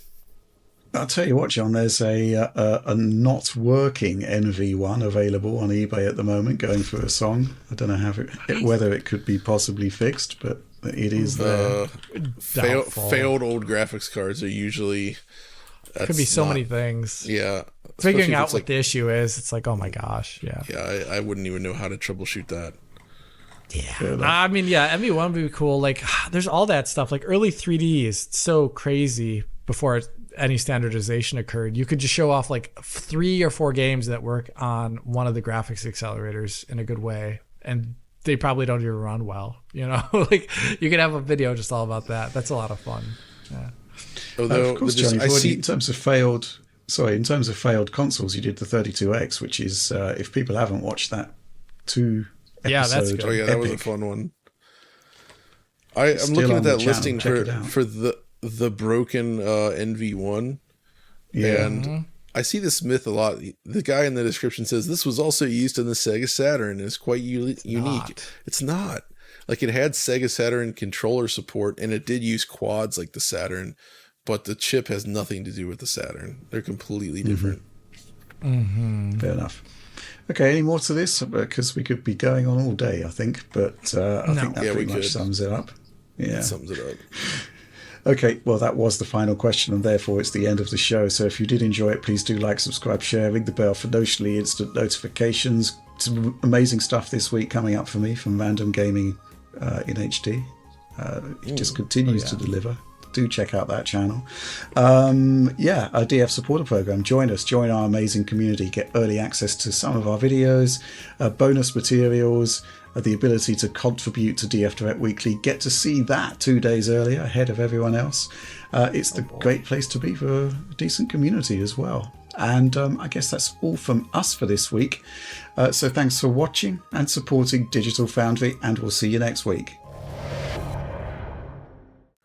I'll tell you what, John, there's a not working NV1 available on eBay at the moment, going for a song. I don't know whether it could be possibly fixed, but it is there. Failed old graphics cards are usually... Could be so many things. Yeah. Figuring out what the issue is, it's like, oh my gosh, yeah. Yeah, I wouldn't even know how to troubleshoot that. Yeah. I mean, yeah, NV1 would be cool. Like, there's all that stuff. Like, early 3D is so crazy before any standardization occurred. You could just show off like 3 or 4 games that work on one of the graphics accelerators in a good way, and they probably don't even run well. You know, like you could have a video just all about that. That's a lot of fun. Yeah. Although, of course, Johnny, in terms of failed consoles, you did the 32X, which is if people haven't watched that 2 episode, that's good. Oh yeah, that was a fun one. I'm looking at that listing for the broken NV1, and I see this myth a lot. The guy in the description says this was also used in the Sega Saturn and is quite unique. It's not. Like, it had Sega Saturn controller support, and it did use quads like the Saturn, but the chip has nothing to do with the Saturn. They're completely different. Fair enough. Okay, any more to this? Because we could be going on all day, I think, but I think that pretty much sums it up. Yeah, it sums it up. Okay, well, that was the final question, and therefore it's the end of the show. So if you did enjoy it, please do like, subscribe, share, ring the bell for notionally instant notifications. Some amazing stuff this week coming up for me from Random Gaming in HD. It just continues to deliver. Do check out that channel. Our DF supporter program. Join us. Join our amazing community. Get early access to some of our videos, bonus materials, the ability to contribute to DF Direct Weekly. Get to see that 2 days earlier, ahead of everyone else. It's the great place to be for a decent community as well. And I guess that's all from us for this week. So thanks for watching and supporting Digital Foundry, and we'll see you next week.